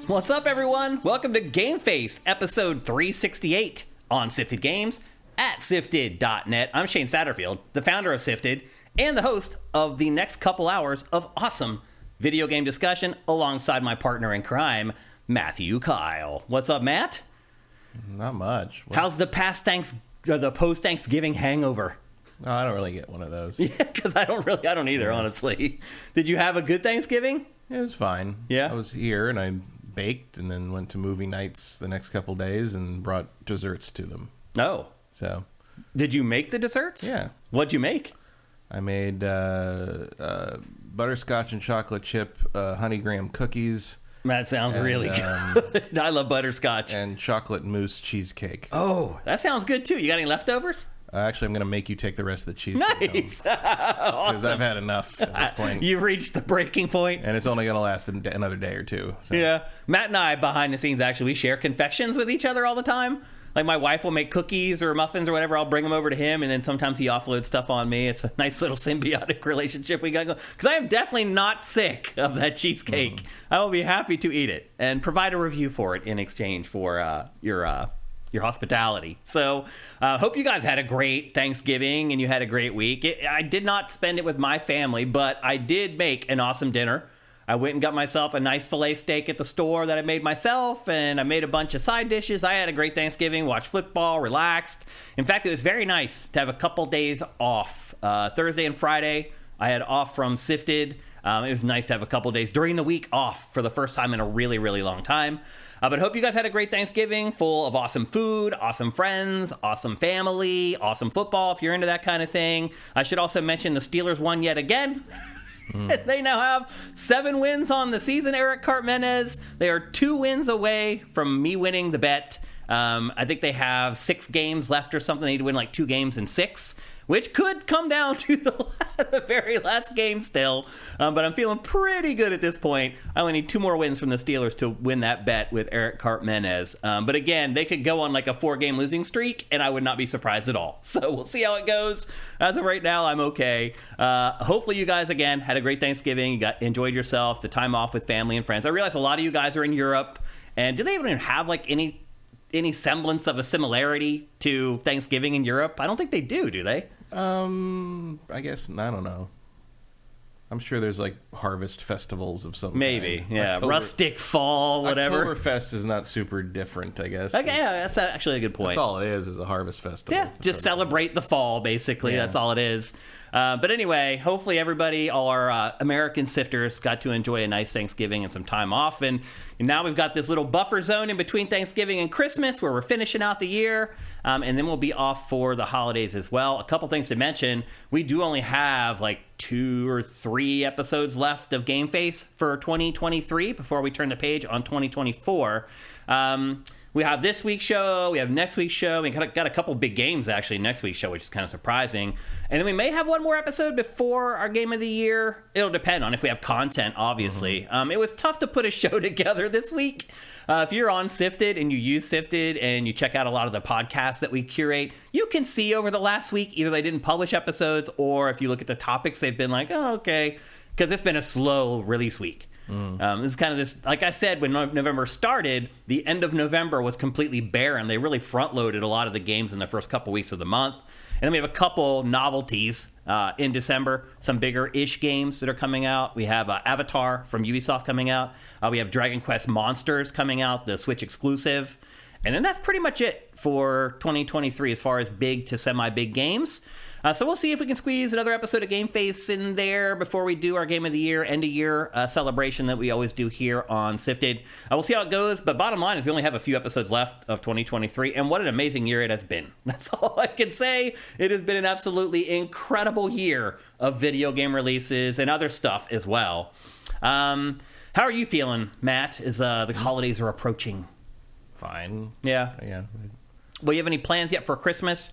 What's up, everyone? Welcome to GameFace, episode 368 on Sifted Games at Sifted.net. I'm Shane Satterfield, the founder of Sifted, and the host of the next couple hours of awesome video game discussion alongside my partner in crime, Matthew Kyle. What's up, Matt? Not much. How's the post-Thanksgiving hangover? Oh, I don't really get one of those. Yeah, because I don't either, honestly. Did you have a good Thanksgiving? It was fine. Yeah? I was here and I baked and then went to movie nights the next couple days and brought desserts to them. Oh. So. Did you make the desserts? Yeah. What'd you make? I made butterscotch and chocolate chip honey graham cookies. That sounds really good. I love butterscotch. And chocolate mousse cheesecake. Oh, that sounds good too. You got any leftovers? Actually, I'm going to make you take the rest of the cheese. Nice. Because Awesome. I've had enough at this point. You've reached the breaking point. And it's only going to last another day or two. So. Yeah. Matt and I, behind the scenes, actually, we share confections with each other all the time. Like, my wife will make cookies or muffins or whatever. I'll bring them over to him, and then sometimes he offloads stuff on me. It's a nice little symbiotic relationship we got going. Because I am definitely not sick of that cheesecake. I will be happy to eat it and provide a review for it in exchange for your hospitality. So, hope you guys had a great Thanksgiving and you had a great week. I did not spend it with my family, but I did make an awesome dinner. I went and got myself a nice filet steak at the store that I made myself, and I made a bunch of side dishes. I had a great Thanksgiving, watched football, relaxed. In fact, it was very nice to have a couple days off. Thursday and Friday, I had off from Sifted. It was nice to have a couple days during the week off for the first time in a really, really long time. But I hope you guys had a great Thanksgiving full of awesome food, awesome friends, awesome family, awesome football, if you're into that kind of thing. I should also mention the Steelers won yet again. They now have 7 wins on the season, Eric Cartmenez. They are 2 wins away from me winning the bet. I think they have 6 games left or something. They need to win like 2 games in 6. Which could come down to the very last game still. But I'm feeling pretty good at this point. I only need 2 more wins from the Steelers to win that bet with Eric Cartmenez. But again, they could go on like a 4-game losing streak, and I would not be surprised at all. So we'll see how it goes. As of right now, I'm okay. Hopefully you guys, again, had a great Thanksgiving. You enjoyed yourself, the time off with family and friends. I realize a lot of you guys are in Europe. And do they even have like any semblance of a similarity to Thanksgiving in Europe? I don't think they do they? I guess, I don't know. I'm sure there's like harvest festivals of some Maybe, kind. yeah. Rustic fall, whatever. Oktoberfest is not super different, I guess. Okay, yeah, that's actually a good point. That's all it is a harvest festival. Yeah, just celebrate the fall, basically. Yeah. That's all it is. But anyway, hopefully everybody, all our American sifters, got to enjoy a nice Thanksgiving and some time off. And now we've got this little buffer zone in between Thanksgiving and Christmas where we're finishing out the year. And then we'll be off for the holidays as well. A couple things to mention. We do only have like 2 or 3 episodes left of GameFace for 2023 before we turn the page on 2024. We have this week's show, we have next week's show, we got a couple big games actually next week's show, which is kind of surprising. And then we may have one more episode before our game of the year. It'll depend on if we have content, obviously. It was tough to put a show together this week. If you're on Sifted and you use Sifted and you check out a lot of the podcasts that we curate, you can see over the last week either they didn't publish episodes, or if you look at the topics, they've been like, oh, okay, because it's been a slow release week. This is kind of this, like I said, when November started, the end of November was completely barren. They really front-loaded a lot of the games in the first couple weeks of the month. And then we have a couple novelties in December, some bigger-ish games that are coming out. We have Avatar from Ubisoft coming out. We have Dragon Quest Monsters coming out, the Switch exclusive. And then that's pretty much it for 2023 as far as big to semi-big games. So we'll see if we can squeeze another episode of GameFace in there before we do our Game of the Year, end-of-year celebration that we always do here on Sifted. We'll see how it goes, but bottom line is we only have a few episodes left of 2023, and what an amazing year it has been. That's all I can say. It has been an absolutely incredible year of video game releases and other stuff as well. How are you feeling, Matt, as the holidays are approaching? Fine. Yeah? Yeah. Well, you have any plans yet for Christmas?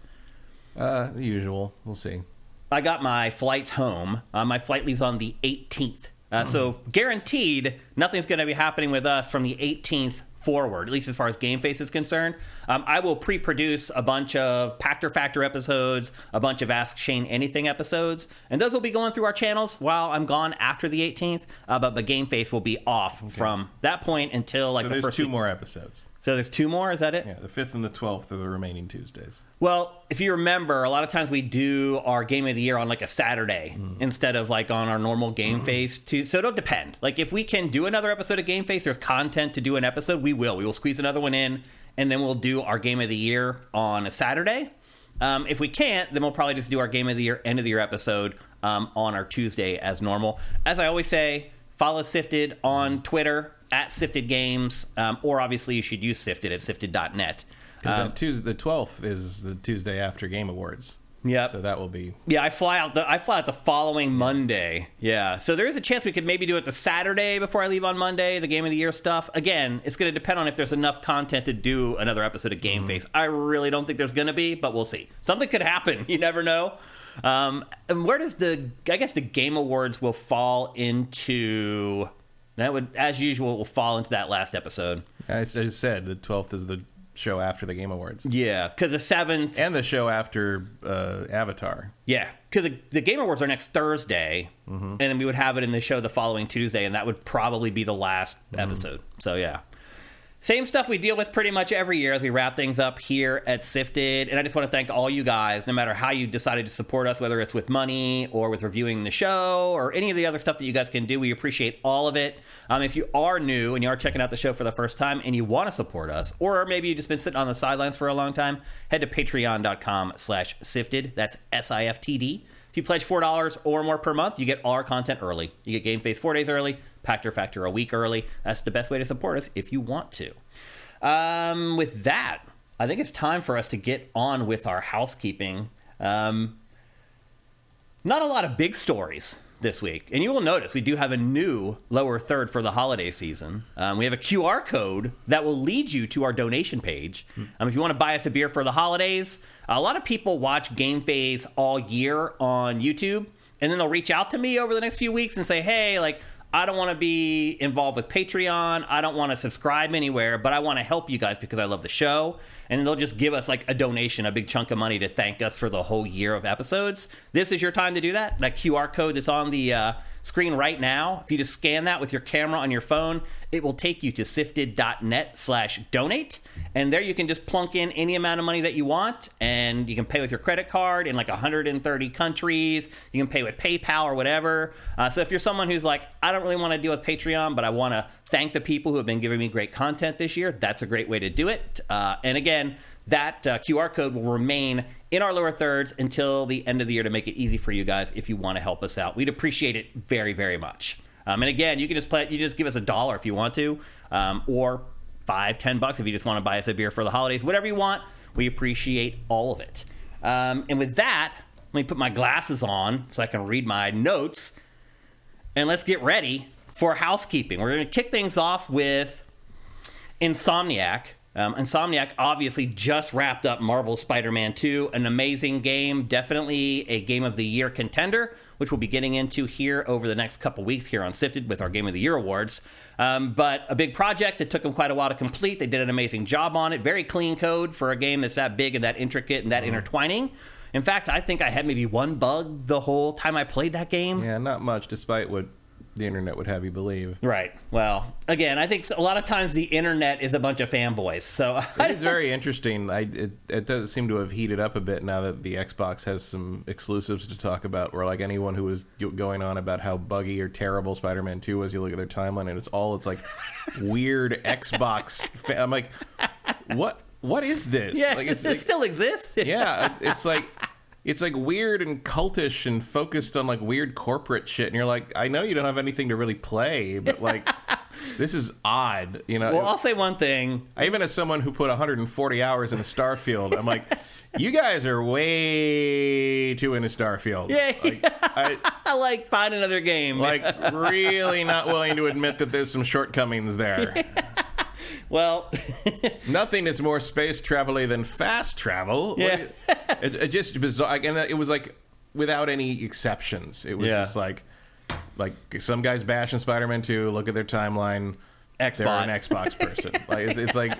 The usual. We'll see. I got my flights home. My flight leaves on the 18th. So guaranteed, nothing's going to be happening with us from the 18th forward, at least as far as GameFace is concerned. I will pre-produce a bunch of Pactor Factor episodes, a bunch of Ask Shane Anything episodes, and those will be going through our channels while I'm gone after the 18th, but the GameFace will be off from that point until like the first two more episodes. So there's 2 more, is that it? Yeah, the 5th and the 12th are the remaining Tuesdays. Well, if you remember, a lot of times we do our Game of the Year on like a Saturday instead of like on our normal GameFace. So it'll depend. Like if we can do another episode of GameFace, there's content to do an episode, we will. We will squeeze another one in, and then we'll do our Game of the Year on a Saturday. If we can't, then we'll probably just do our Game of the Year, end of the year episode on our Tuesday as normal. As I always say, follow Sifted on Twitter, at Sifted Games, or obviously you should use Sifted at sifted.net. Because the 12th is the Tuesday after Game Awards. Yeah. So that will be... Yeah, I fly out the following Monday. Yeah. So there is a chance we could maybe do it the Saturday before I leave on Monday, the Game of the Year stuff. Again, it's going to depend on if there's enough content to do another episode of GameFace. I really don't think there's going to be, but we'll see. Something could happen. You never know. And where does the Game Awards will fall into... That would, as usual, will fall into that last episode. I just said the 12th is the show after the Game Awards. Yeah, because the 7th... And the show after Avatar. Yeah, because the Game Awards are next Thursday, and then we would have it in the show the following Tuesday, and that would probably be the last episode. So, yeah. Same stuff we deal with pretty much every year as we wrap things up here at Sifted. And I just want to thank all you guys, no matter how you decided to support us, whether it's with money or with reviewing the show or any of the other stuff that you guys can do. We appreciate all of it. If you are new and you are checking out the show for the first time and you want to support us, or maybe you've just been sitting on the sidelines for a long time, head to patreon.com/sifted. That's SIFTD. If you pledge $4 or more per month, you get all our content early. You get GameFace 4 days early, Pactor Factor a week early. That's the best way to support us if you want to. With that, I think it's time for us to get on with our housekeeping. Not a lot of big stories this week. And you will notice we do have a new lower third for the holiday season. We have a QR code that will lead you to our donation page. If you want to buy us a beer for the holidays, a lot of people watch GameFace all year on YouTube, and then they'll reach out to me over the next few weeks and say, hey, like, I don't want to be involved with Patreon. I don't want to subscribe anywhere, but I want to help you guys because I love the show. And they'll just give us like a donation, a big chunk of money to thank us for the whole year of episodes. This is your time to do that. That QR code that's on the screen right now. If you just scan that with your camera on your phone, it will take you to sifted.net/donate. And there you can just plunk in any amount of money that you want, and you can pay with your credit card in like 130 countries. You can pay with PayPal or whatever. So if you're someone who's like, I don't really want to deal with Patreon, but I want to thank the people who have been giving me great content this year, that's a great way to do it. And again, that QR code will remain in our lower thirds until the end of the year to make it easy for you guys if you want to help us out. We'd appreciate it very, very much. And again, you can just give us $1 if you want to, or $5-10 if you just want to buy us a beer for the holidays. Whatever you want, we appreciate all of it. And with that, let me put my glasses on so I can read my notes, and let's get ready for housekeeping. We're going to kick things off with Insomniac. Insomniac obviously just wrapped up Marvel's Spider-Man 2, an amazing game, definitely a Game of the Year contender, which we'll be getting into here over the next couple weeks here on Sifted with our Game of the Year awards. But a big project that took them quite a while to complete. They did an amazing job on it. Very clean code for a game that's that big and that intricate and that intertwining. In fact, I think I had maybe one bug the whole time I played that game. Yeah, not much, despite what the internet would have you believe. Right. Well, again, I think a lot of times the internet is a bunch of fanboys. So it is very interesting. It does seem to have heated up a bit now that the Xbox has some exclusives to talk about, where like anyone who was going on about how buggy or terrible Spider-Man 2 was, you look at their timeline and it's like weird Xbox. I'm like, what is this? Yeah, like, it still exists. Yeah, it's like weird and cultish and focused on like weird corporate shit, and you're like, I know you don't have anything to really play, but like this is odd, you know. Well, I'll say one thing. I even as someone who put 140 hours into Starfield, I'm like, you guys are way too into Starfield. Yeah, like, I like find another game. Like really not willing to admit that there's some shortcomings there. Well, nothing is more space travel-y than fast travel. Yeah. It just bizarre, and it was like without any exceptions. It was just like some guys bashing Spider-Man 2. Look at their timeline. Xbox. an Xbox person. Like it's like,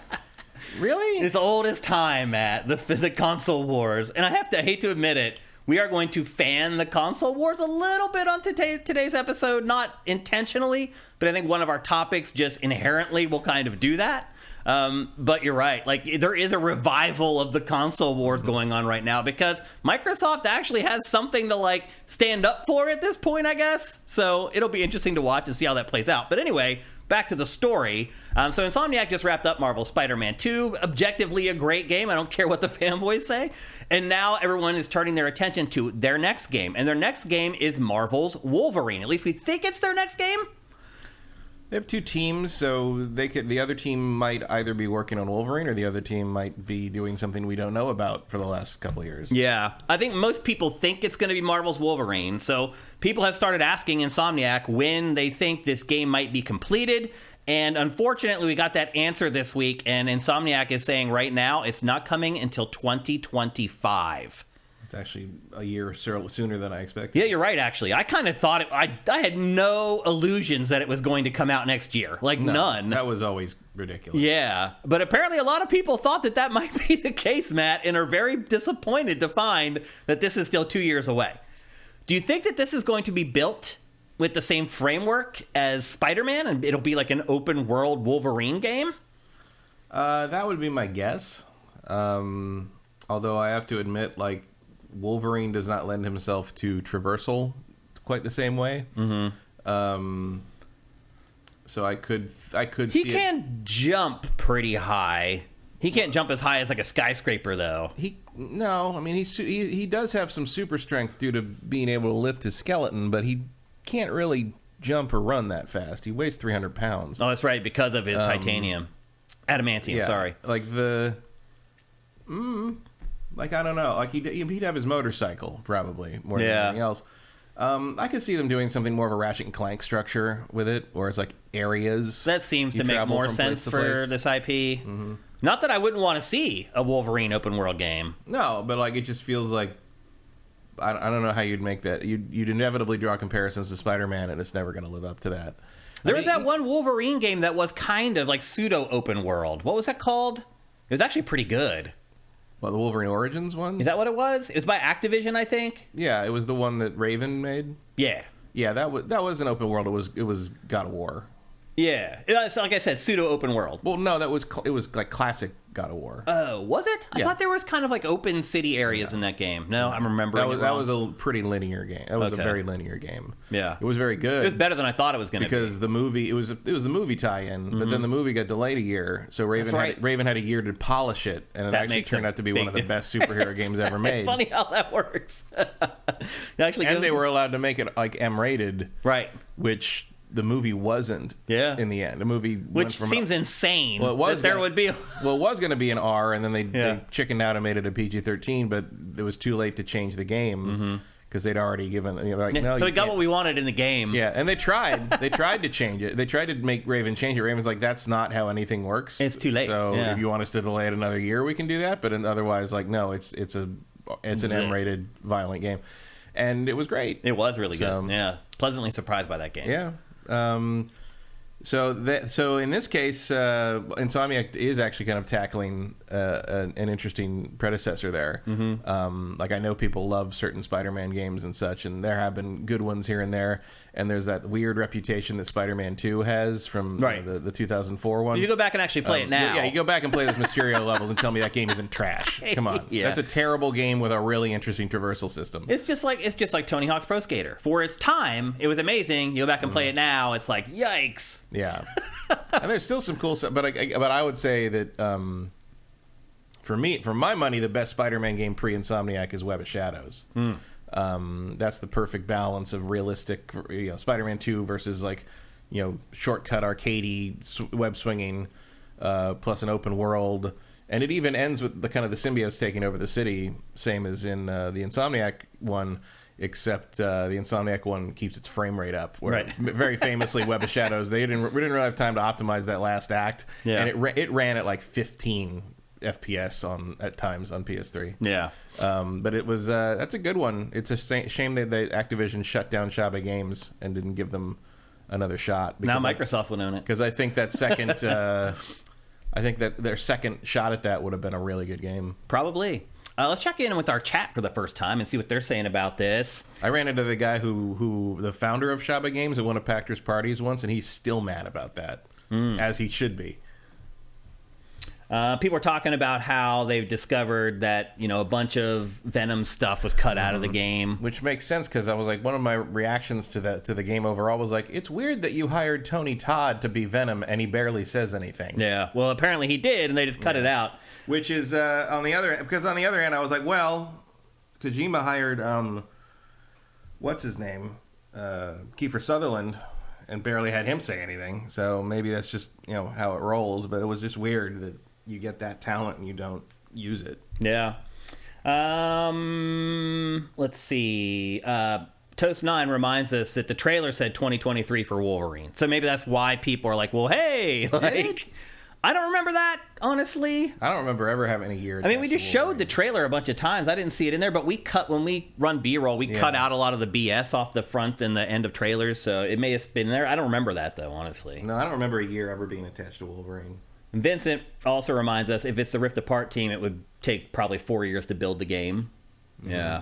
really? It's old as time, Matt. The console wars, and I hate to admit it. We are going to fan the console wars a little bit on today's episode, not intentionally, but I think one of our topics just inherently will kind of do that. But you're right. Like, there is a revival of the console wars going on right now because Microsoft actually has something to, like, stand up for at this point, I guess. So it'll be interesting to watch and see how that plays out. But anyway, back to the story. So Insomniac just wrapped up Marvel's Spider-Man 2. Objectively a great game. I don't care what the fanboys say. And now everyone is turning their attention to their next game. And their next game is Marvel's Wolverine. At least we think it's their next game. They have two teams, so the other team might either be working on Wolverine or the other team might be doing something we don't know about for the last couple of years. Yeah. I think most people think it's going to be Marvel's Wolverine. So people have started asking Insomniac when they think this game might be completed. And unfortunately, we got that answer this week, and Insomniac is saying right now it's not coming until 2025. It's actually a year sooner than I expected. Yeah, you're right, actually. I kind of thought I had no illusions that it was going to come out next year. Like, none. That was always ridiculous. Yeah, but apparently a lot of people thought that might be the case, Matt, and are very disappointed to find that this is still 2 years away. Do you think that this is going to be built with the same framework as Spider-Man, and it'll be like an open-world Wolverine game? That would be my guess. Although I have to admit, like, Wolverine does not lend himself to traversal quite the same way. Mm-hmm. So I could see he can jump pretty high. He can't jump as high as like a skyscraper, though. He does have some super strength due to being able to lift his skeleton, but he can't really jump or run that fast. He weighs 300 pounds. Oh, that's right, because of his titanium. Adamantium, yeah, sorry. Like like, I don't know. Like, he'd have his motorcycle, probably, more than anything else. I could see them doing something more of a Ratchet and Clank structure with it, where it's like areas. That seems to make more sense for this IP. Mm-hmm. Not that I wouldn't want to see a Wolverine open world game. No, but like it just feels like I don't know how you'd make that. You'd inevitably draw comparisons to Spider-Man, and it's never going to live up to that. There was that one Wolverine game that was kind of like pseudo open world. What was that called? It was actually pretty good. Well, the Wolverine Origins one? Is that what it was? It was by Activision, I think. Yeah, it was the one that Raven made. Yeah. Yeah, that was an open world. It was God of War. Yeah, it's like I said, pseudo open world. Well, no, it was like classic God of War. Oh, was it? I thought there was kind of like open city areas in that game. No, I'm remembering. That was a pretty linear game. That was a very linear game. Yeah, it was very good. It was better than I thought it was going to be. Because the movie, it was the movie tie-in, but then the movie got delayed a year, so Raven had a year to polish it, and it actually turned out to be one of the best superhero games ever made. Funny how that works. They were allowed to make it like M-rated, right? Which the movie wasn't. In the end, the movie, which seems insane. Well, it was there would be. Well, it was going to be an R, and then they chickened out and made it a PG-13, but it was too late to change the game because they'd already given. No, so we got what we wanted in the game. Yeah, and they tried. They tried to change it. They tried to make Raven change it. Raven's like, that's not how anything works. It's too late. So if you want us to delay it another year, we can do that. But otherwise, like, no, it's an M-rated violent game, and it was great. It was really good. Yeah, pleasantly surprised by that game. Yeah. So in this case, Insomniac is actually kind of tackling an interesting predecessor there. Mm-hmm. Like, I know people love certain Spider-Man games and such, and there have been good ones here and there. And there's that weird reputation that Spider-Man 2 has from the 2004 one. You go back and actually play it now. Yeah, you go back and play those Mysterio levels and tell me that game isn't trash. Come on, that's a terrible game with a really interesting traversal system. It's just like Tony Hawk's Pro Skater. For its time, it was amazing. You go back and play it now, it's like, yikes. Yeah, and there's still some cool stuff, but I would say that for my money, the best Spider-Man game pre-Insomniac is Web of Shadows. That's the perfect balance of realistic, Spider-Man 2 versus shortcut arcadey web swinging, plus an open world, and it even ends with the kind of the symbiotes taking over the city, same as in the Insomniac one. Except the Insomniac one keeps its frame rate up. Where very famously, Web of Shadows, we didn't really have time to optimize that last act, and it ran at like 15 FPS at times on PS3. Yeah, but it was that's a good one. It's a shame that Activision shut down Shaba Games and didn't give them another shot. Now Microsoft would own it. Because I think that second, I think that their second shot at that would have been a really good game. Probably. Let's check in with our chat for the first time and see what they're saying about this. I ran into the guy who the founder of Shaba Games at one of Pactor's parties once, and he's still mad about that, as he should be. People are talking about how they've discovered that, a bunch of Venom stuff was cut out of the game. Which makes sense, because I was like, one of my reactions to the game overall was like, it's weird that you hired Tony Todd to be Venom and he barely says anything. Yeah, well, apparently he did, and they just cut it out. Which is, on the other hand, I was like, well, Kojima hired, what's his name? Kiefer Sutherland, and barely had him say anything. So maybe that's just, how it rolls, but it was just weird that you get that talent and you don't use it. Yeah. Let's see. Toast9 reminds us that the trailer said 2023 for Wolverine. So maybe that's why people are like, well, hey, I don't remember that, honestly. I don't remember ever having a year. I mean, we just showed the trailer a bunch of times. I didn't see it in there, but when we run B-roll, we cut out a lot of the BS off the front and the end of trailers, so it may have been there. I don't remember that, though, honestly. No, I don't remember a year ever being attached to Wolverine. Vincent also reminds us, if it's the Rift Apart team, it would take probably 4 years to build the game. Mm-hmm. Yeah.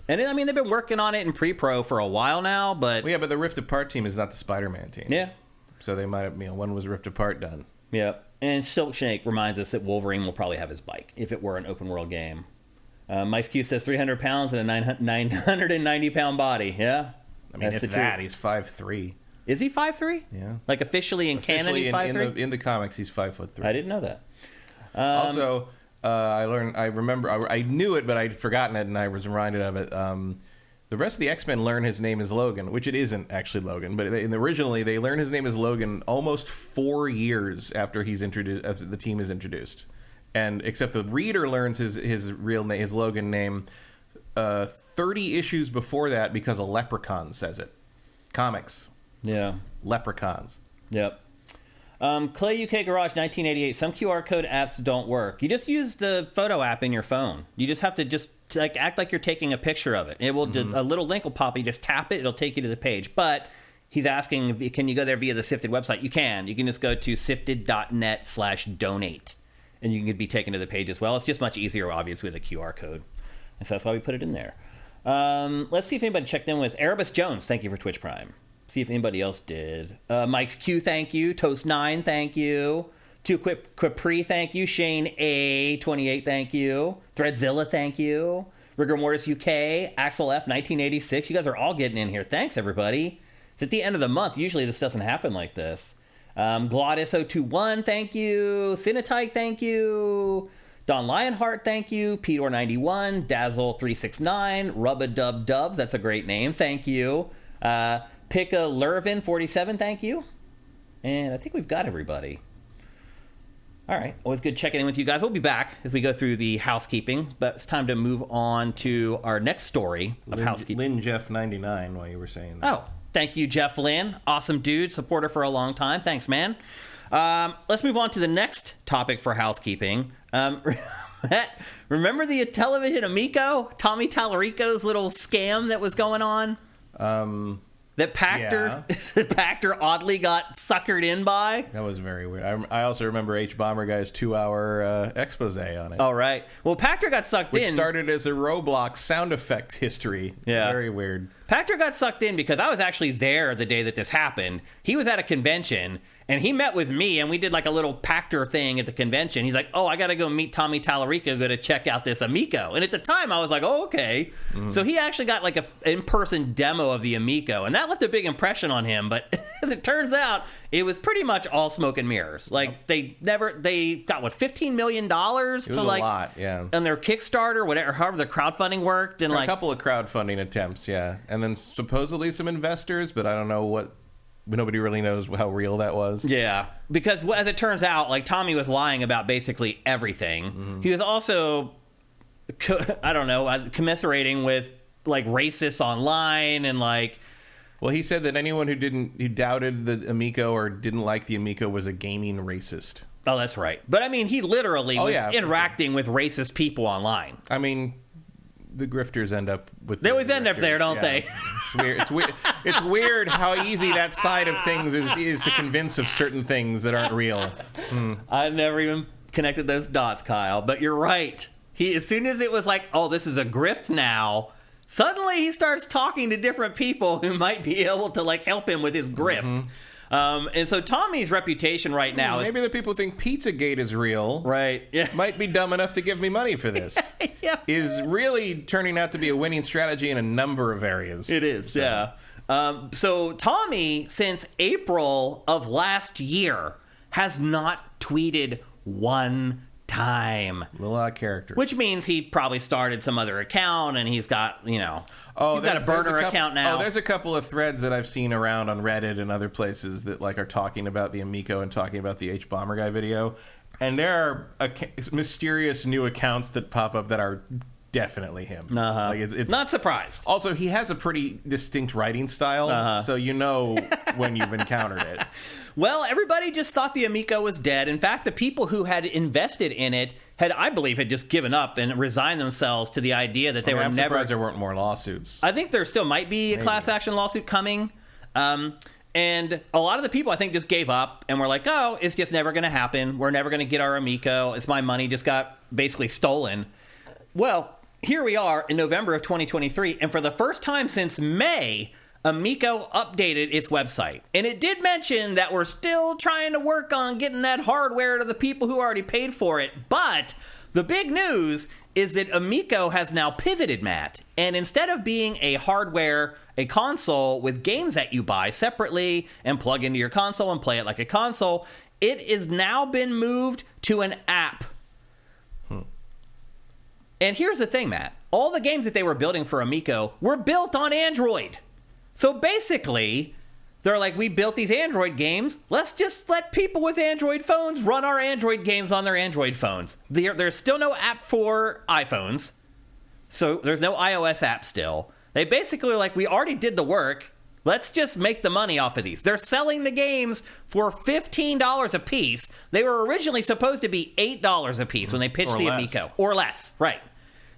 And they've been working on it in pre-pro for a while now, but... Well, yeah, but the Rift Apart team is not the Spider-Man team. Yeah. So they might have, when was Rift Apart done? Yeah. And Silkshake reminds us that Wolverine will probably have his bike, if it were an open-world game. Mike Q says 300 pounds and a 990-pound body. Yeah. I mean, if that, he's 5'3". Is he 5'3"? Yeah. Like officially in canon, he's 5'3"? In the comics, he's 5'3". I didn't know that. Also, I knew it, but I'd forgotten it, and I was reminded of it. The rest of the X-Men learn his name is Logan, which it isn't actually Logan, but originally they learn his name is Logan almost 4 years after he's introduced, as the team is introduced, and except the reader learns his real name, his Logan name, 30 issues before that because a leprechaun says it. Comics. Yeah. Leprechauns. Yep. Clay UK Garage 1988. Some QR code apps don't work. You just use the photo app in your phone. You just have to act like you're taking a picture of it. It will a little link will pop. You just tap it. It'll take you to the page. But he's asking, can you go there via the Sifted website? You can. You can just go to sifted.net/donate, and you can be taken to the page as well. It's just much easier, obviously, with a QR code, and so that's why we put it in there. Let's see if anybody checked in with Erebus Jones. Thank you for Twitch Prime. See if anybody else did. Mike's Q, thank you. Toast9, thank you. Quipri, thank you. Shane A28, thank you. Threadzilla, thank you. Rigor Mortis UK. Axel F 1986. You guys are all getting in here. Thanks, everybody. It's at the end of the month. Usually this doesn't happen like this. Glottis021, thank you. Cinetike, thank you. Don Lionheart, thank you. Pedor91, Dazzle369, Rub-a-Dub-Dubs, that's a great name, thank you. Pika Lurvin 47, thank you. And I think we've got everybody. All right, always good checking in with you guys. We'll be back as we go through the housekeeping, but it's time to move on to our next story of housekeeping. Lynn Jeff 99, while you were saying that. Oh, thank you, Jeff Lynn. Awesome dude, supporter for a long time. Thanks, man. Let's move on to the next topic for housekeeping. Remember the television Amico? Tommy Tallarico's little scam that was going on? That Pactor oddly got suckered in by. That was very weird. I also remember H Bomber Guy's 2-hour expose on it. Oh, right. Well, Pactor got sucked in. Which started as a Roblox sound effect history. Yeah. Very weird. Pactor got sucked in because I was actually there the day that this happened. He was at a convention, and he met with me, and we did like a little Pactor thing at the convention. He's like, oh, I got to go meet Tommy Tallarico, go to check out this Amico. And at the time, I was like, oh, okay. Mm-hmm. So he actually got like an in-person demo of the Amico, and that left a big impression on him. But as it turns out, it was pretty much all smoke and mirrors. Like, they got, what, $15 million to like, a lot, yeah. On their Kickstarter, whatever, however the crowdfunding worked. And like a couple of crowdfunding attempts, yeah. And then supposedly some investors, but I don't know what. Nobody really knows how real that was. Yeah, because as it turns out, like Tommy was lying about basically everything. Mm-hmm. He was also, commiserating with like racists online and like. Well, he said that anyone who doubted the Amico or didn't like the Amico was a gaming racist. Oh, that's right. But I mean, he literally was interacting with racist people online. I mean, the grifters end up with. They always end up there, don't they? It's weird. It's weird how easy that side of things is to convince of certain things that aren't real. I never even connected those dots, Kyle. But you're right. As soon as it was like, oh, this is a grift now, suddenly he starts talking to different people who might be able to like help him with his grift. And so Tommy's reputation right now maybe the people who think Pizzagate is real, right? Yeah, might be dumb enough to give me money for this. yeah. Is really turning out to be a winning strategy in a number of areas. It is, yeah. So Tommy, since April of last year, has not tweeted one time. Little odd character. Which means he probably started some other account, and he's got, he's got a burner account now. Oh, there's a couple of threads that I've seen around on Reddit and other places that like are talking about the Amico and talking about the H-Bomber Guy video. And there are mysterious new accounts that pop up that are definitely him. Like it's not surprised. Also, he has a pretty distinct writing style, so you know when you've encountered it. Well, everybody just thought the Amico was dead. In fact, the people who had invested in it I believe, had just given up and resigned themselves to the idea that they were I'm never... surprised there weren't more lawsuits. I think there still might be a class action lawsuit coming. And a lot of the people, I think, just gave up and were like, oh, it's just never going to happen. We're never going to get our Amico. It's my money just got basically stolen. Well, here we are in November of 2023, and for the first time since May, Amico updated its website. And it did mention that we're still trying to work on getting that hardware to the people who already paid for it. But the big news is that Amico has now pivoted, Matt. And instead of being a console with games that you buy separately and plug into your console and play it like a console, it is now been moved to an app. And here's the thing, Matt. All the games that they were building for Amico were built on Android. So basically, they're like, we built these Android games. Let's just let people with Android phones run our Android games on their Android phones. There's still no app for iPhones. So there's no iOS app still. They basically are like, we already did the work. Let's just make the money off of these. They're selling the games for $15 a piece. They were originally supposed to be $8 a piece when they pitched the Amico. Or less, right.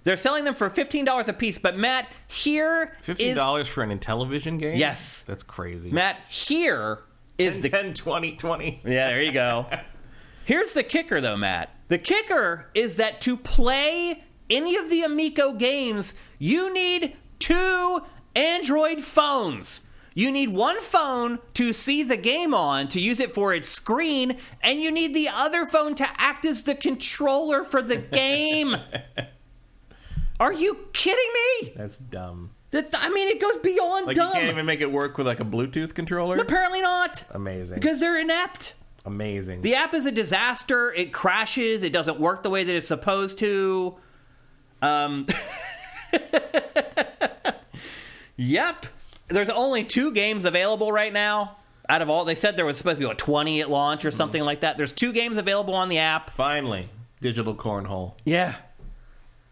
They're selling them for $15 a piece, but Matt, here $15 for an Intellivision game? Yes. That's crazy. Matt, here is 10, 20, 20. Yeah, there you go. Here's the kicker, though, Matt. The kicker is that to play any of the Amico games, you need 2 Android phones. You need one phone to see the game on, to use it for its screen, and you need the other phone to act as the controller for the game. Are you kidding me? That's dumb. I mean, it goes beyond dumb. You can't even make it work with like a Bluetooth controller? Apparently not. Amazing. Because they're inept. Amazing. The app is a disaster. It crashes. It doesn't work the way that it's supposed to. Yep. There's only 2 games available right now. Out of all, they said there was supposed to be 20 at launch or something like that. There's 2 games available on the app. Finally, digital cornhole. Yeah.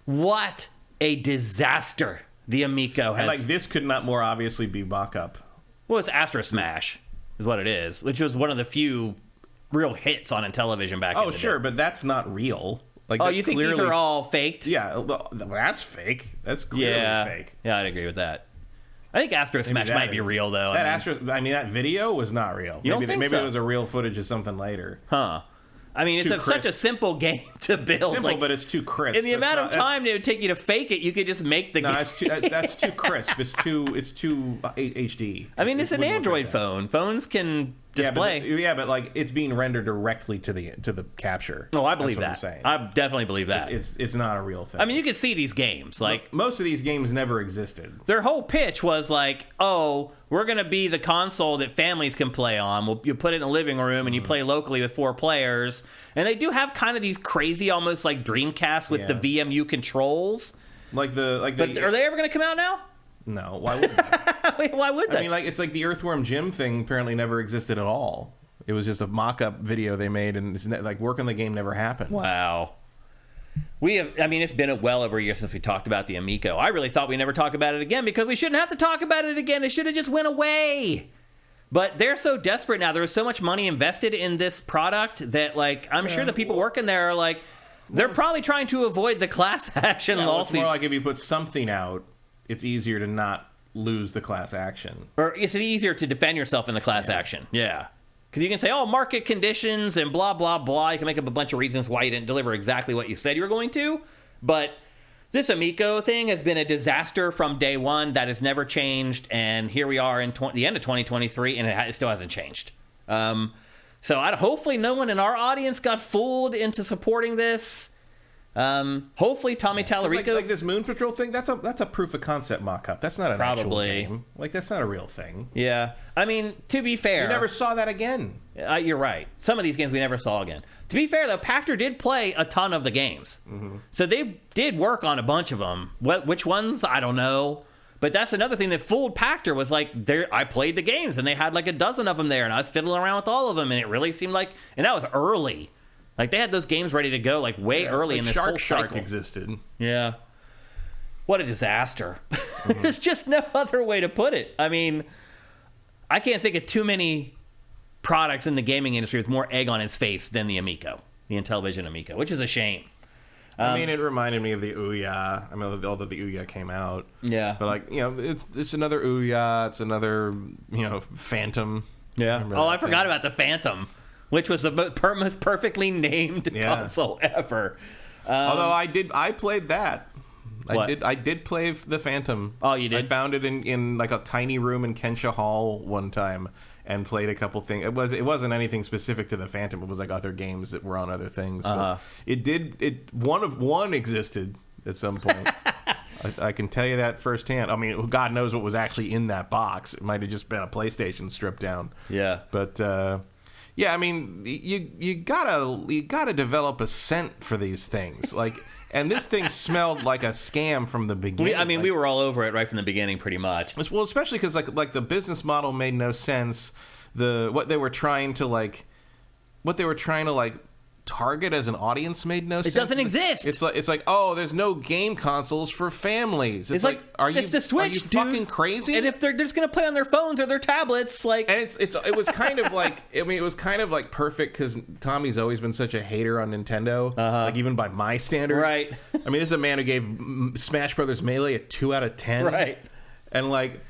What a disaster the Amico has. And like this could not more obviously be mock-up. Well, it's Astro Smash is what it is, which was one of the few real hits on Intellivision back in the day. Oh, sure, but that's not real. Like, you think these are all faked? Yeah, that's fake. That's clearly fake. Yeah, I'd agree with that. I think Astro Smash might be real, though. That video was not real. Maybe it was a real footage of something later. Huh. I mean, it's such a simple game to build. Simple, but it's too crisp. In the amount of time it would take you to fake it, you could just make the game. That's too crisp. It's too HD. I mean, it's an Android phone. Phones can display. But like it's being rendered directly to the capture. Oh, I believe that. I definitely believe that. It's not a real thing. I mean, you can see these games. Like most of these games never existed. Their whole pitch was like, oh, we're going to be the console that families can play on. You put it in a living room and you play locally with 4 players. And they do have kind of these crazy, almost like Dreamcast with the VMU controls. But are they ever going to come out now? No. Why would they? Why would they? I mean, it's like the Earthworm Jim thing apparently never existed at all. It was just a mock-up video they made, and it's like work on the game never happened. Wow. It's been well over a year since we talked about the Amico. I really thought we never talk about it again because we shouldn't have to talk about it again. It should have just went away. But they're so desperate now. There was so much money invested in this product that, like, I'm sure the people working there are like, they're probably trying to avoid the class action lawsuits. It's more like if you put something out, it's easier to not lose the class action. Or is it easier to defend yourself in the class action? Yeah. Because you can say, oh, market conditions and blah, blah, blah. You can make up a bunch of reasons why you didn't deliver exactly what you said you were going to. But this Amico thing has been a disaster from day one. That has never changed. And here we are in the end of 2023, and it still hasn't changed. So hopefully no one in our audience got fooled into supporting this. Hopefully Tommy Tallarico... Like this Moon Patrol thing, that's a proof of concept mock-up. That's not an actual game. Like, that's not a real thing. Yeah. I mean, to be fair... You never saw that again. You're right. Some of these games we never saw again. To be fair, though, Pactor did play a ton of the games. Mm-hmm. So they did work on a bunch of them. Which ones? I don't know. But that's another thing that fooled Pactor was like, I played the games, and they had like a dozen of them there, and I was fiddling around with all of them, and it really seemed like... And that was early. Like, they had those games ready to go, like, way early in this whole cycle. Shark existed. Yeah. What a disaster. Mm-hmm. There's just no other way to put it. I mean, I can't think of too many products in the gaming industry with more egg on its face than the Amico, the Intellivision Amico, which is a shame. I mean, it reminded me of the Ouya. I mean, although the Ouya came out. Yeah. But, like, it's another Ouya. It's another, Phantom. Yeah. I forgot about the Phantom, which was the most perfectly named console ever. Although I played that. I did play the Phantom. Oh, you did? I found it in like a tiny room in Kensha Hall one time and played a couple things. It wasn't anything specific to the Phantom. It was like other games that were on other things. But one existed at some point. I can tell you that firsthand. I mean, God knows what was actually in that box. It might have just been a PlayStation stripped down. Yeah. But yeah, I mean, you gotta develop a scent for these things, like, and this thing smelled like a scam from the beginning. We were all over it right from the beginning, pretty much. Well, especially because like the business model made no sense. What they were trying to target as an audience made no sense. It doesn't exist. It's like, oh, there's no game consoles for families. It's like it's the Switch, are you dude. fucking crazy? And if they're just gonna play on their phones or their tablets, like, and it was kind of like, I mean, it was kind of like perfect because Tommy's always been such a hater on Nintendo, like even by my standards, right? I mean, this is a man who gave Smash Brothers Melee a 2 out of 10, right? And like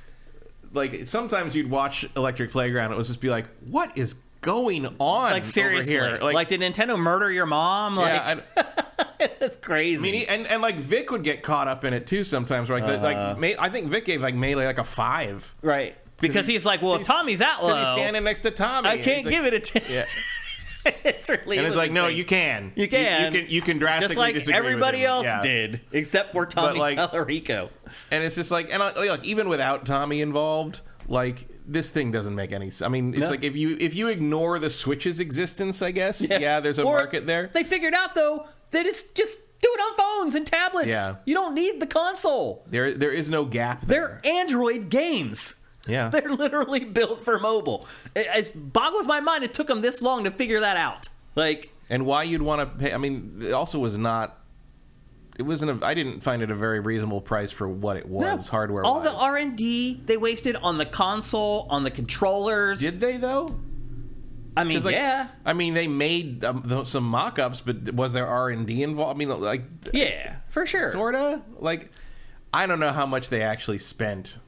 sometimes you'd watch Electric Playground, it was just be like, what is going on, like, seriously over here? Like did Nintendo murder your mom? Like, yeah, that's crazy. I mean, and like Vic would get caught up in it too sometimes. Like I think Vic gave like Melee like a 5, right? Because he's like, well, if Tommy's that low, he's standing next to Tommy. I can't give it a 10. Yeah. It's really, and it's like, no, you can. You can drastically just like disagree everybody with else did, except for Tommy Tallarico. And it's just like, and like even without Tommy involved, like, this thing doesn't make any sense. I mean, it's like if you ignore the Switch's existence, I guess, there's a market there. They figured out though that it's just do it on phones and tablets. Yeah. You don't need the console. There is no gap there. They're Android games. Yeah. They're literally built for mobile. It boggles my mind it took them this long to figure that out. Like, and why you'd want to pay. I mean, it also was not. It wasn't. I didn't find it a very reasonable price for what it was, hardware-wise. All the R&D they wasted on the console, on the controllers. Did they though? I mean, yeah. I mean, they made some mock-ups, but was there R&D involved? I mean, like, yeah, for sure. Sorta. Like, I don't know how much they actually spent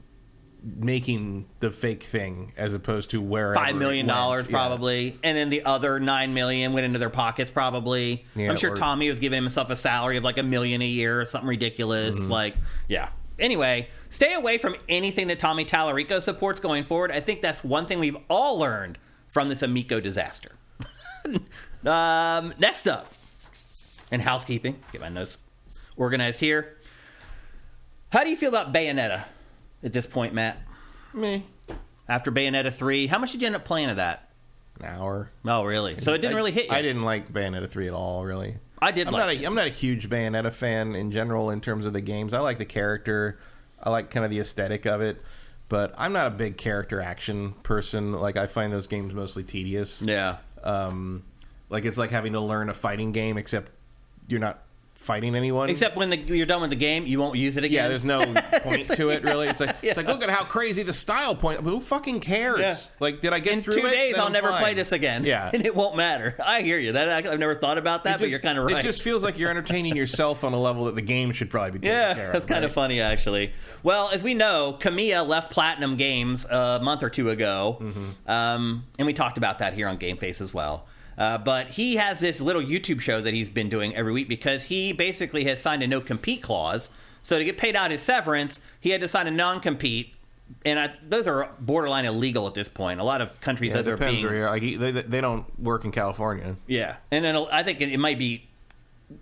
making the fake thing as opposed to wherever $5 million probably, and then the other $9 million went into their pockets probably. I'm sure Tommy was giving himself a salary of like $1 million a year or something ridiculous. Mm-hmm. Like, yeah. Anyway, stay away from anything that Tommy Tallarico supports going forward. I think that's one thing we've all learned from this Amico disaster. Next up, in housekeeping, get my notes organized here. How do you feel about Bayonetta at this point, Matt? Me. After Bayonetta 3, how much did you end up playing of that? An hour. Oh, really? So it didn't really hit you? I didn't like Bayonetta 3 at all, really. I'm not a huge Bayonetta fan in general in terms of the games. I like the character. I like kind of the aesthetic of it. But I'm not a big character action person. Like, I find those games mostly tedious. Yeah. Like, it's like having to learn a fighting game, except you're not fighting anyone. Except when you're done with the game, you won't use it again. Yeah, there's no point to it, really. It's like, it's like, look at how crazy the style point. But who fucking cares? Yeah. Like, did I get through it? In 2 days, Then I'll I'm never fine. play this again. Yeah. And it won't matter. I hear you. I've never thought about that, but you're kind of right. It just feels like you're entertaining yourself on a level that the game should probably be taking care of. That's kind of funny, actually. Well, as we know, Kamiya left Platinum Games a month or two ago, and we talked about that here on GameFace as well. But he has this little YouTube show that he's been doing every week because he basically has signed a no-compete clause. So to get paid out his severance, he had to sign a non-compete. And those are borderline illegal at this point. A lot of countries, those are being... They don't work in California. Yeah. And then I think it might be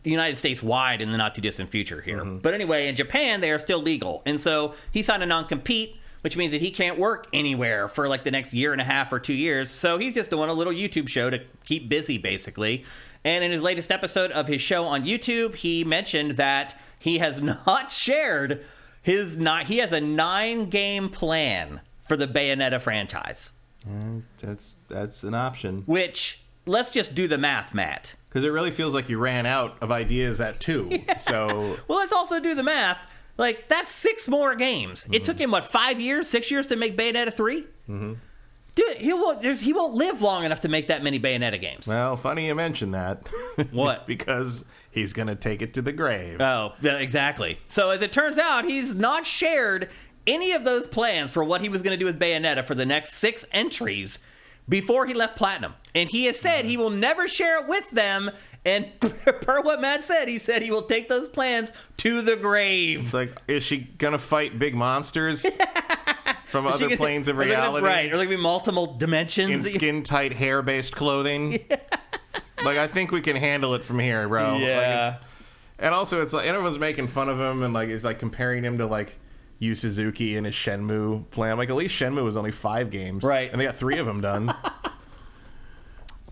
United States-wide in the not-too-distant future here. But anyway, in Japan, they are still legal. And so he signed a non-compete, which means that he can't work anywhere for like the next year and a half or 2 years. So he's just doing a little YouTube show to keep busy, basically. And in his latest episode of his show on YouTube, he mentioned that he has not shared he has a 9-game plan for the Bayonetta franchise. That's an option. Which, let's just do the math, Matt. Because it really feels like you ran out of ideas at 2. Yeah. So, well, let's also do the math. Like, that's 6 more games. It took him, 5 years, 6 years to make Bayonetta 3? Dude, he won't live long enough to make that many Bayonetta games. Well, funny you mention that. What? Because he's going to take it to the grave. Oh, yeah, exactly. So as it turns out, he's not shared any of those plans for what he was going to do with Bayonetta for the next 6 entries before he left Platinum. And he has said he will never share it with them. And per what Matt said, he said he will take those plans to the grave. It's like, is she going to fight big monsters from other planes of reality? Right. Or like be multiple dimensions. In skin-tight, hair-based clothing. Yeah. Like, I think we can handle it from here, bro. Yeah. And also, it's like, everyone's making fun of him and, like, it's like comparing him to, like, Yu Suzuki and his Shenmue plan. Like, at least Shenmue was only 5 games. Right. And they got 3 of them done.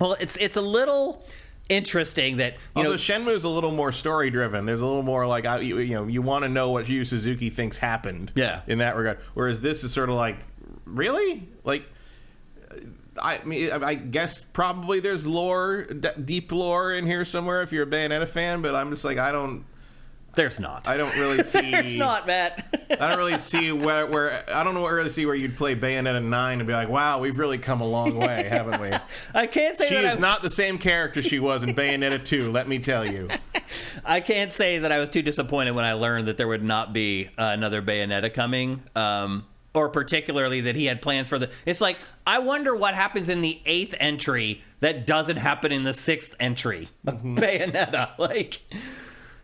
Well, it's a little interesting that Shenmue's a little more story driven. There's a little more like you want to know what Yu Suzuki thinks happened. Yeah. In that regard, whereas this is sort of like, really, like, I guess probably there's lore, deep lore in here somewhere if you're a Bayonetta fan, but I'm just like, There's not. I don't really see. There's not, Matt. I don't really see where I don't really see where you'd play Bayonetta 9 and be like, wow, we've really come a long way, haven't we? I can't say she that is not the same character she was in Bayonetta 2. Let me tell you. I can't say that I was too disappointed when I learned that there would not be another Bayonetta coming, or particularly that he had plans for It's like, I wonder what happens in the 8th entry that doesn't happen in the 6th entry of Bayonetta. Like.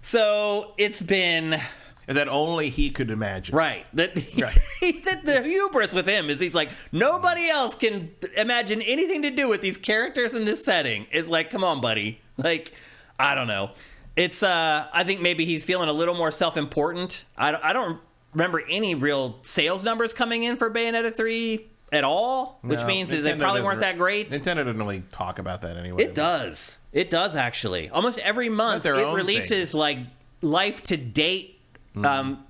So it's been... that only he could imagine. Right. That the hubris with him is he's like, nobody else can imagine anything to do with these characters in this setting. It's like, come on, buddy. Like, I don't know. It's, I think maybe he's feeling a little more self-important. I don't remember any real sales numbers coming in for Bayonetta 3 at all, which means that they probably weren't that great. Nintendo doesn't really talk about that anyway. It does. It does, actually. Almost every month, it releases, like, life-to-date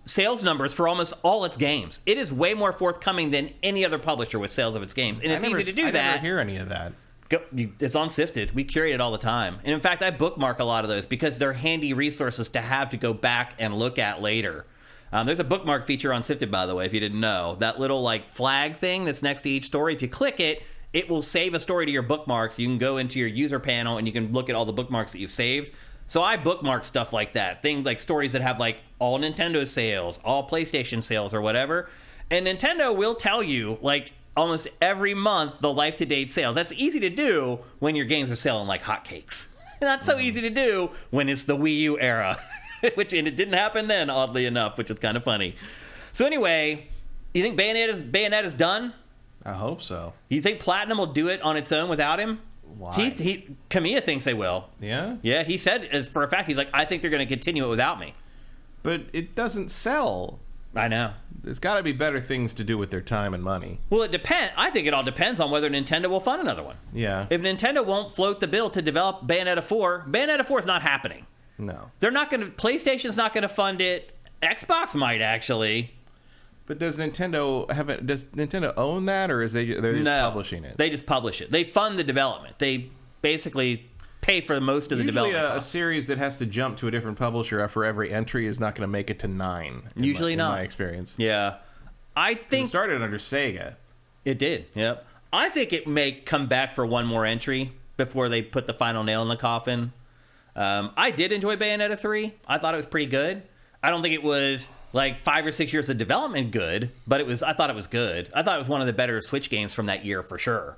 sales numbers for almost all its games. It is way more forthcoming than any other publisher with sales of its games. And it's easy to do that. I never hear any of that. It's on Sifted. We curate it all the time. And in fact, I bookmark a lot of those because they're handy resources to have to go back and look at later. There's a bookmark feature on Sifted, by the way, if you didn't know. That little like flag thing that's next to each story, if you click it, it will save a story to your bookmarks. You can go into your user panel and you can look at all the bookmarks that you've saved. So I bookmark stuff like that. Things like stories that have like all Nintendo sales, all PlayStation sales or whatever. And Nintendo will tell you like almost every month the life-to-date sales. That's easy to do when your games are selling like hotcakes. Not so easy to do when it's the Wii U era. And it didn't happen then, oddly enough, which was kind of funny. So anyway, you think Bayonetta's done? I hope so. You think Platinum will do it on its own without him? Why? Kamiya thinks they will. Yeah? Yeah, he said, as for a fact, he's like, I think they're going to continue it without me. But it doesn't sell. I know. There's got to be better things to do with their time and money. Well, it depends. I think it all depends on whether Nintendo will fund another one. Yeah. If Nintendo won't float the bill to develop Bayonetta 4, Bayonetta 4 is not happening. No. They're not going to... PlayStation's not going to fund it. Xbox might, actually. But does Nintendo own that, or they're just publishing it? They just publish it. They fund the development. They basically pay for most of the Usually development a costs. series that has to jump to a different publisher for every entry is not going to make it to 9. Usually in not. my experience. Yeah. I think It started under Sega. it did. Yep. I think it may come back for one more entry before they put the final nail in the coffin. I did enjoy Bayonetta 3. I thought it was pretty good. I don't think it was like 5 or 6 years of development good, but I thought it was good. I thought it was one of the better Switch games from that year for sure.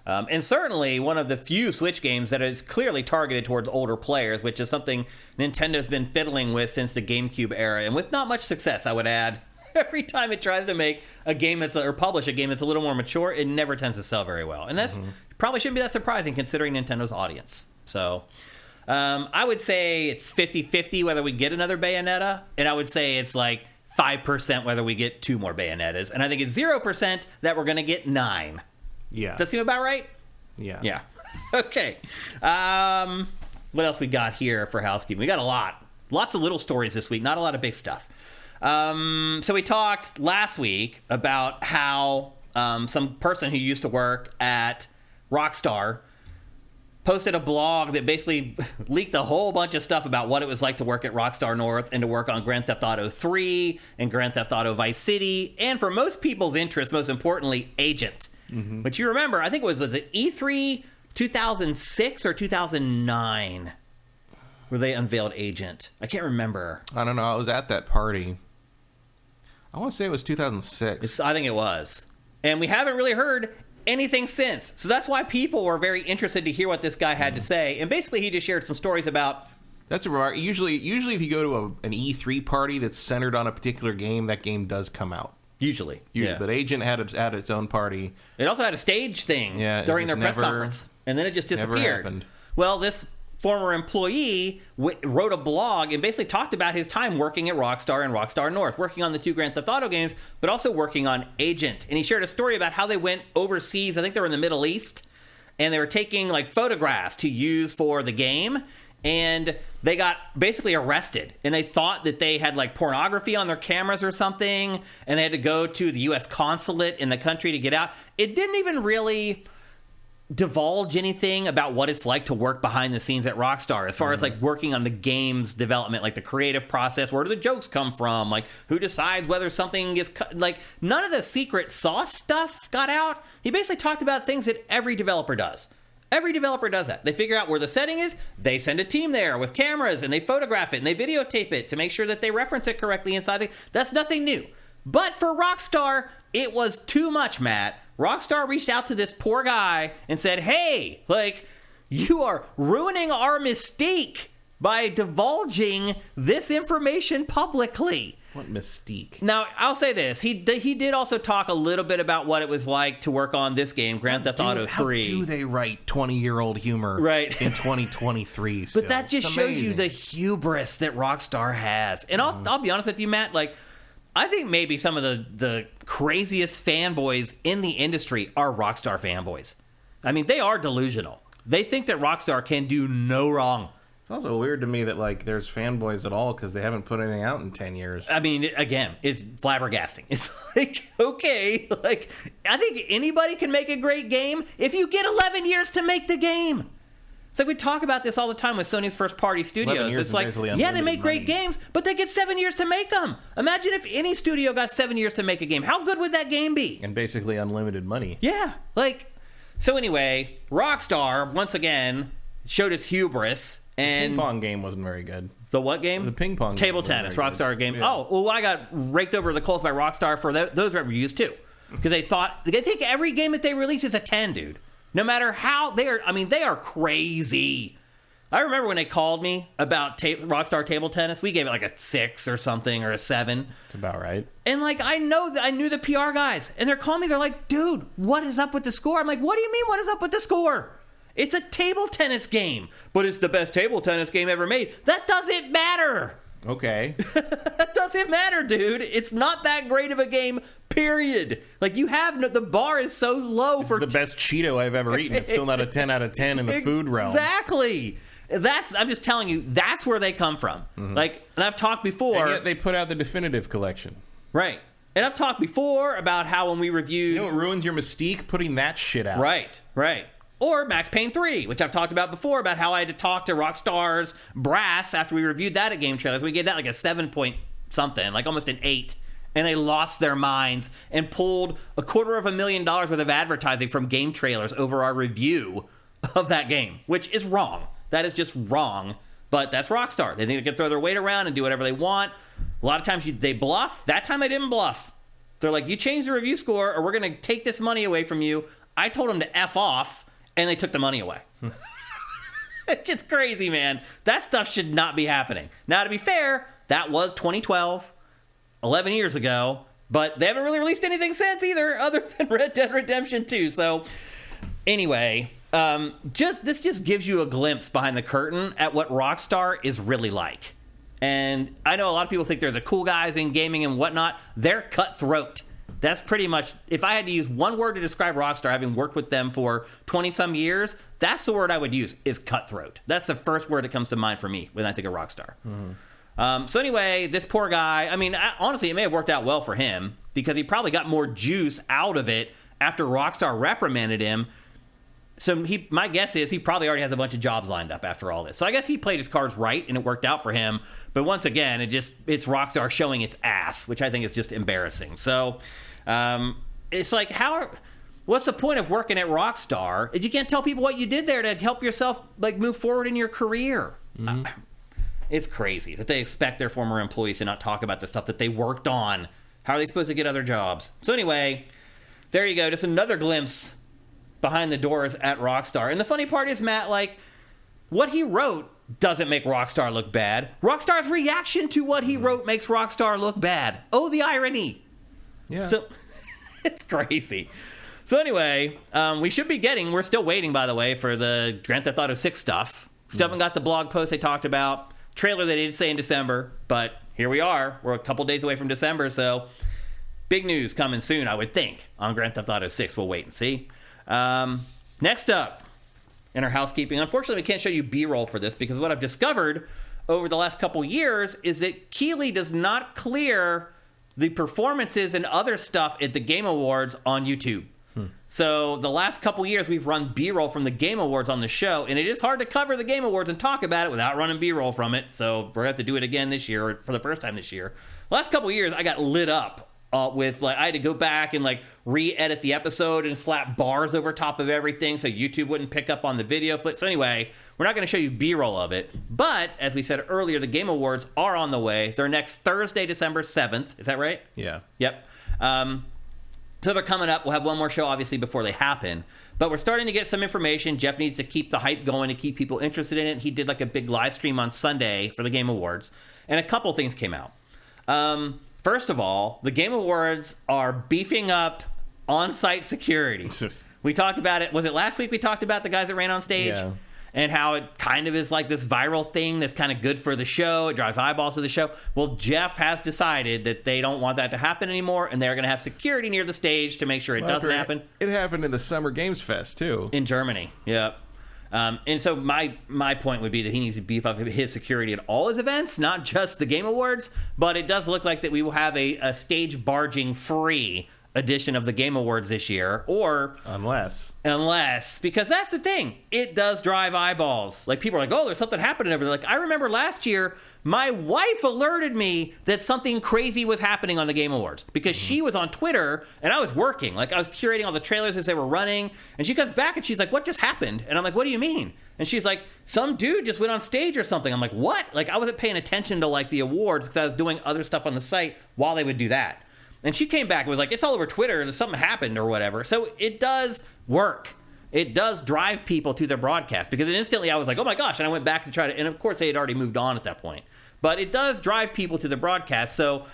And certainly one of the few Switch games that is clearly targeted towards older players, which is something Nintendo's been fiddling with since the GameCube era, and with not much success, I would add. Every time it tries to make a game or publish a game that's a little more mature, it never tends to sell very well. And that's probably shouldn't be that surprising considering Nintendo's audience. So I would say it's 50-50 whether we get another Bayonetta, and I would say it's like 5% whether we get 2 more Bayonettas. And I think it's 0% that we're going to get 9. Yeah. Does that seem about right? Yeah. Yeah. Okay. What else we got here for housekeeping? We got a lot. Lots of little stories this week, not a lot of big stuff. So we talked last week about how some person who used to work at Rockstar posted a blog that basically leaked a whole bunch of stuff about what it was like to work at Rockstar North and to work on Grand Theft Auto 3 and Grand Theft Auto Vice City, and for most people's interest, most importantly, Agent. Which you remember, I think was it E3 2006 or 2009 where they unveiled Agent. I can't remember. I don't know. I was at that party. I want to say it was 2006. I think it was. And we haven't really heard anything since. So that's why people were very interested to hear what this guy had to say. And basically he just shared some stories about... That's a remark. Usually if you go to an E3 party that's centered on a particular game, that game does come out. Usually. Yeah. But Agent had its own party. It also had a stage thing during their press conference. And then it just disappeared. Never happened. Well, this former employee wrote a blog and basically talked about his time working at Rockstar and Rockstar North, working on the 2 Grand Theft Auto games, but also working on Agent. And he shared a story about how they went overseas. I think they were in the Middle East, and they were taking like photographs to use for the game. And they got basically arrested, and they thought that they had like pornography on their cameras or something, and they had to go to the U.S. consulate in the country to get out. It didn't even really divulge anything about what it's like to work behind the scenes at Rockstar, as far as like working on the game's development, like the creative process, where do the jokes come from, like who decides whether something is cut. Like none of the secret sauce stuff got out. He basically talked about things that every developer does. Every developer does that. They figure out where the setting is, they send a team there with cameras, and they photograph it, and they videotape it to make sure that they reference it correctly inside. That's nothing new. But for Rockstar, it was too much, Matt. Rockstar reached out to this poor guy and said, hey, like, you are ruining our mystique by divulging this information publicly. What mystique? Now, I'll say this. He did also talk a little bit about what it was like to work on this game, Grand Theft Auto 3. How do they write 20-year-old humor in 2023 still? But that just shows you the hubris that Rockstar has. And I'll be honest with you, Matt, like, I think maybe some of the craziest fanboys in the industry are Rockstar fanboys. I mean, they are delusional. They think that Rockstar can do no wrong. It's also weird to me that like there's fanboys at all because they haven't put anything out in 10 years. I mean, again, it's flabbergasting. It's like, okay, like I think anybody can make a great game if you get 11 years to make the game. It's like we talk about this all the time with Sony's first party studios. It's like, yeah, they make great games, but they get 7 years to make them. Imagine if any studio got 7 years to make a game. How good would that game be? And basically unlimited money. Yeah, like, so anyway, Rockstar, once again, showed its hubris. And the ping pong game wasn't very good. The what game? The ping pong Table game tennis, Rockstar good. game. Yeah. Oh, well, I got raked over the coals by Rockstar for those reviews, too. Because they think every game that they release is a 10, dude. No matter how, they are crazy. I remember when they called me about Rockstar Table Tennis, we gave it like a 6 or something, or a 7. That's about right. And like, I knew the PR guys, and they're calling me, they're like, dude, what is up with the score? I'm like, what do you mean, what is up with the score? It's a table tennis game, but it's the best table tennis game ever made. That doesn't matter. Okay. That doesn't matter, dude. It's not that great of a game, period. Like, you have the bar is so low It's for the best Cheeto I've ever eaten. It's still not a 10 out of 10 in the food realm. Exactly. I'm just telling you, that's where they come from. Mm-hmm. Like, and I've talked before. And yet they put out the definitive collection. Right. And I've talked before about how when we reviewed. You know what ruins your mystique? Putting that shit out. Right. Or Max Payne 3, which I've talked about before, about how I had to talk to Rockstar's brass after we reviewed that at Game Trailers. We gave that like a 7 point something, like almost an 8. And they lost their minds and pulled $250,000 worth of advertising from Game Trailers over our review of that game, which is wrong. That is just wrong. But that's Rockstar. They think they can throw their weight around and do whatever they want. A lot of times they bluff. That time they didn't bluff. They're like, you change the review score or we're going to take this money away from you. I told them to F off, and they took the money away. It's just crazy, man. That stuff should not be happening. Now, to be fair, that was 2012, 11 years ago, but they haven't really released anything since either, other than Red Dead Redemption 2. So, anyway, this just gives you a glimpse behind the curtain at what Rockstar is really like. And I know a lot of people think they're the cool guys in gaming and whatnot. They're cutthroat. That's pretty much, if I had to use one word to describe Rockstar, having worked with them for 20-some years, that's the word I would use, is cutthroat. That's the first word that comes to mind for me when I think of Rockstar. So anyway, this poor guy, I mean, honestly, it may have worked out well for him, because he probably got more juice out of it after Rockstar reprimanded him. So my guess is he probably already has a bunch of jobs lined up after all this. So I guess he played his cards right, and it worked out for him. But once again, it's Rockstar showing its ass, which I think is just embarrassing. So it's like, what's the point of working at Rockstar if you can't tell people what you did there to help yourself like move forward in your career? It's crazy that they expect their former employees to not talk about the stuff that they worked on. How are they supposed to get other jobs? So anyway, there you go. Just another glimpse behind the doors at Rockstar. And the funny part is, Matt, like, what he wrote doesn't make Rockstar look bad. Rockstar's reaction to what he wrote makes Rockstar look bad. Oh, the irony. Yeah. So it's crazy. So anyway, we're still waiting, by the way, for the Grand Theft Auto 6 stuff. Still haven't got the blog post they talked about. Trailer they did say in December, but here we are. We're a couple days away from December, so big news coming soon, I would think, on Grand Theft Auto 6. We'll wait and see. Next up, in our housekeeping, unfortunately, we can't show you B-roll for this, because what I've discovered over the last couple years is that Keighley does not clear the performances and other stuff at the Game Awards on YouTube. So the last couple years, we've run B-roll from the Game Awards on the show, and it is hard to cover the Game Awards and talk about it without running B-roll from it. So we're going to have to do it again this year, or for the first time this year. The last couple years, I got lit up with, like, I had to go back and, like, re-edit the episode and slap bars over top of everything so YouTube wouldn't pick up on the video footage. So anyway, we're not going to show you B-roll of it. But, as we said earlier, the Game Awards are on the way. They're next Thursday, December 7th. Is that right? Yeah. Yep. So they're coming up. We'll have one more show, obviously, before they happen. But we're starting to get some information. Jeff needs to keep the hype going to keep people interested in it. He did, like, a big live stream on Sunday for the Game Awards. And a couple things came out. First of all, the Game Awards are beefing up on-site security. We talked about it. Was it last week we talked about the guys that ran on stage? Yeah. And how it kind of is like this viral thing that's kind of good for the show. It drives eyeballs to the show. Well, Jeff has decided that they don't want that to happen anymore, and they're going to have security near the stage to make sure it doesn't happen. It happened in the Summer Games Fest, too. In Germany, yep. And so my point would be that he needs to beef up his security at all his events, not just the Game Awards. But it does look like that we will have a stage barging free edition of the Game Awards this year, or unless, because that's the thing, it does drive eyeballs. Like, people are like, oh, there's something happening over there. Like, I remember last year my wife alerted me that something crazy was happening on the Game Awards, because she was on Twitter and I was working. Like, I was curating all the trailers as they were running, and she comes back and she's like, what just happened? And I'm like, what do you mean? And she's like, some dude just went on stage or something. I'm like, what? Like, I wasn't paying attention to, like, the awards because I was doing other stuff on the site while they would do that. And she came back and was like, it's all over Twitter and something happened or whatever. So it does work. It does drive people to their broadcast, because instantly I was like, oh my gosh. And I went back to try to, and of course they had already moved on at that point. But it does drive people to the broadcast. So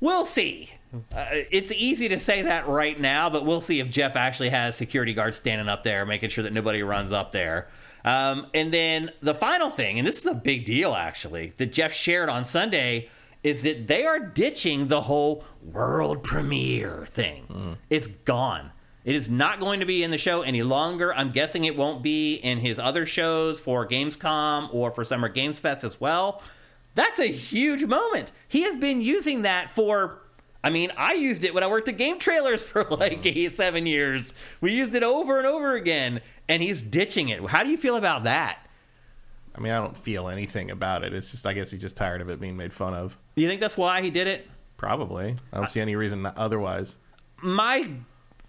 we'll see. It's easy to say that right now, but we'll see if Jeff actually has security guards standing up there, making sure that nobody runs up there. And then the final thing, and this is a big deal actually, that Jeff shared on Sunday, is that they are ditching the whole world premiere thing. It's gone. It is not going to be in the show any longer. I'm guessing it won't be in his other shows for Gamescom or for Summer Games Fest as well. That's a huge moment. He has been using that for I mean, I used it when I worked at Game Trailers for like 7 years. We used it over and over again, and he's ditching it. How do you feel about that? I mean, I don't feel anything about it. It's just, I guess he's just tired of it being made fun of. You think that's why he did it? Probably. I don't see any reason otherwise.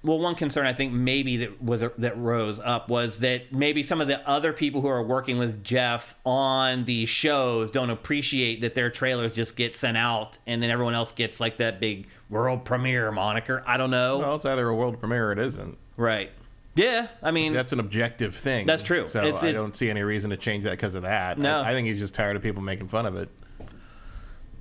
One concern I think maybe that rose up was that maybe some of the other people who are working with Jeff on these shows don't appreciate that their trailers just get sent out and then everyone else gets like that big world premiere moniker. I don't know. Well, it's either a world premiere or it isn't. Right. Yeah, I mean... That's an objective thing. That's true. So I don't see any reason to change that because of that. No. I think he's just tired of people making fun of it.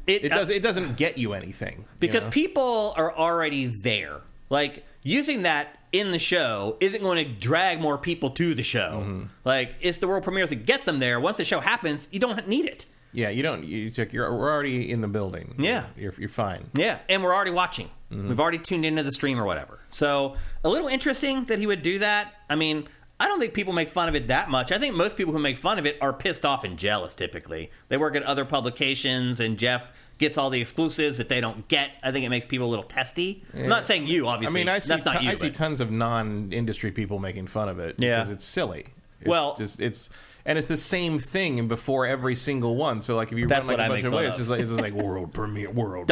It doesn't get you anything. Because people are already there. Like, using that in the show isn't going to drag more people to the show. Mm-hmm. Like, it's the world premieres that get them there. Once the show happens, you don't need it. Yeah, you don't. We're already in the building. Yeah. You're fine. Yeah, and we're already watching. Mm-hmm. We've already tuned into the stream or whatever. So, a little interesting that he would do that. I mean, I don't think people make fun of it that much. I think most people who make fun of it are pissed off and jealous, typically. They work at other publications, and Jeff gets all the exclusives that they don't get. I think it makes people a little testy. Yeah. I'm not saying you, obviously. I mean, I see but tons of non-industry people making fun of it because it's silly. It's the same thing before every single one. So like if you run like a bunch of ways, it's like world premiere, world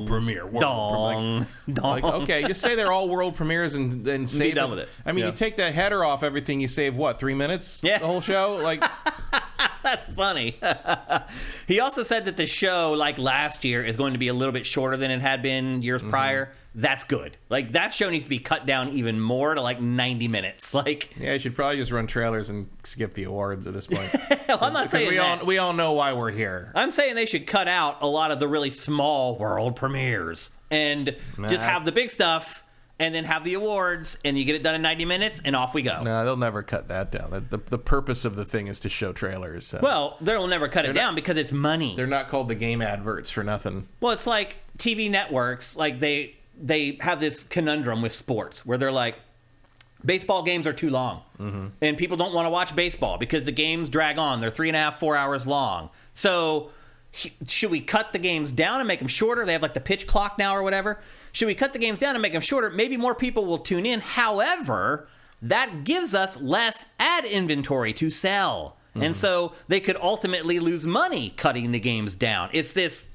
premiere. Like, okay, just say they're all world premieres and save done with it. I mean, you take that header off everything, you save what, 3 minutes? Yeah. The whole show? Like that's funny. He also said that the show, like last year, is going to be a little bit shorter than it had been years prior. That's good. Like, that show needs to be cut down even more to like 90 minutes. Like, yeah, you should probably just run trailers and skip the awards at this point. Well, I'm not saying we all know why we're here. I'm saying they should cut out a lot of the really small world premieres and just have the big stuff and then have the awards, and you get it done in 90 minutes, and off we go. No, they'll never cut that down. The purpose of the thing is to show trailers. So. Well, they'll never cut it down because it's money. They're not called the game adverts for nothing. Well, it's like TV networks, like they have this conundrum with sports where they're like, baseball games are too long. Mm-hmm. And people don't want to watch baseball because the games drag on. They're 3.5, 4 hours long. So should we cut the games down and make them shorter? They have like the pitch clock now or whatever. Should we cut the games down and make them shorter? Maybe more people will tune in. However, that gives us less ad inventory to sell. Mm-hmm. And so they could ultimately lose money cutting the games down. It's this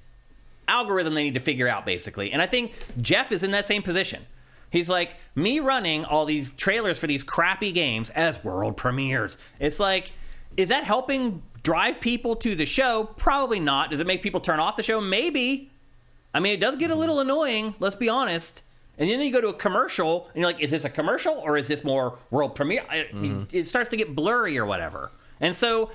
algorithm they need to figure out, basically. And I think Jeff is in that same position. He's like, me running all these trailers for these crappy games as world premieres. It's like, is that helping drive people to the show? Probably not. Does it make people turn off the show? Maybe. I mean, it does get a little annoying, let's be honest. And then you go to a commercial, and you're like, is this a commercial, or is this more world premiere? It starts to get blurry or whatever. And so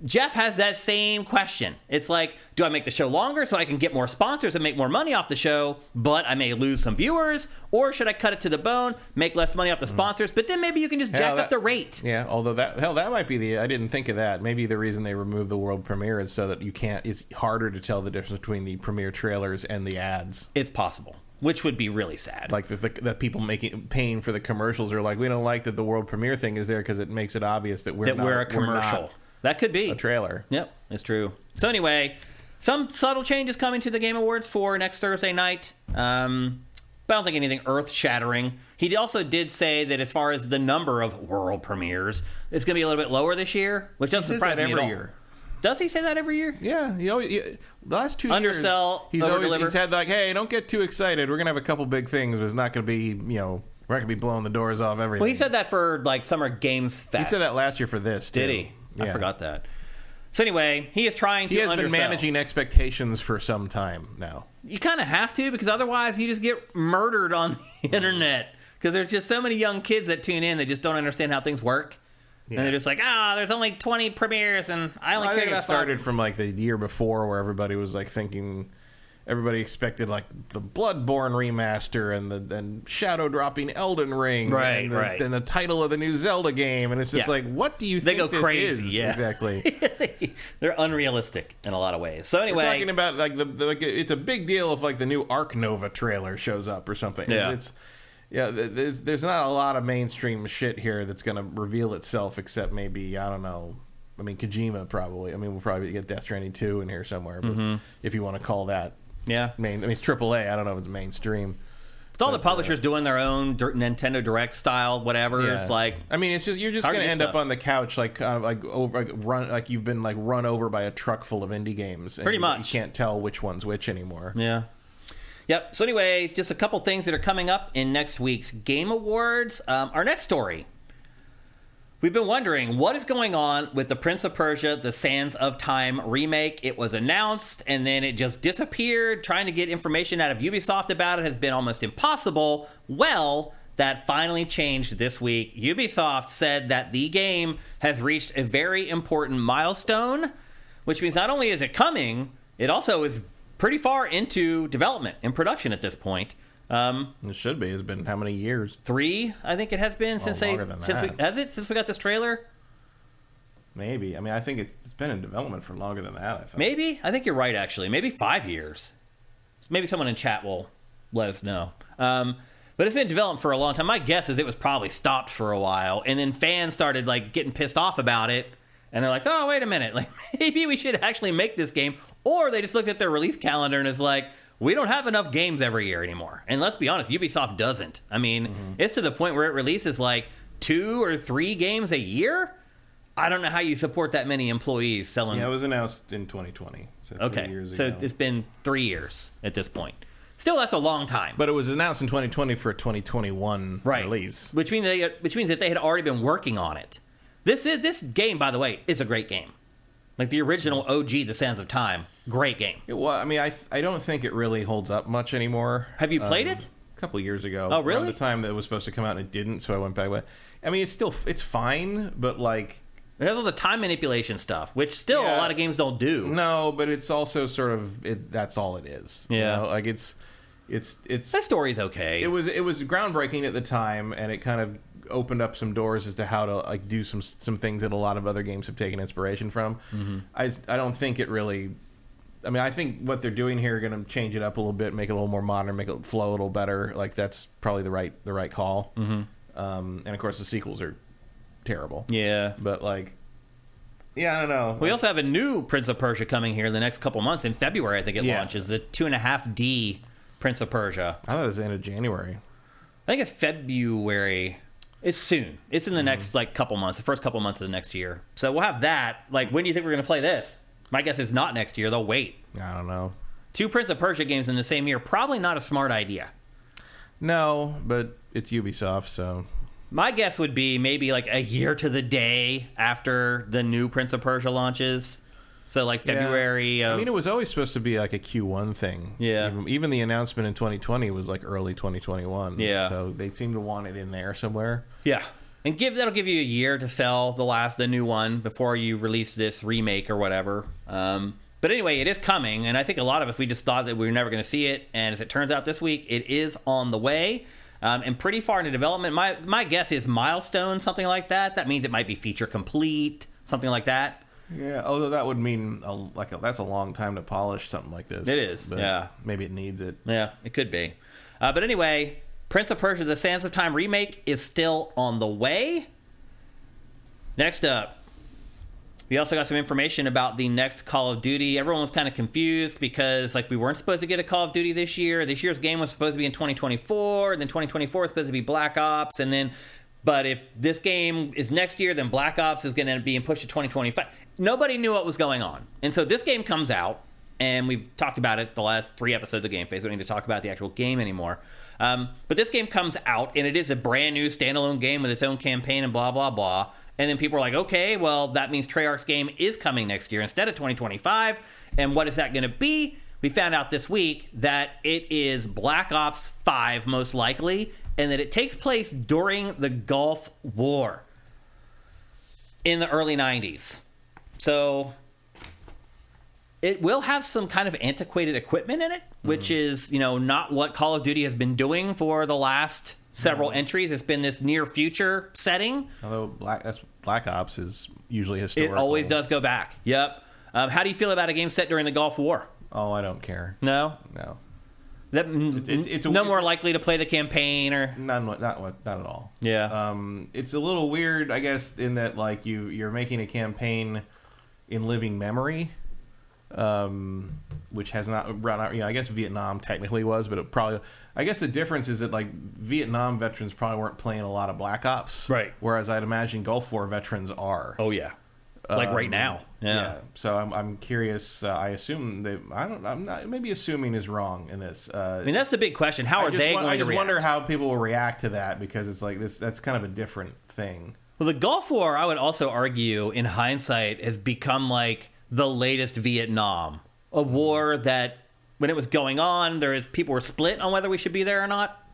Jeff has that same question. It's like, do I make the show longer so I can get more sponsors and make more money off the show, but I may lose some viewers? Or should I cut it to the bone, make less money off the sponsors, but then maybe you can just jack up the rate? Yeah, although that might be I didn't think of that. Maybe the reason they removed the world premiere is so that it's harder to tell the difference between the premiere trailers and the ads. It's possible. Which would be really sad. Like the people paying for the commercials are like, we don't like that the world premiere thing is there because it makes it obvious that we're a commercial. That could be a trailer. Yep, it's true. So anyway, some subtle changes coming to the Game Awards for next Thursday night. But I don't think anything earth-shattering. He also did say that as far as the number of world premieres, it's going to be a little bit lower this year, which doesn't surprise me at all. Year. Does he say that every year? Yeah. The last 2 years, undersell, he's had like, hey, don't get too excited. We're going to have a couple big things, but it's not going to be, we're not going to be blowing the doors off everything. Well, he said that for like Summer Games Fest. He said that last year for this, too. Did he? Yeah. I forgot that. So anyway, he is trying to He has undersell. been managing expectations for some time now. You kind of have to, because otherwise you just get murdered on the internet. Because there's just so many young kids that tune in that just don't understand how things work. Yeah. And they're just like, there's only 20 premieres, and I only care about... it started from like the year before where everybody was like thinking... Everybody expected like the Bloodborne remaster and the shadow dropping Elden Ring, right? And the title of the new Zelda game, and it's just like, what do you think? They go this crazy, is? yeah, exactly. They're unrealistic in a lot of ways. So anyway, we're talking about like it's a big deal if like the new Arc Nova trailer shows up or something. Yeah. There's not a lot of mainstream shit here that's going to reveal itself except maybe, I don't know. I mean, Kojima probably. I mean, we'll probably get Death Stranding 2 in here somewhere, but if you want to call that. Yeah. I mean, it's AAA. I don't know if it's mainstream. With all the publishers doing their own Nintendo Direct style, whatever, it's like... I mean, it's just you're just going to end up on the couch like kind of like you've been like run over by a truck full of indie games. And Pretty much. You can't tell which one's which anymore. Yeah. Yep. So anyway, just a couple things that are coming up in next week's Game Awards. Our next story. We've been wondering what is going on with the Prince of Persia: The Sands of Time remake. It was announced and then it just disappeared. Trying to get information out of Ubisoft about it has been almost impossible. Well, that finally changed this week. Ubisoft said that the game has reached a very important milestone, which means not only is it coming, it also is pretty far into development and production at this point. It should be. It's been how many years? 3, I think it has been since we got this trailer. Maybe. I mean, I think it's been in development for longer than that. I think. Maybe. I think you're right. Actually, maybe 5 years. Maybe someone in chat will let us know. But it's been in development for a long time. My guess is it was probably stopped for a while, and then fans started like getting pissed off about it, and they're like, "Oh, wait a minute! Like maybe we should actually make this game." Or they just looked at their release calendar and is like, we don't have enough games every year anymore. And let's be honest, Ubisoft doesn't. I mean, it's to the point where it releases like 2 or 3 games a year. I don't know how you support that many employees selling. Yeah, it was announced in 2020. So 3 years ago. So it's been 3 years at this point. Still, that's a long time. But it was announced in 2020 for a 2021 release. Which means that they had already been working on it. This game, by the way, is a great game. Like the original OG, The Sands of Time. Great game. Well, I mean, I don't think it really holds up much anymore. Have you played it? A couple of years ago. Oh, really? Around the time that it was supposed to come out and it didn't, so I went back. I mean, it's fine, but like... It has all the time manipulation stuff, which still a lot of games don't do. No, but it's also sort of... that's all it is. Yeah. You know? Like, it's... That story's okay. It was groundbreaking at the time, and it kind of opened up some doors as to how to like do some things that a lot of other games have taken inspiration from. Mm-hmm. I don't think it really... I mean, I think what they're doing here are going to change it up a little bit, make it a little more modern, make it flow a little better. Like, that's probably the right call. Mm-hmm. And, of course, the sequels are terrible. Yeah. But, like... Yeah, I don't know. We also have a new Prince of Persia coming here in the next couple months. In February, I think it launches. The 2.5D Prince of Persia. I thought it was the end of January. I think it's February. It's soon. It's in the next couple months, the first couple months of the next year. So we'll have that. Like, when do you think we're going to play this? My guess is not next year. They'll wait. I don't know. 2 Prince of Persia games in the same year. Probably not a smart idea. No, but it's Ubisoft, so... My guess would be maybe like a year to the day after the new Prince of Persia launches. So like February of... I mean, it was always supposed to be like a Q1 thing. Yeah. Even the announcement in 2020 was like early 2021. Yeah. So they seem to want it in there somewhere. Yeah. And that'll give you a year to sell the new one before you release this remake or whatever. But anyway, it is coming, and I think a lot of us, we just thought that we were never going to see it, and as it turns out this week, it is on the way, and pretty far into development. My guess is milestone, something like that. That means it might be feature complete, something like that. Yeah, although that would mean that's a long time to polish something like this. It is, yeah. Maybe it needs it. Yeah, it could be. But anyway, Prince of Persia: The Sands of Time remake is still on the way. Next up, we also got some information about the next Call of Duty. Everyone was kind of confused because we weren't supposed to get a Call of Duty this year. This year's game was supposed to be in 2024, and then 2024 is supposed to be Black Ops, but if this game is next year, then Black Ops is going to be pushed to 2025. Nobody knew what was going on. And so this game comes out, and we've talked about it the last 3 episodes of GameFace. We don't need to talk about the actual game anymore. But this game comes out, and it is a brand new standalone game with its own campaign and blah, blah, blah. And then people are like, okay, well, that means Treyarch's game is coming next year instead of 2025. And what is that going to be? We found out this week that it is Black Ops 5, most likely, and that it takes place during the Gulf War in the early 90s. So it will have some kind of antiquated equipment in it, which is, not what Call of Duty has been doing for the last several entries. It's been this near future setting. Although Black Ops is usually historical. It always does go back. Yep. How do you feel about a game set during the Gulf War? Oh, I don't care. No? No. It's more likely to play the campaign or... Not at all. Yeah. It's a little weird, I guess, in that you're making a campaign in living memory. which has not run out. I guess Vietnam technically was, but it probably. I guess the difference is that like Vietnam veterans probably weren't playing a lot of Black Ops, right? Whereas I'd imagine Gulf War veterans are. Oh yeah, like right now. Yeah. So I'm curious. I assume they. I'm not. Maybe assuming is wrong in this. I mean, that's the big question. How are they going to react? I just wonder how people will react to that, because it's like this. That's kind of a different thing. Well, the Gulf War, I would also argue, in hindsight, has become like the latest Vietnam, a war that when it was going on, people were split on whether we should be there or not.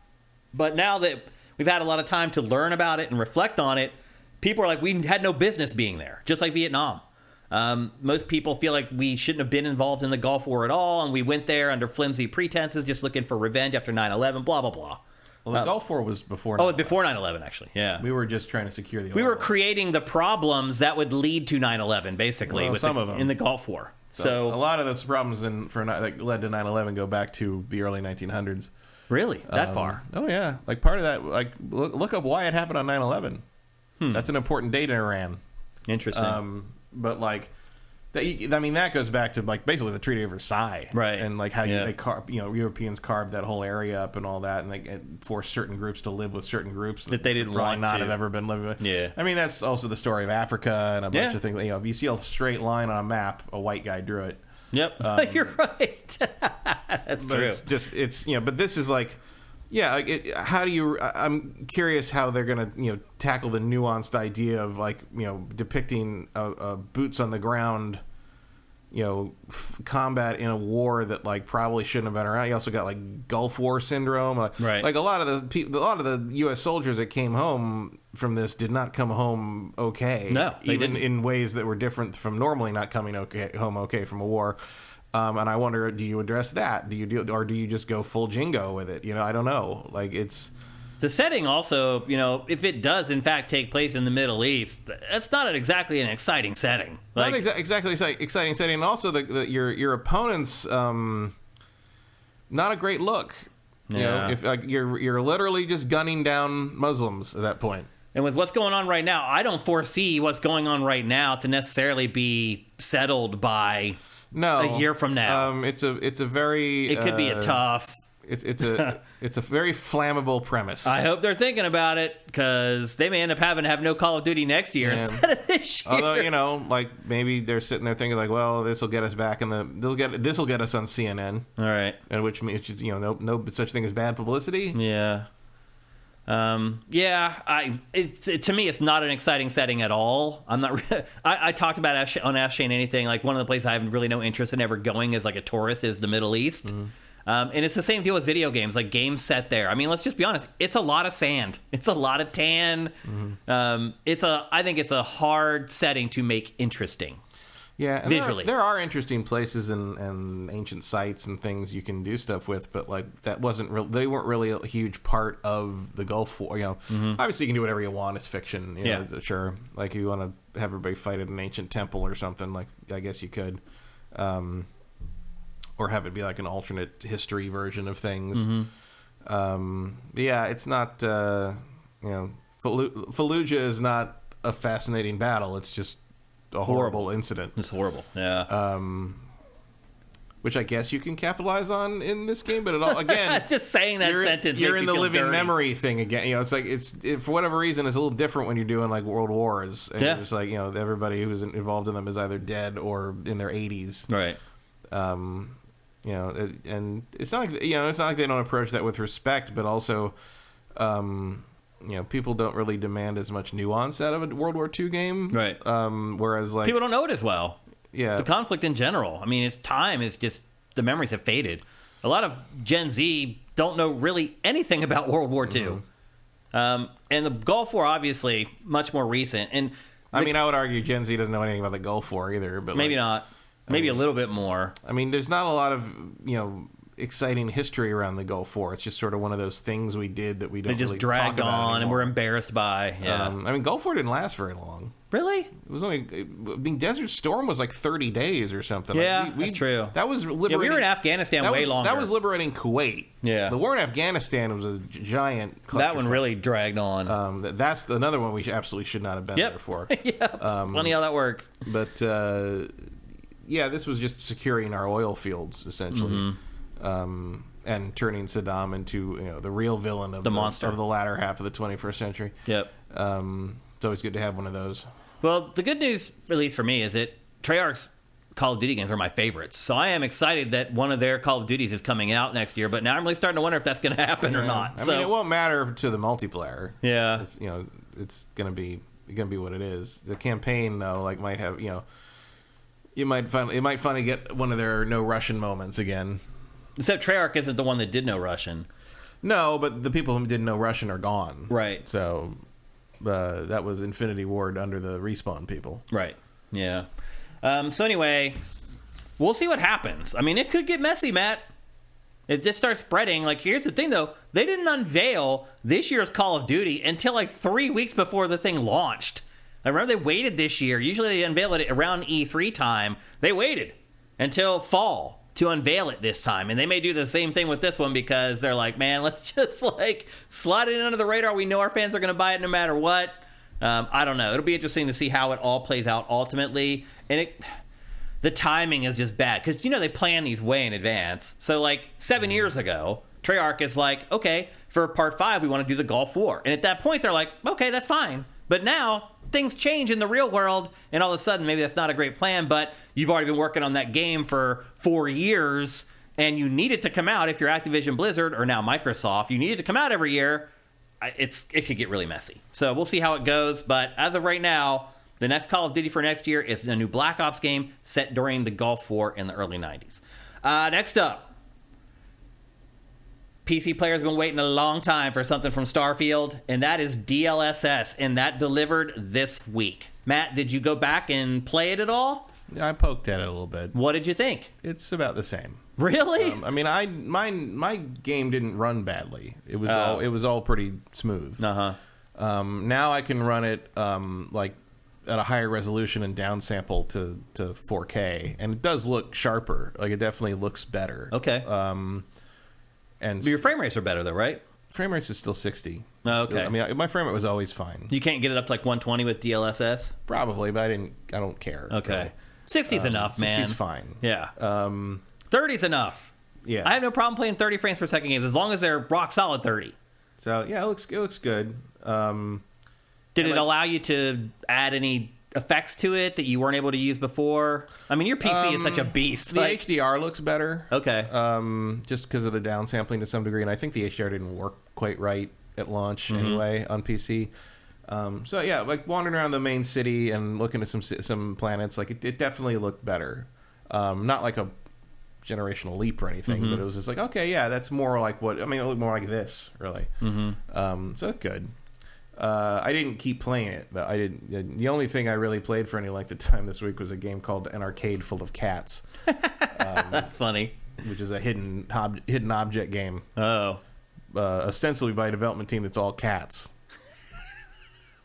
But now that we've had a lot of time to learn about it and reflect on it, people are like, we had no business being there, just like Vietnam. Most people feel like we shouldn't have been involved in the Gulf War at all, and we went there under flimsy pretenses, just looking for revenge after 9/11, blah, blah, blah. Well, the Gulf War was before 9/11. Oh, before 9/11, actually, yeah. We were just trying to secure the oil. We were creating the problems that would lead to 9/11, basically, with some of them. in the Gulf War. So a lot of those problems that led to 9/11 go back to the early 1900s. Really? That far? Oh, yeah. Like, part of that, like, look up why it happened on 9/11. That's an important date in Iran. Interesting. But, like, that goes back to, like, basically the Treaty of Versailles. Right. And, like, how Europeans carved that whole area up and all that, and they forced certain groups to live with certain groups that they didn't probably want not to have ever been living with. Yeah. I mean, that's also the story of Africa and a bunch of things. If you see a straight line on a map, a white guy drew it. Yep. You're right. That's but true. But this is like, how do you? I'm curious how they're going to tackle the nuanced idea of like depicting a boots on the ground combat in a war that like probably shouldn't have been around. You also got like Gulf War syndrome, right? Like a lot of the U.S. soldiers that came home from this did not come home okay. No, even didn't. In ways that were different from normally not coming home okay from a war. And I wonder, do you address that? Or do you just go full Jingo with it? I don't know. Like it's. The setting also, if it does in fact take place in the Middle East, that's not exactly an exciting setting. Not exactly exciting setting. And also, your opponent's not a great look. Yeah. If you're literally just gunning down Muslims at that point. And with what's going on right now, I don't foresee what's going on right now to necessarily be settled by a year from now. It's a very. It could be a tough. It's a very flammable premise. I hope they're thinking about it, because they may end up having to have no Call of Duty next year instead of this year. Although like maybe they're sitting there thinking like, well, this will get us back this will get us on CNN. All right, and which means no such thing as bad publicity. Yeah. To me, it's not an exciting setting at all. I'm not. I talked about on Ask Shane Anything. Like, one of the places I have really no interest in ever going as like a tourist is the Middle East. Mm-hmm. And it's the same deal with video games, like games set there. I mean, let's just be honest. It's a lot of sand. It's a lot of tan. Mm-hmm. I think it's a hard setting to make interesting. Yeah, and visually. There are interesting places and ancient sites and things you can do stuff with, but like that wasn't they weren't really a huge part of the Gulf War. Mm-hmm. Obviously you can do whatever you want. It's fiction. Sure. Like if you want to have everybody fight at an ancient temple or something, like I guess you could. Or have it be like an alternate history version of things. Mm-hmm. It's not. Fallujah is not a fascinating battle. It's just a horrible incident. It's horrible. Yeah. Which I guess you can capitalize on in this game, but it all again. Just saying that sentence. You're in the living dirty. memory thing again. It's like for whatever reason it's a little different when you're doing like world wars. And it's like everybody who's involved in them is either dead or in their 80s. Right. And it's not like it's not like they don't approach that with respect, but also, people don't really demand as much nuance out of a World War II game, right? Whereas like people don't know it as well. Yeah, the conflict in general. I mean, it's just the memories have faded. A lot of Gen Z don't know really anything about World War II, and the Gulf War obviously much more recent. And I would argue Gen Z doesn't know anything about the Gulf War either, but maybe not. Maybe a little bit more. I mean, there's not a lot of, exciting history around the Gulf War. It's just sort of one of those things we did that we don't really talk about anymore. They just dragged on and we're embarrassed by. Yeah. Gulf War didn't last very long. Really? It was only. Desert Storm was like 30 days or something. Yeah, that's true. That was liberating. We were in Afghanistan way longer. That was liberating Kuwait. Yeah. The war in Afghanistan was a giant. That one really dragged on. That's another one we absolutely should not have been there for. Funny how that works. But. this was just securing our oil fields essentially, and turning Saddam into the real villain of the monster of the latter half of the 21st century. Yep. It's always good to have one of those. Well, the good news, at least for me, is that Treyarch's Call of Duty games are my favorites. So I am excited that one of their Call of Duties is coming out next year, but now I'm really starting to wonder if that's going to happen or not. I mean, it won't matter to the multiplayer. Yeah. It's going to be what it is. The campaign, though, might have, it might finally get one of their no Russian moments again. Except Treyarch isn't the one that did no Russian. No, but the people who didn't know Russian are gone. Right. So that was Infinity Ward under the Respawn people. Right. Yeah. So anyway, we'll see what happens. I mean, it could get messy, Matt. If this starts spreading, here's the thing, though. They didn't unveil this year's Call of Duty until 3 weeks before the thing launched. I remember they waited this year. Usually they unveil it around E3 time. They waited until fall to unveil it this time. And they may do the same thing with this one because they're like, man, let's just slide it in under the radar. We know our fans are going to buy it no matter what. I don't know. It'll be interesting to see how it all plays out ultimately. And the timing is just bad because, they plan these way in advance. So, 7 years ago, Treyarch is okay, for Part 5, we want to do the Gulf War. And at that point, they're like, okay, that's fine. But now, things change in the real world, and all of a sudden, maybe that's not a great plan, but you've already been working on that game for 4 years, and you need it to come out if you're Activision Blizzard, or now Microsoft. You need it to come out every year. It could get really messy. So we'll see how it goes. But as of right now, the next Call of Duty for next year is a new Black Ops game set during the Gulf War in the early 90s. Next up, PC players have been waiting a long time for something from Starfield, and that is DLSS, and that delivered this week. Matt, did you go back and play it at all? I poked at it a little bit. What did you think? It's about the same. Really? I mean, my game didn't run badly. It was all pretty smooth. Now I can run it at a higher resolution and downsample to 4K, and it does look sharper. It definitely looks better. Okay. But your frame rates are better though, right? Frame rates is still 60. Oh, okay. I mean, my frame rate was always fine. You can't get it up to 120 with DLSS? Probably, but I don't care. Okay. Really. 60's enough, man. 60's fine. Yeah. 30's enough. Yeah. I have no problem playing 30 frames per second games as long as they're rock solid 30. So yeah, it looks good. Did it allow you to add any effects to it that you weren't able to use before? I mean, your PC is such a beast. The HDR looks better. Okay. Just because of the downsampling to some degree, and I think the HDR didn't work quite right at launch anyway on PC. So yeah, wandering around the main city and looking at some planets, it definitely looked better. Not like a generational leap or anything, but it was just okay, yeah, that's more like what I mean. It looked more like this, really. So that's good. I didn't keep playing it. I didn't. The only thing I really played for any length of time this week was a game called An Arcade Full of Cats. That's funny. Which is a hidden object game. Oh. Ostensibly by a development team that's all cats.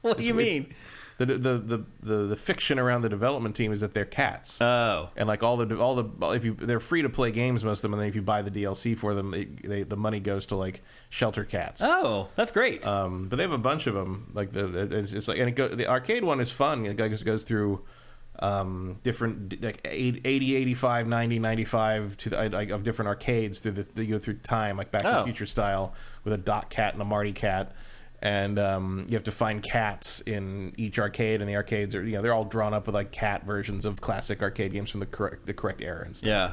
What do you mean? The fiction around the development team is that they're cats. Oh. And they're free to play games, most of them, and then if you buy the DLC for them, the money goes to shelter cats. Oh, that's great. But they have a bunch of them. The arcade one is fun. It goes through different 80, 85, 90, 95 of different arcades you go through time, Back to the Future style, with a Doc cat and a Marty cat. And you have to find cats in each arcade, and the arcades are they're all drawn up with cat versions of classic arcade games from the correct era and stuff. Yeah.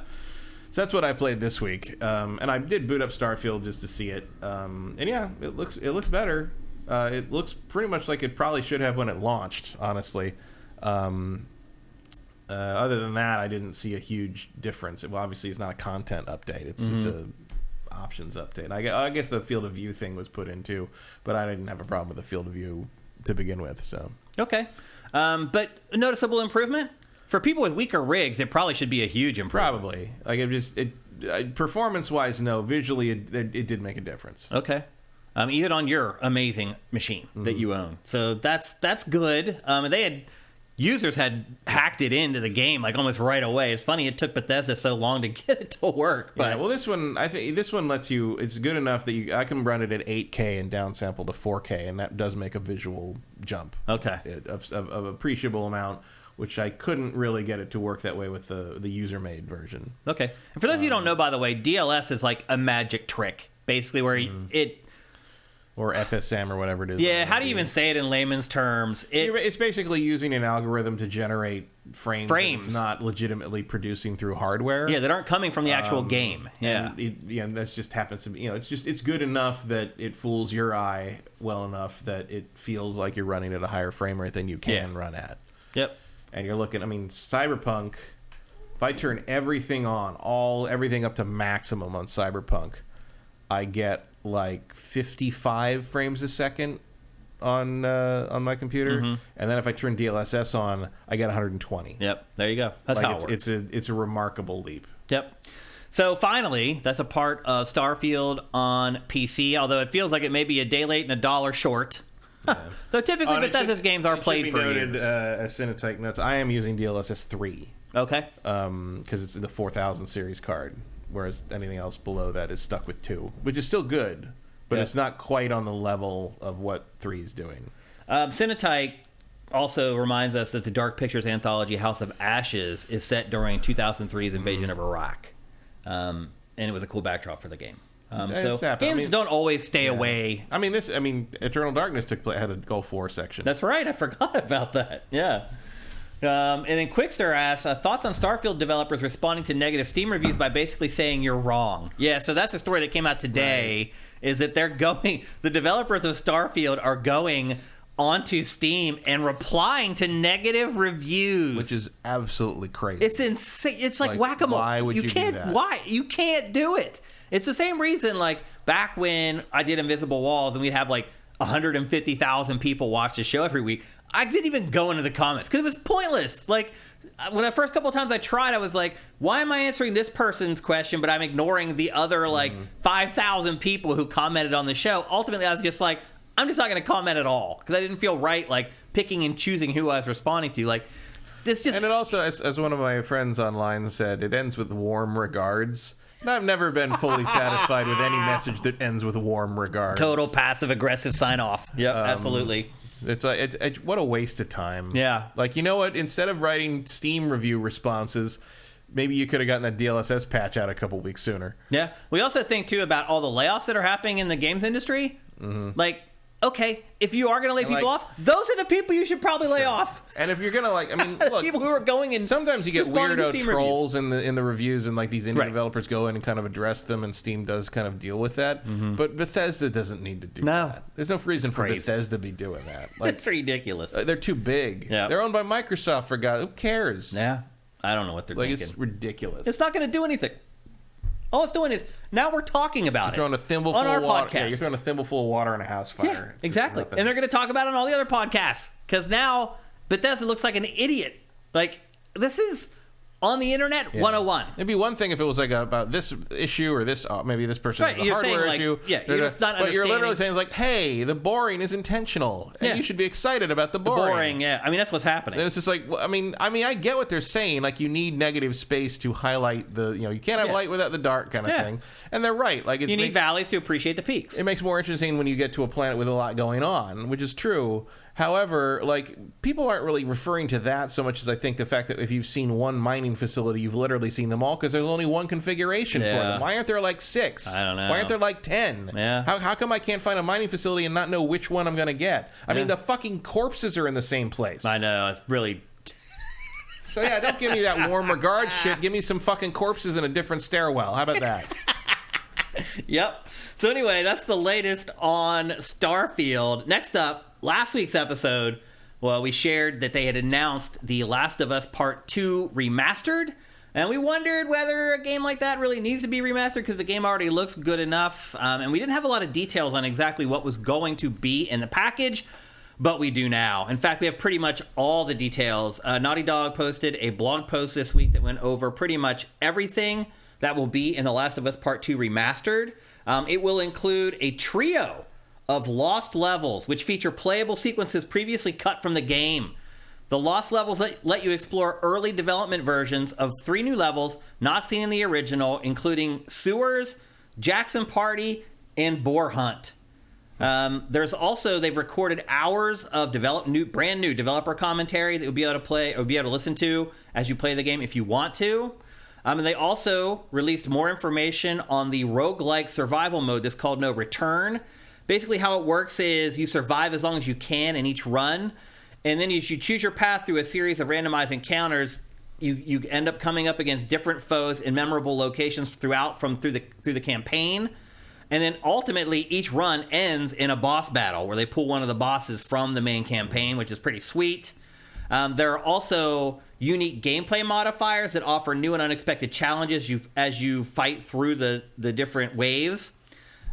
So that's what I played this week, and I did boot up Starfield just to see it. And yeah, it looks better. It looks pretty much like it probably should have when it launched. Honestly, other than that, I didn't see a huge difference. Well, obviously, it's not a content update. It's a options update. I guess the field of view thing was put in too, but I didn't have a problem with the field of view to begin with. So okay, but a noticeable improvement for people with weaker rigs. It probably should be a huge improvement. Probably, performance wise, no. Visually, it did make a difference. Okay, even on your amazing machine that you own. So that's good. Users had hacked it into the game almost right away. It's funny it took Bethesda so long to get it to work. But yeah, well, I think this one lets you. It's good enough that I can run it at 8K and downsample to 4K, and that does make a visual jump. Okay, of appreciable amount. which I couldn't really get it to work that way with the user-made version. Okay. And for those of you who don't know, by the way, DLS is like a magic trick, basically, where it... Or FSM or whatever it is. Yeah, how do you even say it in layman's terms? It's basically using an algorithm to generate frames. That it's not legitimately producing through hardware. Yeah, that aren't coming from the actual game. Yeah. And that just happens to be, it's good enough that it fools your eye well enough that it feels like you're running at a higher frame rate than you can run at. Yep. And you're looking, Cyberpunk, if I turn everything on, everything up to maximum on Cyberpunk, I get like 55 frames a second on my computer, and then if I turn DLSS on, I get 120. Yep, there you go. That's how it works. It's a remarkable leap. Yep. So finally, that's a part of Starfield on PC, although it feels like it may be a day late and $1 short. Yeah. Though typically Bethesda's games are played for years. As Cinetite notes, I am using DLSS 3. Okay. Because it's the 4000 series card, whereas anything else below that is stuck with 2, which is still good, but it's not quite on the level of what 3 is doing. Cinetite also reminds us that the Dark Pictures anthology House of Ashes is set during 2003's invasion of Iraq. And it was a cool backdrop for the game. Games don't always stay away. Eternal Darkness had a Gulf War section. That's right. I forgot about that. Yeah. And then Quickster asks, thoughts on Starfield developers responding to negative Steam reviews by basically saying you're wrong. Yeah, so that's the story that came out today, is that the developers of Starfield are going onto Steam and replying to negative reviews. Which is absolutely crazy. It's insane. It's like whack-a-mole. Why would you do that? Why? You can't do it. It's the same reason, like, back when I did Invisible Walls and we'd have, like, 150,000 people watch the show every week, I didn't even go into the comments because it was pointless. Like, when the first couple of times I tried, I was like, why am I answering this person's question, but I'm ignoring the other, 5,000 people who commented on the show? Ultimately, I was just like, I'm just not going to comment at all because I didn't feel right, like, picking and choosing who I was responding to. Like, this just... And it also, as one of my friends online said, it ends with warm regards. And I've never been fully satisfied with any message that ends with warm regards. Total passive-aggressive sign-off. Yep, absolutely. It's like what a waste of time. Yeah. Like, you know what? Instead of writing Steam review responses, maybe you could have gotten that DLSS patch out a couple weeks sooner. Yeah. We also think, too, about all the layoffs that are happening in the games industry. Like, okay, if you are going to lay people off, those are the people you should probably lay off. And if you're going to, look, people who are going and sometimes you get weirdo trolls in the reviews, and like these indie developers go in and kind of address them, and Steam does kind of deal with that. But Bethesda doesn't need to do that. There's no reason for Bethesda to be doing that. Like, it's ridiculous. They're too big. Yeah. They're owned by Microsoft, for God. Who cares? Yeah. I don't know what they're thinking. It's ridiculous. It's not going to do anything. All it's doing is, now we're talking about it. You're throwing a thimble on full our of water. podcast. Yeah, you're throwing a thimble full of water in a house fire. Yeah, exactly. And they're going to talk about it on all the other podcasts. Because now Bethesda looks like an idiot. Like, this is on the internet 101. It'd be one thing if it was like about this issue or this, maybe this person has a hardware issue. Yeah, you're just not understanding. But you're literally saying, like, hey, the boring is intentional. And you should be excited about the boring. The boring, yeah. I mean, that's what's happening. And it's just like, I mean, I get what they're saying. Like, you need negative space to highlight the, you can't have light without the dark kind of thing. And they're right. Like, you need valleys to appreciate the peaks. It makes more interesting when you get to a planet with a lot going on, which is true. However, like, people aren't really referring to that so much as I think the fact that if you've seen one mining facility, you've literally seen them all because there's only one configuration for them. Why aren't there like 6? I don't know. Why aren't there like 10? Yeah. How come I can't find a mining facility and not know which one I'm going to get? I mean, the fucking corpses are in the same place. I know. It's really... So, yeah, don't give me that warm regards shit. Give me some fucking corpses in a different stairwell. How about that? Yep. So anyway, that's the latest on Starfield. Next up, last week's episode, well, we shared that they had announced The Last of Us Part 2 Remastered, and we wondered whether a game like that really needs to be remastered because the game already looks good enough, and we didn't have a lot of details on exactly what was going to be in the package, but we do now. In fact, we have pretty much all the details. Naughty Dog posted a blog post this week that went over pretty much everything that will be in The Last of Us Part 2 Remastered. It will include a trio of lost levels, which feature playable sequences previously cut from the game. The lost levels let you explore early development versions of 3 new levels not seen in the original, including Sewers, Jackson Party, and Boar Hunt. There's also, they've recorded hours of brand new developer commentary that you'll be able to play or be able to listen to as you play the game if you want to. And they also released more information on the roguelike survival mode that's called No Return. Basically how it works is you survive as long as you can in each run, and then as you choose your path through a series of randomized encounters, you end up coming up against different foes in memorable locations through the campaign. And then ultimately each run ends in a boss battle where they pull one of the bosses from the main campaign, which is pretty sweet. There are also unique gameplay modifiers that offer new and unexpected challenges as you fight through the different waves.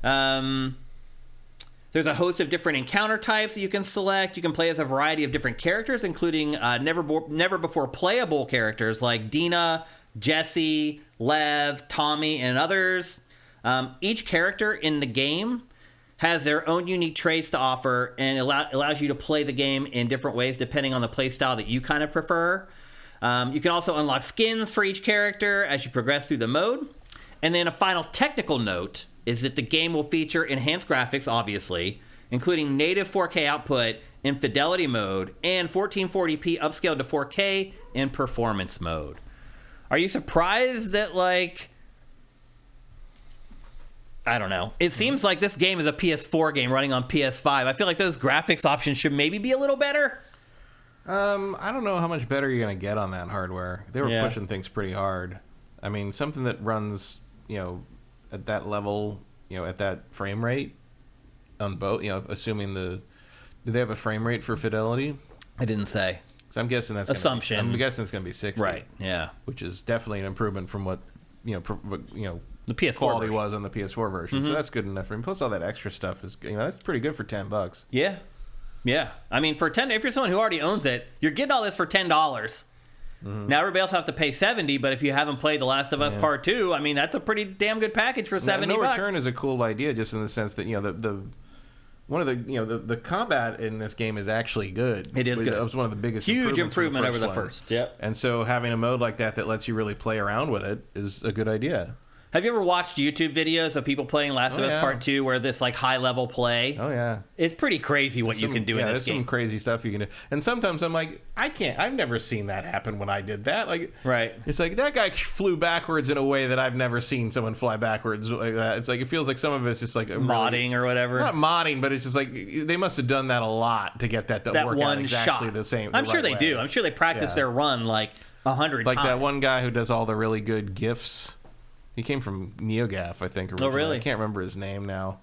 There's a host of different encounter types that you can select. You can play as a variety of different characters, including never before playable characters like Dina, Jesse, Lev, Tommy, and others. Each character in the game has their own unique traits to offer, and allows you to play the game in different ways depending on the play style that you kind of prefer. You can also unlock skins for each character as you progress through the mode. And then a final technical note is that the game will feature enhanced graphics, obviously, including native 4K output in fidelity mode and 1440p upscaled to 4K in performance mode. Are you surprised that, like... I don't know. It seems like this game is a PS4 game running on PS5. I feel like those graphics options should maybe be a little better. I don't know how much better you're going to get on that hardware. They were pushing things pretty hard. I mean, something that runs, at that level, at that frame rate on both, assuming do they have a frame rate for fidelity? I didn't say. So I'm guessing that's assumption. I'm guessing it's going to be 60. Right. Yeah. Which is definitely an improvement from what, the PS4 quality version was on the PS4 version. So that's good enough for me. Plus all that extra stuff is, that's pretty good for $10. Yeah. Yeah. I mean, for $10, if you're someone who already owns it, you're getting all this for $10. Now everybody else have to pay $70, but if you haven't played The Last of Us Part 2, I mean, that's a pretty damn good package for $70. No Return is a cool idea, just in the sense that the combat in this game is actually good. It is good. It was one of the biggest huge improvement over the one. first. Yep. And so having a mode like that lets you really play around with it is a good idea. Have you ever watched YouTube videos of people playing Last of Us Part 2 where this like high-level play? Oh, yeah. It's pretty crazy what you can do in this game. There's some crazy stuff you can do. And sometimes I'm like, I've never seen that happen when I did that. Like, right. It's like, that guy flew backwards in a way that I've never seen someone fly backwards like that. It's like, it feels like some of it's just like... modding or whatever. Not modding, but it's just like, they must have done that a lot to get that to work out exactly the same. I'm sure they do. I'm sure they practice their run like 100 times. Like that one guy who does all the really good GIFs. He came from NeoGAF, I think. Originally. Oh, really? I can't remember his name now.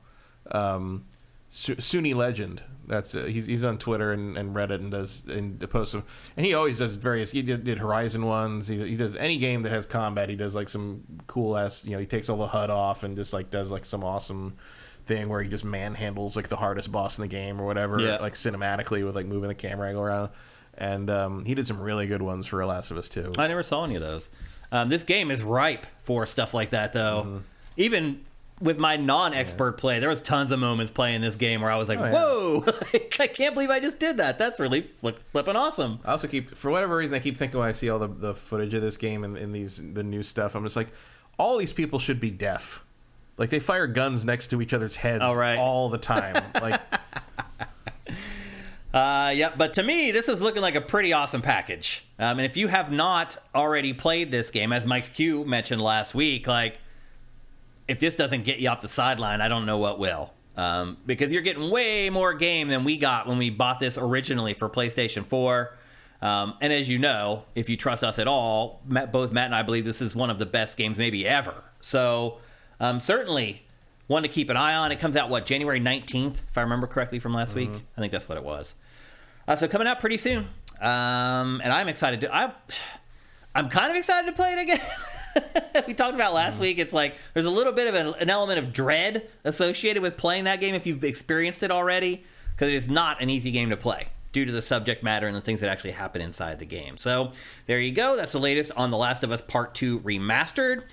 Sunni Legend. That's he's on Twitter and Reddit and posts them. And he always does various. He did Horizon ones. He does any game that has combat. He does like some cool ass. He takes all the HUD off and just like does like some awesome thing where he just manhandles like the hardest boss in the game or whatever, like cinematically with like moving the camera angle around. And he did some really good ones for Last of Us 2. I never saw any of those. This game is ripe for stuff like that, though. Even with my non-expert play, there was tons of moments playing this game where I was like, whoa, I can't believe I just did that. That's really flipping awesome. I also for whatever reason, I keep thinking when I see all the footage of this game and the new stuff, I'm just like, all these people should be deaf. Like, they fire guns next to each other's heads all the time. Like... But to me, this is looking like a pretty awesome package. And if you have not already played this game, as Mike's Q mentioned last week, like, if this doesn't get you off the sideline, I don't know what will. Because you're getting way more game than we got when we bought this originally for PlayStation 4. And as you know, if you trust us at all, both Matt and I believe this is one of the best games maybe ever. So, certainly... one to keep an eye on. It comes out, January 19th, if I remember correctly from last week? I think that's what it was. So coming out pretty soon. And I'm excited I'm kind of excited to play it again. We talked about last week. It's like there's a little bit of an element of dread associated with playing that game if you've experienced it already, because it is not an easy game to play due to the subject matter and the things that actually happen inside the game. So there you go. That's the latest on The Last of Us Part 2 Remastered.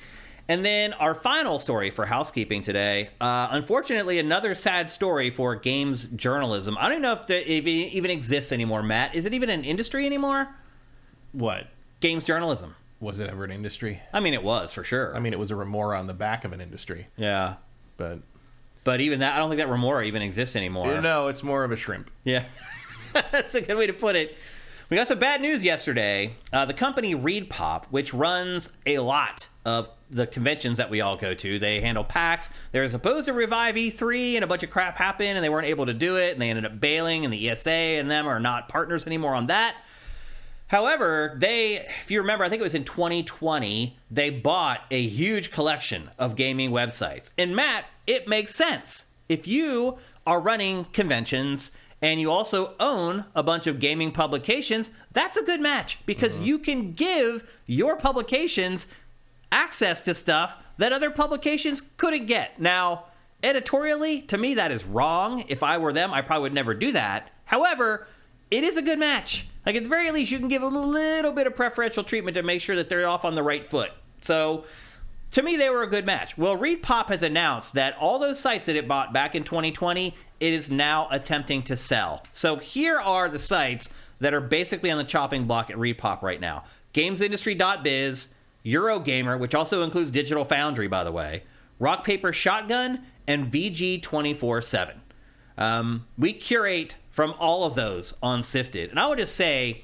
And then our final story for housekeeping today, unfortunately, another sad story for games journalism. I don't know if it even exists anymore, Matt. Is it even an industry anymore? What? Games journalism. Was it ever an industry? I mean, it was, for sure. I mean, it was a remora on the back of an industry. Yeah. But But even that, I don't think that remora even exists anymore. No, it's more of a shrimp. Yeah. That's a good way to put it. We got some bad news yesterday. The company ReedPop, which runs a lot of the conventions that we all go to, they handle PAX. They were supposed to revive E3, and a bunch of crap happened, and they weren't able to do it, and they ended up bailing, and the ESA and them are not partners anymore on that. However, if you remember, I think it was in 2020, they bought a huge collection of gaming websites. And Matt, it makes sense. If you are running conventions and you also own a bunch of gaming publications, that's a good match because you can give your publications access to stuff that other publications couldn't get. Now, editorially, to me, that is wrong. If I were them, I probably would never do that. However, it is a good match. Like, at the very least, you can give them a little bit of preferential treatment to make sure that they're off on the right foot. So, to me, they were a good match. Well, ReedPop has announced that all those sites that it bought back in 2020, it is now attempting to sell. So here are the sites that are basically on the chopping block at ReedPop right now. GamesIndustry.biz, Eurogamer, which also includes Digital Foundry, by the way, Rock Paper Shotgun, and VG247. We curate from all of those on Sifted. And I would just say,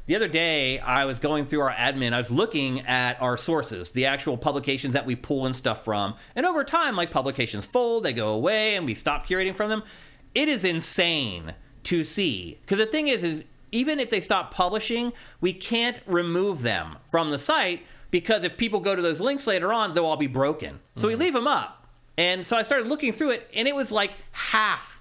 the other day, I was going through our admin. I was looking at our sources, the actual publications that we pull and stuff from. And over time, like, publications fold, they go away, and we stop curating from them. It is insane to see. Because the thing is even if they stop publishing, we can't remove them from the site because if people go to those links later on, they'll all be broken. So we leave them up. And so I started looking through it, and it was like half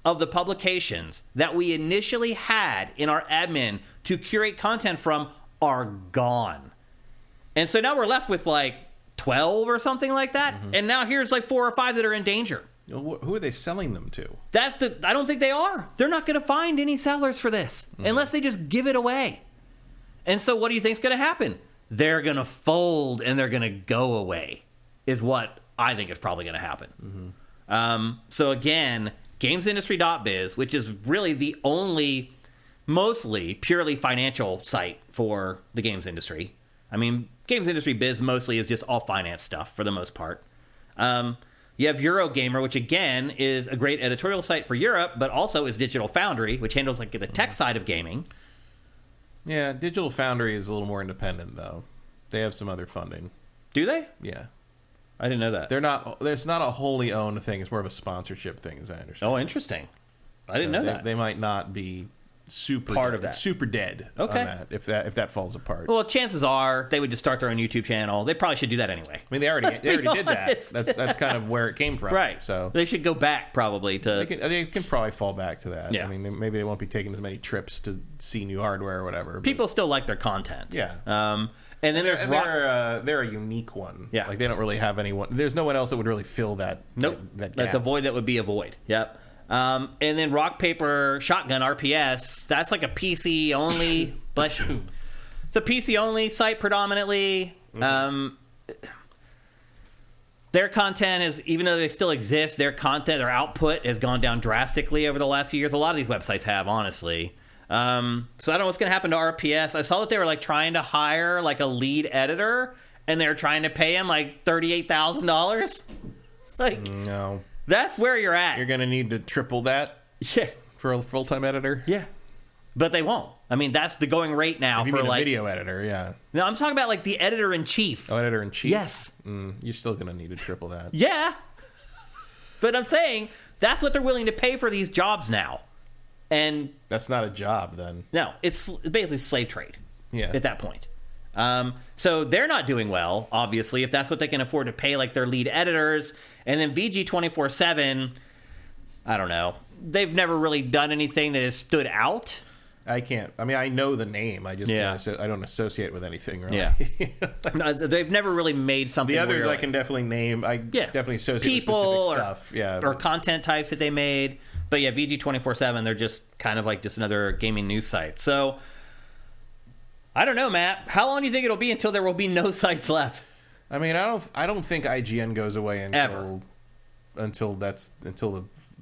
of the publications that we initially had in our admin to curate content from are gone. And so now we're left with like 12 or something like that. And now here's like 4 or 5 that are in danger. Who are they selling them to? I don't think they are. They're not going to find any sellers for this unless they just give it away. And so what do you think's going to happen? They're going to fold and they're going to go away is what I think is probably going to happen. So again, GamesIndustry.biz, which is really the only mostly purely financial site for the games industry. I mean, Games Industry Biz mostly is just all finance stuff for the most part. You have Eurogamer, which again is a great editorial site for Europe, but also is Digital Foundry, which handles like the tech side of gaming. Yeah, Digital Foundry is a little more independent though. They have some other funding. Do they? Yeah. I didn't know that. They're not. It's not a wholly owned thing. It's more of a sponsorship thing, as I understand. Oh, interesting. I didn't know that. They might not be super part of that. Super dead. Okay. On that, if that falls apart. Well, chances are they would just start their own YouTube channel. They probably should do that anyway. I mean, they already did that. That's kind of where it came from. Right. So they should go back probably to. They can probably fall back to that. Yeah. I mean, maybe they won't be taking as many trips to see new hardware or whatever. People still like their content. Yeah. And then there's they're a unique one. Yeah. Like they don't really have anyone. There's no one else that would really fill that. Nope. That gap. That's a void that would be a void. Yep. And then Rock Paper Shotgun RPS. That's like a PC only. Bless you. It's a PC only site predominantly. Their content is, even though they still exist, their output has gone down drastically over the last few years. A lot of these websites have, honestly. So I don't know what's going to happen to RPS. I saw that they were like trying to hire like a lead editor, and they're trying to pay him like $38,000. Like, no, that's where you're at. You're going to need to triple that. Yeah, for a full-time editor. Yeah, but they won't. I mean, that's the going rate now if you for mean like a video editor. Yeah. No, I'm talking about like the editor in chief. Oh, editor in chief. Yes. You're still going to need to triple that. Yeah, but I'm saying that's what they're willing to pay for these jobs now. And that's not a job then. No, it's basically slave trade. Yeah. At that point. So they're not doing well, obviously, if that's what they can afford to pay like their lead editors. And then VG247, I don't know. They've never really done anything that has stood out. I can't. I mean, I know the name. I just can't. I don't associate with anything. Really. Yeah. No, they've never really made something. The others where I can definitely name. I definitely associate people with specific stuff. Yeah. Or content types that they made. But yeah, VG247, they're just kind of like just another gaming news site. So I don't know, Matt. How long do you think it'll be until there will be no sites left? I mean, I don't think IGN goes away until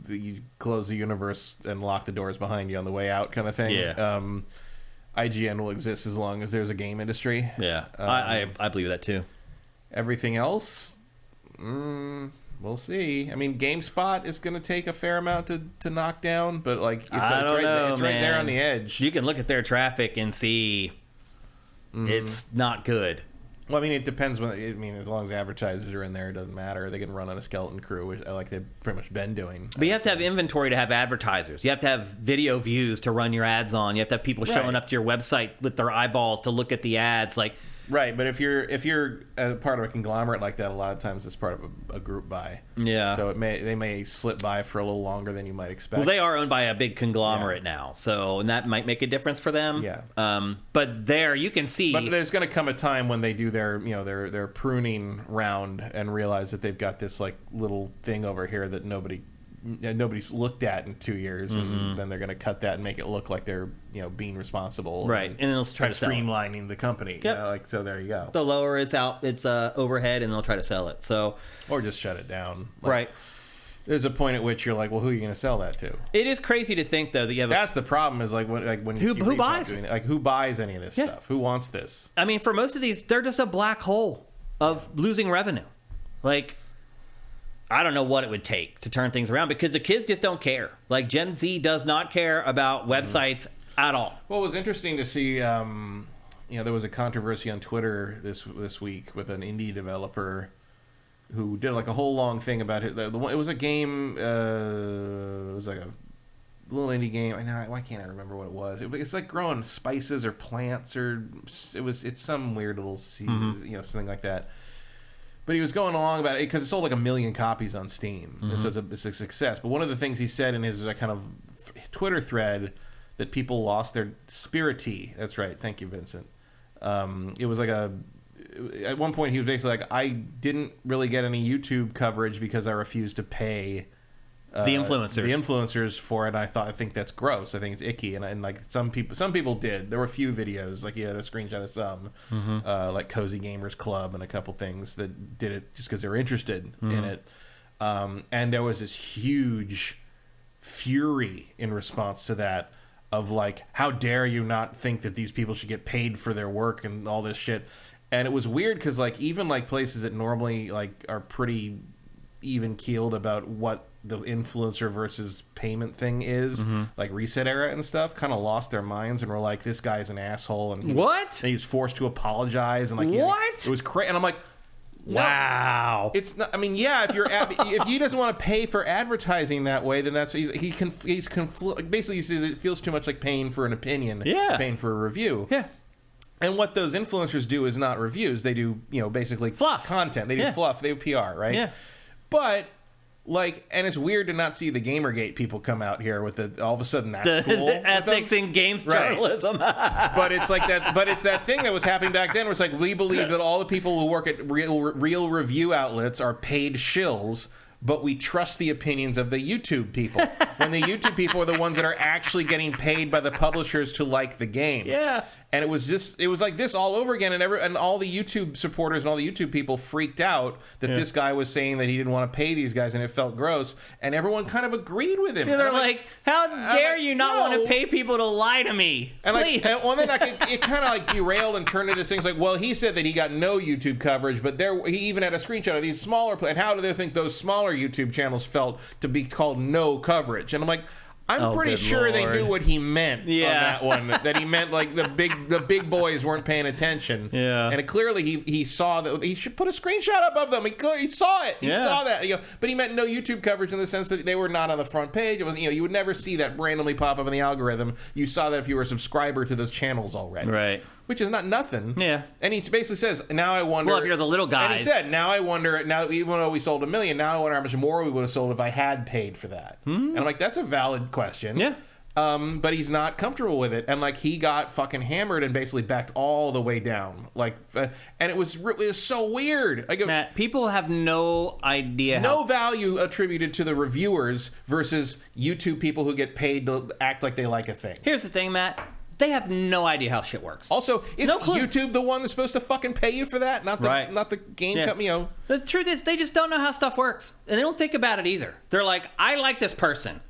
you close the universe and lock the doors behind you on the way out, kind of thing. Yeah. IGN will exist as long as there's a game industry. Yeah, I believe that too. Everything else, We'll see. I mean, GameSpot is going to take a fair amount to knock down, but like it's right there on the edge. You can look at their traffic and see it's not good. Well, I mean, it depends. As long as advertisers are in there, it doesn't matter. They can run on a skeleton crew, like they've pretty much been doing. But you have to have inventory to have advertisers. You have to have video views to run your ads on. You have to have people showing up to your website with their eyeballs to look at the ads. Like, right, but if you're a part of a conglomerate like that, a lot of times it's part of a group buy. Yeah. So they may slip by for a little longer than you might expect. Well, they are owned by a big conglomerate now, and that might make a difference for them. Yeah. But there you can see. But there's going to come a time when they do their pruning round and realize that they've got this like little thing over here that nobody's looked at in 2 years, and then they're going to cut that and make it look like they're being responsible, right? And they'll try to streamlining the company. Yep. So there you go. They'll lower its overhead, and they'll try to sell it. So or just shut it down. Right. There's a point at which you're like, well, who are you going to sell that to? It is crazy to think though that you have. That's the problem. Is like when who buys? Who buys any of this stuff? Who wants this? I mean, for most of these, they're just a black hole of losing revenue. Like, I don't know what it would take to turn things around because the kids just don't care. Like, Gen Z does not care about websites at all. Well, it was interesting to see, there was a controversy on Twitter this week with an indie developer who did like a whole long thing about it. It was a game, it was like a little indie game. Why can't I remember what it was? It's like growing spices or plants it's some weird little season, something like that. But he was going along about it because it sold like 1 million copies on Steam. Mm-hmm. So it's a success. But one of the things he said in his kind of Twitter thread that people lost their spirity. That's right. Thank you, Vincent. It was like at one point he was basically like, I didn't really get any YouTube coverage because I refused to pay the influencers for it. I think that's gross. I think it's icky, and like some people did. There were a few videos, like he had a screenshot of some, like Cozy Gamers Club and a couple things that did it just because they were interested in it. And there was this huge fury in response to that of like, how dare you not think that these people should get paid for their work and all this shit. And it was weird because like even like places that normally like are pretty even keeled about what the influencer versus payment thing is, like Reset Era and stuff, kind of lost their minds and were like, this guy's an asshole. And he was forced to apologize. And like, it was crazy. And I'm like, wow. It's not. I mean, yeah. If he doesn't want to pay for advertising that way, then that's basically he says it feels too much like paying for an opinion, paying for a review. Yeah. And what those influencers do is not reviews. They do basically fluff content. They do fluff. They do PR, right? Yeah. But like, and it's weird to not see the Gamergate people come out here with all of a sudden that's cool. The ethics in games journalism. But it's like that. But it's that thing that was happening back then where it's like, we believe that all the people who work at real review outlets are paid shills, but we trust the opinions of the YouTube people. When the YouTube people are the ones that are actually getting paid by the publishers to like the game. Yeah. And it was like this all over again, and all the YouTube supporters and all the YouTube people freaked out that this guy was saying that he didn't want to pay these guys, and it felt gross. And everyone kind of agreed with him. Yeah, they're like, "How dare you not want to pay people to lie to me?" And please. Then it kind of like derailed and turned into this thing. It's like, well, he said that he got no YouTube coverage, but he even had a screenshot of these smaller. And how do they think those smaller YouTube channels felt to be called no coverage? And I'm like, I'm pretty sure they knew what he meant on that one. That he meant like the big boys weren't paying attention. Yeah. And clearly he saw that he should put a screenshot up of them. He saw it. He saw that. But he meant no YouTube coverage in the sense that they were not on the front page. It was you would never see that randomly pop up in the algorithm. You saw that if you were a subscriber to those channels already. Right. Which is not nothing. Yeah. And he basically says, now I wonder... Well, if you're the little guys... And he said, now I wonder, now even though we sold 1 million, now I wonder how much more we would have sold if I had paid for that. And I'm like, that's a valid question. Yeah. But he's not comfortable with it. And like, he got fucking hammered and basically backed all the way down. Like, and it was so weird. Like, Matt, people have no idea no value attributed to the reviewers versus YouTube people who get paid to act like they like a thing. Here's the thing, Matt. They have no idea how shit works. Also, isn't YouTube the one that's supposed to fucking pay you for that? Not the game company. The truth is, they just don't know how stuff works. And they don't think about it either. They're like, I like this person.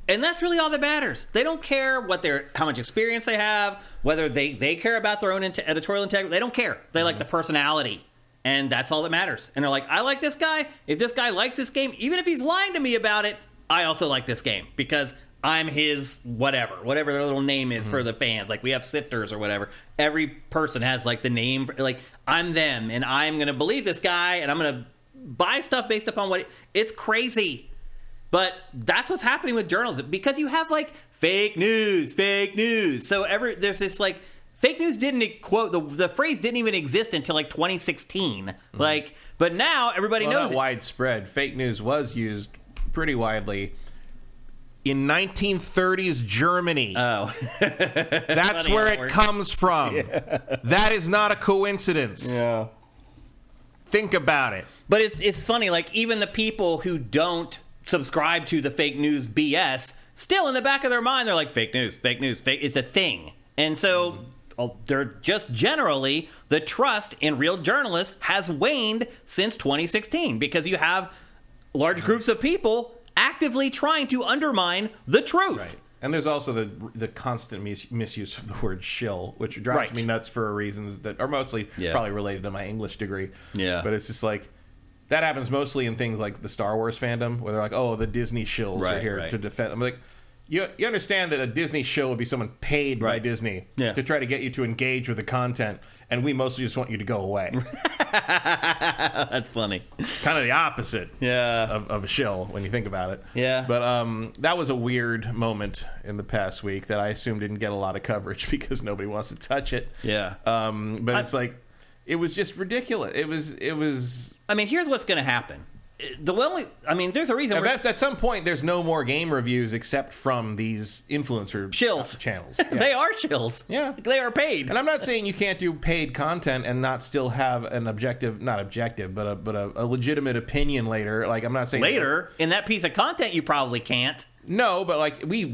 And that's really all that matters. They don't care how much experience they have, whether they care about their own editorial integrity. They don't care. They like the personality. And that's all that matters. And they're like, I like this guy. If this guy likes this game, even if he's lying to me about it, I also like this game because I'm his whatever their little name is for the fans. Like, we have sifters or whatever. Every person has, like, the name. Like, I'm them, and I'm going to believe this guy, and I'm going to buy stuff based upon what... It's crazy. But that's what's happening with journalism. Because you have, like, fake news. So there's this, like... Fake news didn't quote the phrase didn't even exist until like 2016. Like, but now everybody knows not it. Widespread. Fake news was used pretty widely in 1930s Germany. Oh, that's where it comes from. Yeah. That is not a coincidence. Yeah. Think about it. But it's funny. Like, even the people who don't subscribe to the fake news BS, still in the back of their mind, they're like, fake news. It's a thing, and so. They're just generally, the trust in real journalists has waned since 2016 because you have large groups of people actively trying to undermine the truth. Right. And there's also the constant misuse of the word shill, which drives me nuts for reasons that are mostly probably related to my English degree. Yeah. But it's just like, that happens mostly in things like the Star Wars fandom, where they're like, oh, the Disney shills are here to defend. I'm like, You understand that a Disney show would be someone paid by Disney to try to get you to engage with the content, and we mostly just want you to go away. That's funny. Kind of the opposite of a shill when you think about it. Yeah. But that was a weird moment in the past week that I assume didn't get a lot of coverage because nobody wants to touch it. Yeah. But it's like, it was just ridiculous. It was. I mean, here's what's going to happen. There's a reason. At some point, there's no more game reviews except from these influencer shills channels. Yeah. They are shills. Yeah, they are paid. And I'm not saying you can't do paid content and not still have an a legitimate opinion later. Like, I'm not saying later in that piece of content you probably can't. No, but like we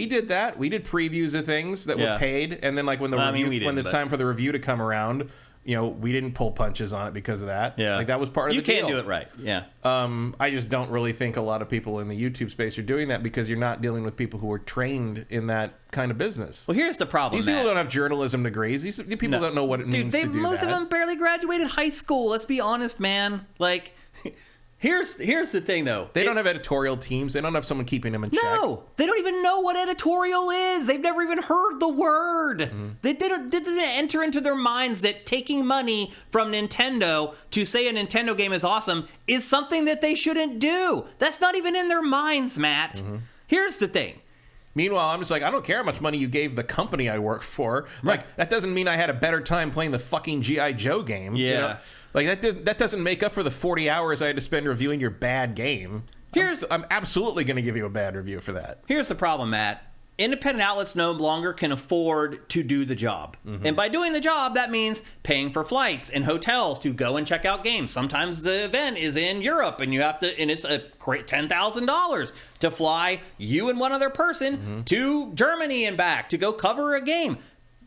did that. We did previews of things that were paid, and then like when it's time for the review to come around. We didn't pull punches on it because of that. Yeah. Like, that was part of the deal. You can't do it right. Yeah. I just don't really think a lot of people in the YouTube space are doing that because you're not dealing with people who are trained in that kind of business. Well, here's the problem, These people don't have journalism degrees. These people don't know what it means to do most of them barely graduated high school. Let's be honest, man. Like... Here's the thing, though. They don't have editorial teams. They don't have someone keeping them in check. No, they don't even know what editorial is. They've never even heard the word. Mm-hmm. They didn't enter into their minds that taking money from Nintendo to say a Nintendo game is awesome is something that they shouldn't do. That's not even in their minds, Matt. Mm-hmm. Here's the thing. Meanwhile, I'm just like, I don't care how much money you gave the company I work for. Right. Like, that doesn't mean I had a better time playing the fucking G.I. Joe game. Yeah. Like, that doesn't make up for the 40 hours I had to spend reviewing your bad game. I'm absolutely going to give you a bad review for that. Here's the problem, Matt. Independent outlets no longer can afford to do the job. Mm-hmm. And by doing the job, that means paying for flights and hotels to go and check out games. Sometimes the event is in Europe, and it's a $10,000 to fly you and one other person to Germany and back to go cover a game.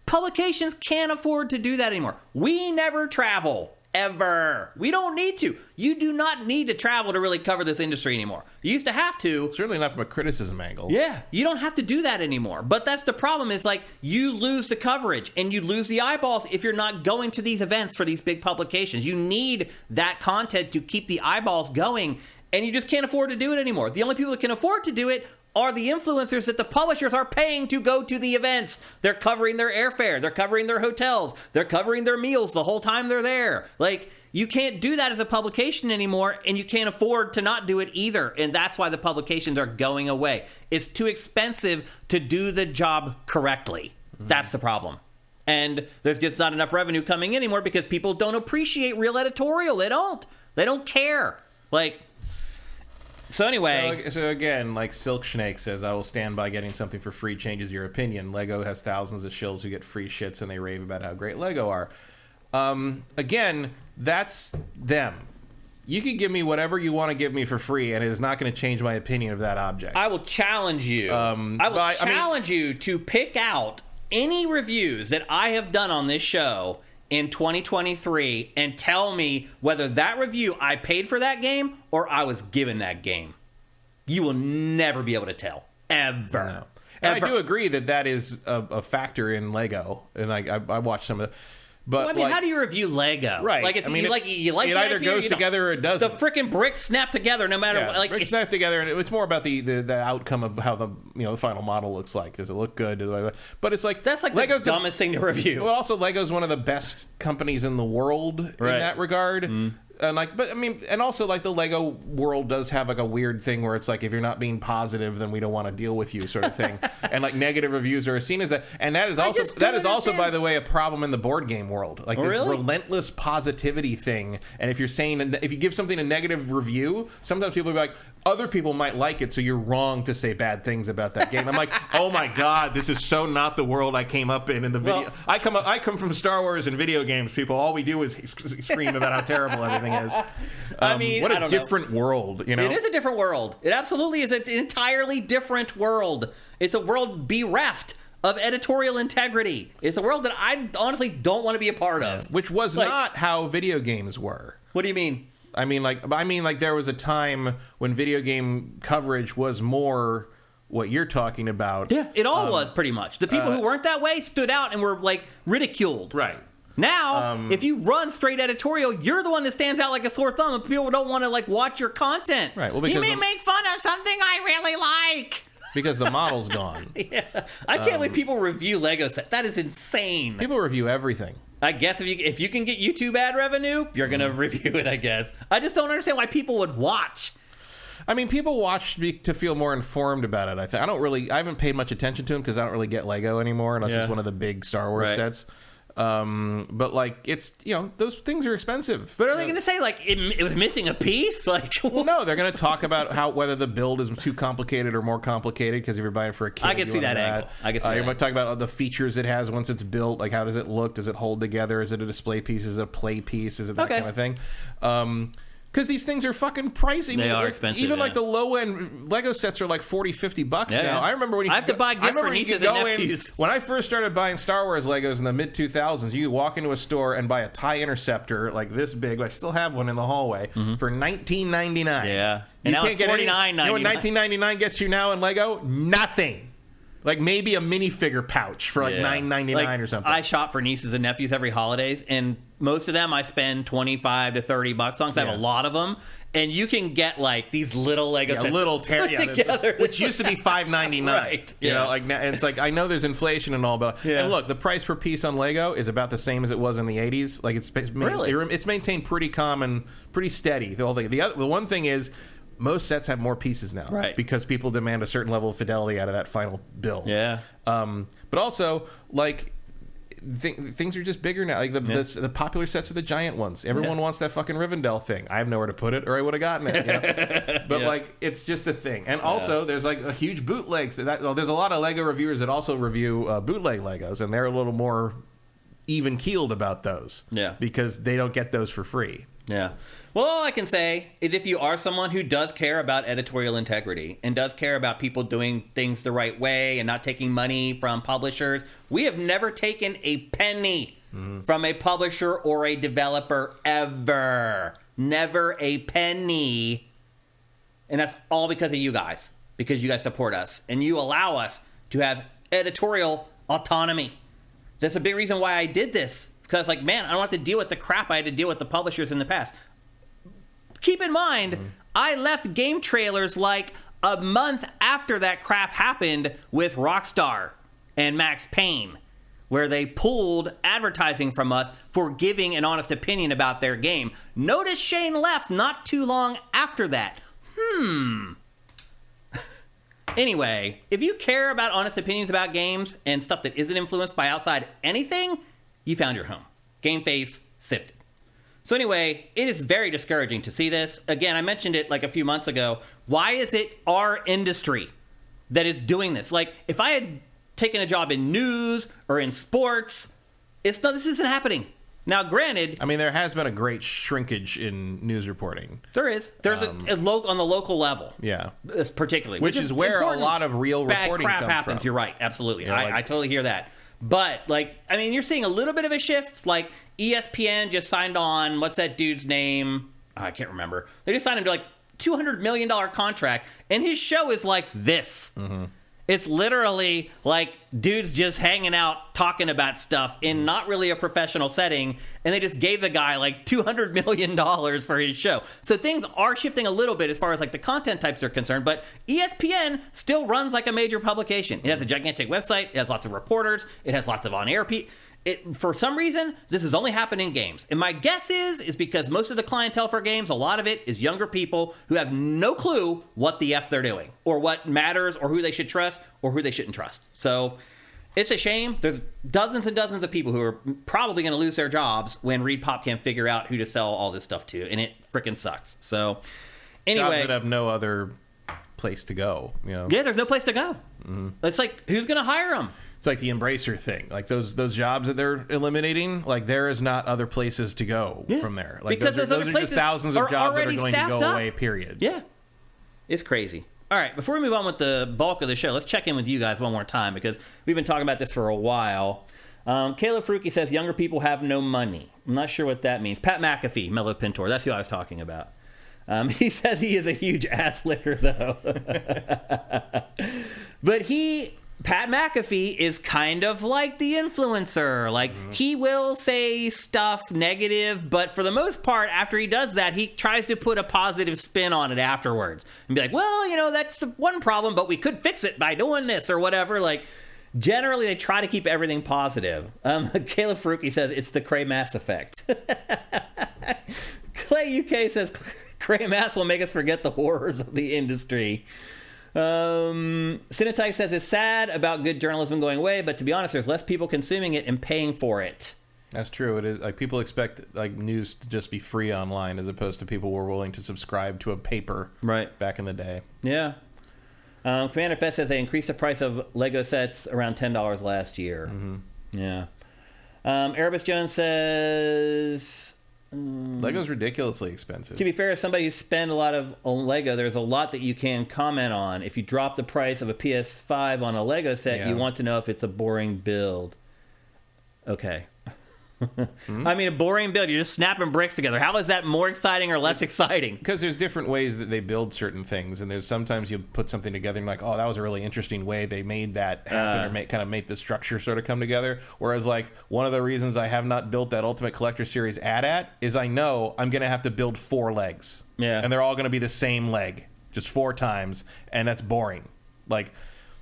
Publications can't afford to do that anymore. We never travel. Ever. We don't need to. You do not need to travel to really cover this industry anymore. You used to have to. Certainly not from a criticism angle. Yeah. You don't have to do that anymore. But that's the problem is, like, you lose the coverage and you lose the eyeballs if you're not going to these events for these big publications. You need that content to keep the eyeballs going, and you just can't afford to do it anymore. The only people that can afford to do it are the influencers that the publishers are paying to go to the events. They're covering their airfare. They're covering their hotels. They're covering their meals the whole time they're there. Like, you can't do that as a publication anymore, and you can't afford to not do it either. And that's why the publications are going away. It's too expensive to do the job correctly. Mm-hmm. That's the problem. And there's just not enough revenue coming in anymore because people don't appreciate real editorial. They don't care. Like... So anyway... So again, like Silk Snake says, I will stand by getting something for free changes your opinion. Lego has thousands of shills who get free shits and they rave about how great Lego are. Again, that's them. You can give me whatever you want to give me for free, and it is not going to change my opinion of that object. I will challenge you. You to pick out any reviews that I have done on this show in 2023 and tell me whether that review I paid for that game or I was given that game. You will never be able to tell. Ever. No. And I do agree that is a factor in Lego. And I watched some of But well, I mean, how do you review Lego? Right. Like, it's, I mean, you like it the either idea, goes together or it doesn't. The freaking bricks snap together no matter what. Like, bricks snap together, and it's more about the outcome of how the final model looks like. Does it look good? But it's like that's like Lego's the dumbest thing to review. Well, also Lego's one of the best companies in the world in that regard. And and also like the Lego world does have like a weird thing where it's like if you're not being positive, then we don't want to deal with you, sort of thing. And like negative reviews are seen as that, and that is also by the way a problem in the board game world. Like this relentless positivity thing. And if you give something a negative review, sometimes people will be like, other people might like it, so you're wrong to say bad things about that game. I'm like, oh my god, this is so not the world I came up in the video. I come from Star Wars and video games. People, all we do is scream about how terrible everything is. I mean, what a different world, you know? It is a different world. It absolutely is an entirely different world. It's a world bereft of editorial integrity. It's a world that I honestly don't want to be a part of. Which was not how video games were. What do you mean? I mean, like there was a time when video game coverage was more what you're talking about. Yeah, it all was pretty much. The people who weren't that way stood out and were like ridiculed. Right. Now, if you run straight editorial, you're the one that stands out like a sore thumb, and people don't want to like watch your content. Right. Well, you may make fun of something I really like. Because the model's gone. Yeah, I can't believe people review Lego sets. That is insane. People review everything. I guess if you can get YouTube ad revenue, you're gonna review it. I guess. I just don't understand why people would watch. I mean, people watch to feel more informed about it. I haven't paid much attention to them because I don't really get Lego anymore unless it's one of the big Star Wars sets. But like it's those things are expensive. But are they going to say like it was missing a piece? Like, well, no, they're going to talk about whether the build is too complicated or more complicated because if you're buying for a kid, I can see that angle. I can see that. You're talking about the features it has once it's built. Like how does it look? Does it hold together? Is it a display piece? Is it a play piece? Is it that kind of thing? Because these things are fucking pricey. They are expensive. Even like the low-end Lego sets are like $40-$50 now. I remember when I have to buy gifts for nieces and nephews. When I first started buying Star Wars Legos in the mid-2000s, you could walk into a store and buy a TIE Interceptor like this big. I still have one in the hallway for $19.99. Yeah. And now it's $49.99. You know what $19.99 gets you now in Lego? Nothing. Like maybe a minifigure pouch for like $9.99 or something. I shop for nieces and nephews every holidays, and most of them I spend $25 to $30 on because I have a lot of them. And you can get like these little Lego sets together, which used to be $5.99. Right? You know, like and it's like I know there's inflation and all, but and look, the price per piece on Lego is about the same as it was in the '80s. Like it's maintained pretty common, pretty steady. The whole thing. The one thing is, most sets have more pieces now, right? Because people demand a certain level of fidelity out of that final build. Yeah. But also, like, things are just bigger now. Like the popular sets are the giant ones. Everyone wants that fucking Rivendell thing. I have nowhere to put it, or I would have gotten it. You know? But like, it's just a thing. And also, there's like a huge bootlegs. There's a lot of Lego reviewers that also review bootleg Legos, and they're a little more even keeled about those. Yeah. Because they don't get those for free. Yeah. Well, all I can say is if you are someone who does care about editorial integrity and does care about people doing things the right way and not taking money from publishers, we have never taken a penny from a publisher or a developer ever. Never a penny. And that's all because of you guys. Because you guys support us. And you allow us to have editorial autonomy. That's a big reason why I did this. Because I was like, man, I don't have to deal with the crap I had to deal with the publishers in the past. Keep in mind, I left game trailers like a month after that crap happened with Rockstar and Max Payne, where they pulled advertising from us for giving an honest opinion about their game. Notice Shane left not too long after that. Anyway, if you care about honest opinions about games and stuff that isn't influenced by outside anything, you found your home. GameFace Sifted. So anyway, it is very discouraging to see this. Again, I mentioned it like a few months ago. Why is it our industry that is doing this? Like, if I had taken a job in news or in sports, this isn't happening. Now, granted, I mean, there has been a great shrinkage in news reporting. There is. There's on the local level. Yeah. Particularly. Which is where a lot of real reporting bad crap happens. from. You're right. Absolutely. You know, I totally hear that. But, like, I mean, you're seeing a little bit of a shift. Like, ESPN just signed on, what's that dude's name? I can't remember. They just signed him to, like, $200 million contract, and his show is like this. It's literally like dudes just hanging out talking about stuff in not really a professional setting, and they just gave the guy like $200 million for his show. So things are shifting a little bit as far as like the content types are concerned, but ESPN still runs like a major publication. It has a gigantic website, it has lots of reporters, it has lots of on-air people. For some reason, this is only happening in games. And my guess is because most of the clientele for games, a lot of it is younger people who have no clue what the F they're doing, or what matters, or who they should trust, or who they shouldn't trust. So it's a shame. There's dozens and dozens of people who are probably going to lose their jobs when ReedPop can't figure out who to sell all this stuff to, and it freaking sucks. So anyway. Jobs that have no other place to go. You know? Yeah, there's no place to go. Mm-hmm. It's like, who's going to hire them? It's like the Embracer thing. Like those jobs that they're eliminating, like there is not other places to go from there. Like because those are just thousands of jobs that are going to go away, period. Yeah. It's crazy. All right, before we move on with the bulk of the show, let's check in with you guys one more time because we've been talking about this for a while. Caleb Fruki says younger people have no money. I'm not sure what that means. Pat McAfee, Mellow Pintor, that's who I was talking about. He says he is a huge ass licker, though. But Pat McAfee is kind of like the influencer. Like, he will say stuff negative, but for the most part, after he does that, he tries to put a positive spin on it afterwards. And be like, well, you know, that's the one problem, but we could fix it by doing this or whatever. Like, generally, they try to keep everything positive. Caleb Faruqi says it's the Cray Mass effect. Clay UK says Cray Mass will make us forget the horrors of the industry. Cinetype says it's sad about good journalism going away, but to be honest, there's less people consuming it and paying for it. That's true. It is like people expect like news to just be free online as opposed to people were willing to subscribe to a paper back in the day. Yeah. Commander Fest says they increased the price of Lego sets around $10 last year. Mm-hmm. Yeah. Erebus Jones says Lego's ridiculously expensive. To be fair, as somebody who spent a lot on Lego, there's a lot that you can comment on. If you drop the price of a PS5 on a Lego set, you want to know if it's a boring build. Okay. I mean, a boring build. You're just snapping bricks together. How is that more exciting or less exciting? Because there's different ways that they build certain things, and there's sometimes you put something together and you're like, oh, that was a really interesting way they made that happen, or kind of make the structure sort of come together. Whereas, like, one of the reasons I have not built that Ultimate Collector Series AT-AT is I know I'm going to have to build 4 legs. Yeah. And they're all going to be the same leg, just 4 times, and that's boring. Like,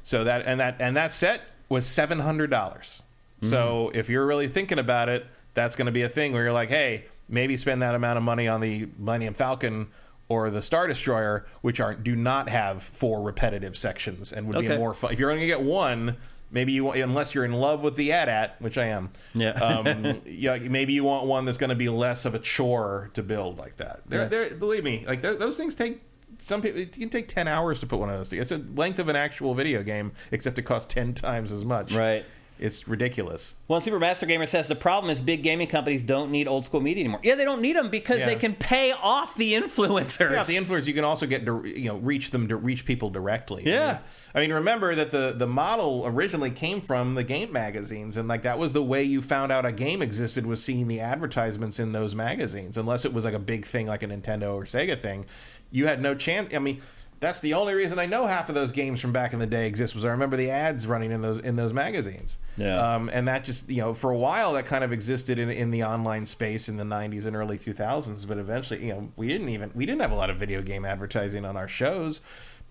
so that set was $700. So if you're really thinking about it, that's going to be a thing where you're like, hey, maybe spend that amount of money on the Millennium Falcon or the Star Destroyer, which do not have 4 repetitive sections and would be more fun. If you're only going to get one, maybe you want, unless you're in love with the AT-AT, which I am. Yeah. Maybe you want one that's going to be less of a chore to build like that. Believe me, like those things take. Some people, it can take 10 hours to put one of those together. It's the length of an actual video game, except it costs 10 times as much. Right. It's ridiculous. Well, Super Master Gamer says the problem is big gaming companies don't need old school media anymore. Yeah, they don't need them because they can pay off the influencers. Yeah, the influencers, you can also get reach people directly. Yeah. I mean, remember that the model originally came from the game magazines, and like that was the way you found out a game existed, was seeing the advertisements in those magazines. Unless it was like a big thing like a Nintendo or Sega thing, you had no chance. I mean, that's the only reason I know half of those games from back in the day exist, was I remember the ads running in those magazines. Yeah. And that just, for a while that kind of existed in the online space in the 90s and early 2000s, but eventually, we didn't have a lot of video game advertising on our shows,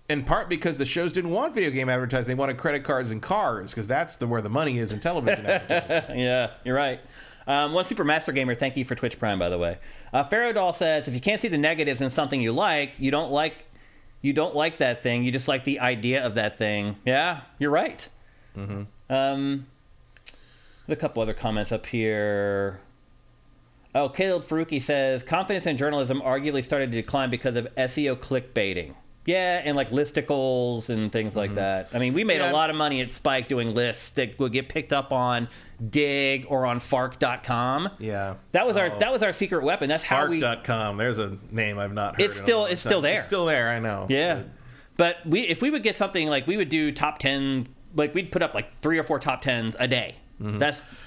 in part because the shows didn't want video game advertising. They wanted credit cards and cars, because that's where the money is in television advertising. Yeah, you're right. One Super Master Gamer, thank you for Twitch Prime, by the way. Pharaoh Doll says, if you can't see the negatives in something you don't like that thing, you just like the idea of that thing. Yeah, you're right. Mm-hmm. A couple other comments up here. Oh, Caleb Faruqi says, confidence in journalism arguably started to decline because of SEO clickbaiting. Yeah, and like listicles and things like that. I mean, we made a lot of money at Spike doing lists that would get picked up on Dig or on Fark.com. Yeah, that was our secret weapon. That's how Fark.com. There's a name I've not heard. It's still there. It's still there. I know. Yeah, but if we would get something like, we would do top 10, like we'd put up like 3 or 4 top 10s a day. Mm-hmm.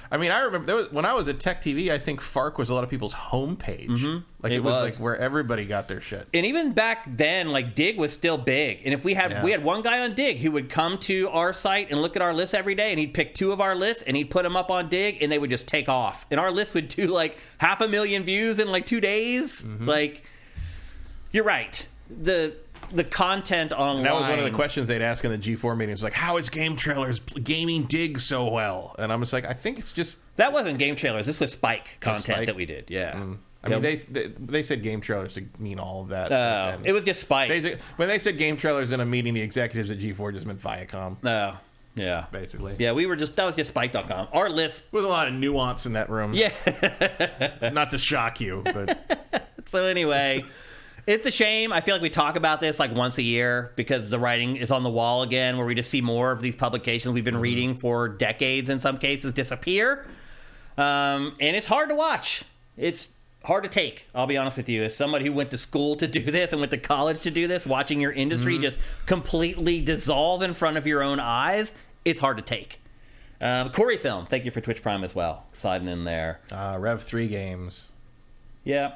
I mean, I remember when I was at Tech TV, I think FARC was a lot of people's homepage. Mm-hmm. Like it was like where everybody got their shit. And even back then, like Dig was still big. And if we had one guy on Dig who would come to our site and look at our lists every day, and he'd pick 2 of our lists and he'd put them up on Dig, and they would just take off. And our list would do like 500,000 views in like 2 days. Mm-hmm. Like, you're right. The content online. And that was one of the questions they'd ask in the G4 meetings, like, how is Game Trailers gaming Dig so well? And I'm just like, I think it's just... That wasn't Game Trailers. This was Spike content that we did, yeah. I mean, they said Game Trailers to mean all of that. It was just Spike. When they said Game Trailers in a meeting, the executives at G4 just meant Viacom. No. Yeah. Basically. Yeah, that was just Spike.com. Our list... There was a lot of nuance in that room. Yeah. Not to shock you, but... So anyway... It's a shame. I feel like we talk about this like once a year because the writing is on the wall again, where we just see more of these publications we've been reading for decades in some cases disappear. And it's hard to watch. It's hard to take, I'll be honest with you. As somebody who went to school to do this and went to college to do this, watching your industry just completely dissolve in front of your own eyes, it's hard to take. Corey Film, thank you for Twitch Prime as well. Sliding in there. Rev 3 Games. Yeah.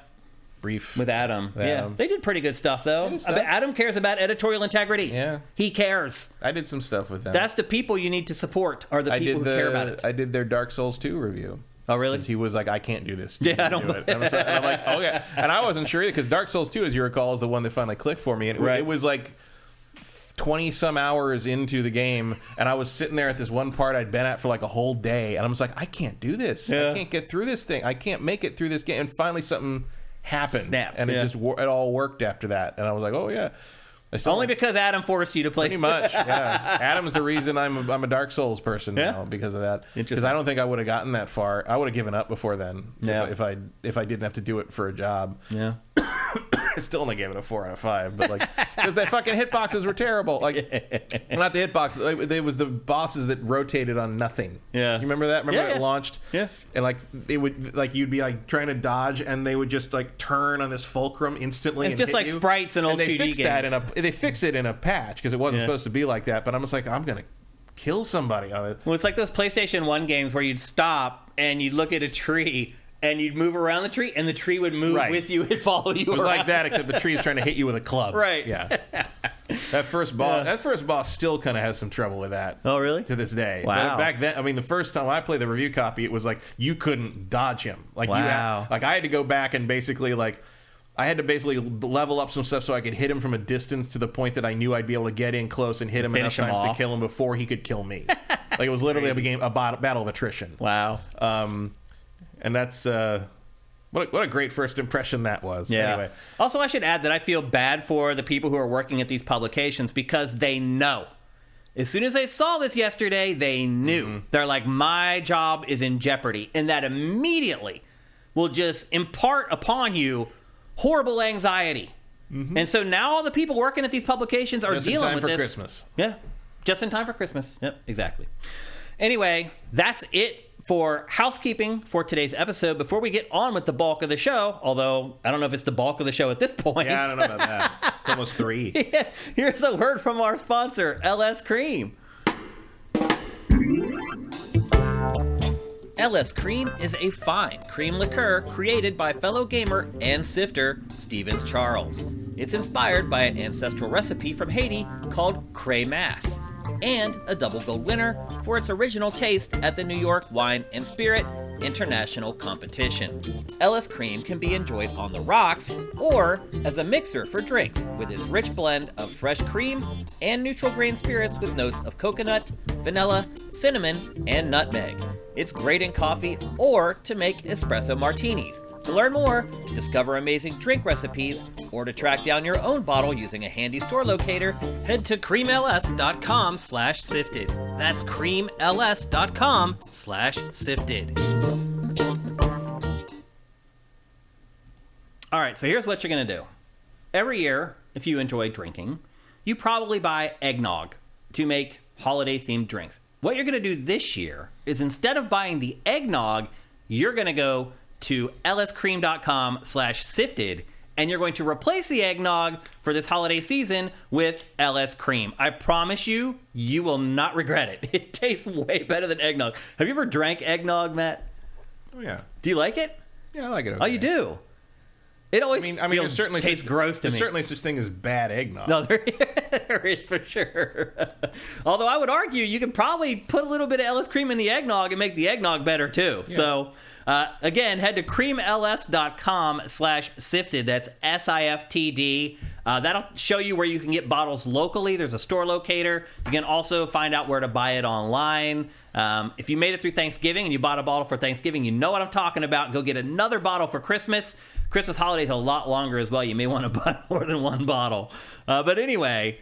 Brief with Adam. They did pretty good stuff though. Adam cares about editorial integrity. Yeah, he cares. I did some stuff with them. That's the people you need to support. Are the people who care about it. I did their Dark Souls 2 review. Oh really? He was like, I can't do this. I don't do it. And I'm like, okay. And I wasn't sure either because Dark Souls 2, as you recall, is the one that finally clicked for me. And it was like 20 some hours into the game, and I was sitting there at this one part I'd been at for like a whole day, and I was like, I can't do this. I can't get through this thing. I can't make it through this game. And finally something happened. Snapped. And it all worked after that. And I was like, oh yeah. Only because Adam forced you to play. Pretty much, yeah. Adam's the reason I'm a Dark Souls person now because of that. Because I don't think I would have gotten that far. I would have given up before then if I didn't have to do it for a job. Yeah. I still only gave it a 4 out of 5, but like because the fucking hitboxes were terrible. Like not the hitboxes, it was the bosses that rotated on nothing. Yeah, you remember that? Remember when it launched? Yeah, and like it would like you'd be like trying to dodge, and they would just like turn on this fulcrum instantly. It's just like sprites in old 2D games. They fixed it in a patch because it wasn't supposed to be like that. But I'm just like, I'm gonna kill somebody on it. Well, it's like those PlayStation 1 games where you'd stop and you'd look at a tree. And you'd move around the tree, and the tree would move with you and follow you. It was like that, except the tree's trying to hit you with a club. Right. Yeah. That first boss still kind of has some trouble with that. Oh, really? To this day. Wow. But back then, I mean, the first time I played the review copy, it was like you couldn't dodge him. Like I had to go back and basically level up some stuff so I could hit him from a distance to the point that I knew I'd be able to get in close and hit him enough times to kill him before he could kill me. Like it was literally a battle of attrition. Wow. And that's what a great first impression that was. Yeah. Anyway. Also, I should add that I feel bad for the people who are working at these publications because they know. As soon as they saw this yesterday, they knew. Mm-hmm. They're like, my job is in jeopardy. And that immediately will just impart upon you horrible anxiety. Mm-hmm. And so now all the people working at these publications are dealing with this. Just in time for Christmas. Yeah. Just in time for Christmas. Yep, exactly. Anyway, that's it for housekeeping for today's episode. Before we get on with the bulk of the show, although I don't know if it's the bulk of the show at this point. Yeah, I don't know about that. It's almost 3. Yeah, here's a word from our sponsor, LS Cream. LS Cream is a fine cream liqueur created by fellow gamer and sifter Stevens Charles. It's inspired by an ancestral recipe from Haiti called Cray Mass, and a double gold winner for its original taste at the New York Wine and Spirit International Competition. LS Cream can be enjoyed on the rocks or as a mixer for drinks with its rich blend of fresh cream and neutral grain spirits with notes of coconut, vanilla, cinnamon, and nutmeg. It's great in coffee or to make espresso martinis. To learn more, discover amazing drink recipes, or to track down your own bottle using a handy store locator, head to creamls.com/sifted. That's creamls.com/sifted. All right, so here's what you're going to do. Every year, if you enjoy drinking, you probably buy eggnog to make holiday-themed drinks. What you're going to do this year is instead of buying the eggnog, you're going to go to lscream.com/sifted and you're going to replace the eggnog for this holiday season with LS Cream. I promise you, you will not regret it. It tastes way better than eggnog. Have you ever drank eggnog, Matt? Oh, yeah. Do you like it? Yeah, I like it. Okay. Oh, you do? It always it certainly tastes gross to me. There's certainly such thing as bad eggnog. No, there is for sure. Although I would argue you could probably put a little bit of LS Cream in the eggnog and make the eggnog better too. Yeah. So again, head to creamls.com/sifted. That's SIFTD. That'll show you where you can get bottles locally. There's a store locator. You can also find out where to buy it online. If you made it through Thanksgiving and you bought a bottle for Thanksgiving, you know what I'm talking about. Go get another bottle for Christmas. Christmas holiday is a lot longer as well. You may want to buy more than one bottle. But anyway,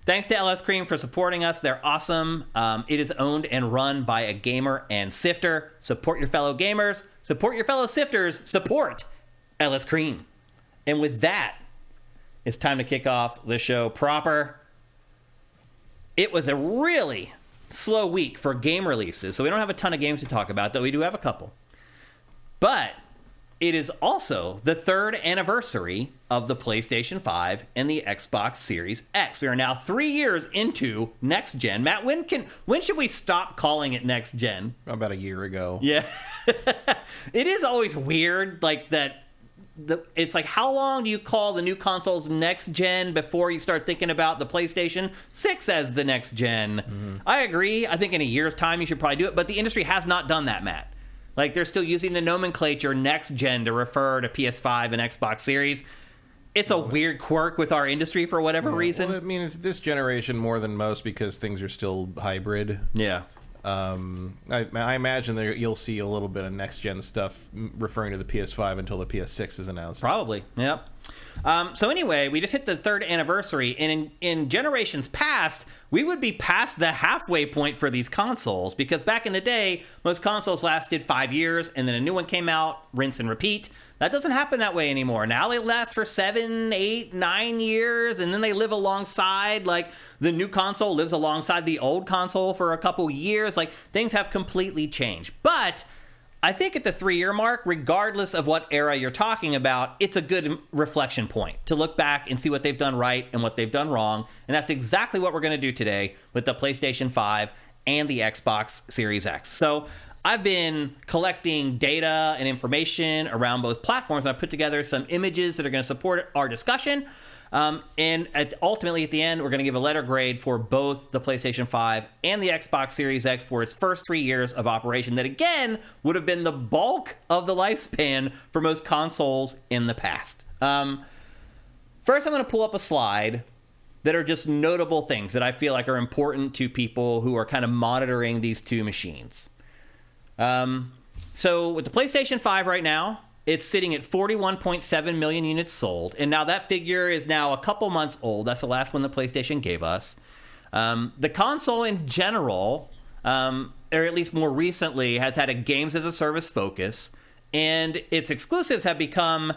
thanks to LS Cream for supporting us. They're awesome. It is owned and run by a gamer and sifter. Support your fellow gamers. Support your fellow sifters. Support LS Cream. And with that, it's time to kick off the show proper. It was a really slow week for game releases, so we don't have a ton of games to talk about, though we do have a couple. But it is also the 3rd anniversary of the PlayStation 5 and the Xbox Series X. We are now 3 years into next gen. Matt, when should we stop calling it next gen? About a year ago. Yeah. It is always weird, like that. It's like, how long do you call the new consoles next gen before you start thinking about the PlayStation 6 as the next gen? Mm-hmm. I agree. I think in a year's time you should probably do it, but the industry has not done that, Matt. Like, they're still using the nomenclature next gen to refer to PS5 and Xbox Series. It's a weird quirk with our industry for whatever reason. Well, it means this generation more than most because things are still hybrid. Yeah. I imagine you'll see a little bit of next-gen stuff referring to the PS5 until the PS6 is announced. Probably, yep. So anyway, we just hit the 3rd anniversary, and in generations past, we would be past the halfway point for these consoles, because back in the day, most consoles lasted 5 years, and then a new one came out, rinse and repeat. That doesn't happen that way anymore. Now they last for 7, 8, 9 years, and then they live alongside, like, the new console lives alongside the old console for a couple years. Like, things have completely changed. But I think at the 3-year mark, regardless of what era you're talking about, it's a good reflection point to look back and see what they've done right and what they've done wrong. And that's exactly what we're going to do today with the PlayStation 5 and the Xbox Series X. So I've been collecting data and information around both platforms, and I've put together some images that are going to support our discussion. Ultimately, at the end, we're going to give a letter grade for both the PlayStation 5 and the Xbox Series X for its first 3 years of operation. That, again, would have been the bulk of the lifespan for most consoles in the past. First, I'm going to pull up a slide that are just notable things that I feel like are important to people who are kind of monitoring these two machines. So with the PlayStation 5 right now, it's sitting at 41.7 million units sold. And now that figure is now a couple months old. That's the last one the PlayStation gave us. The console in general, or at least more recently, has had a games as a service focus. And its exclusives have become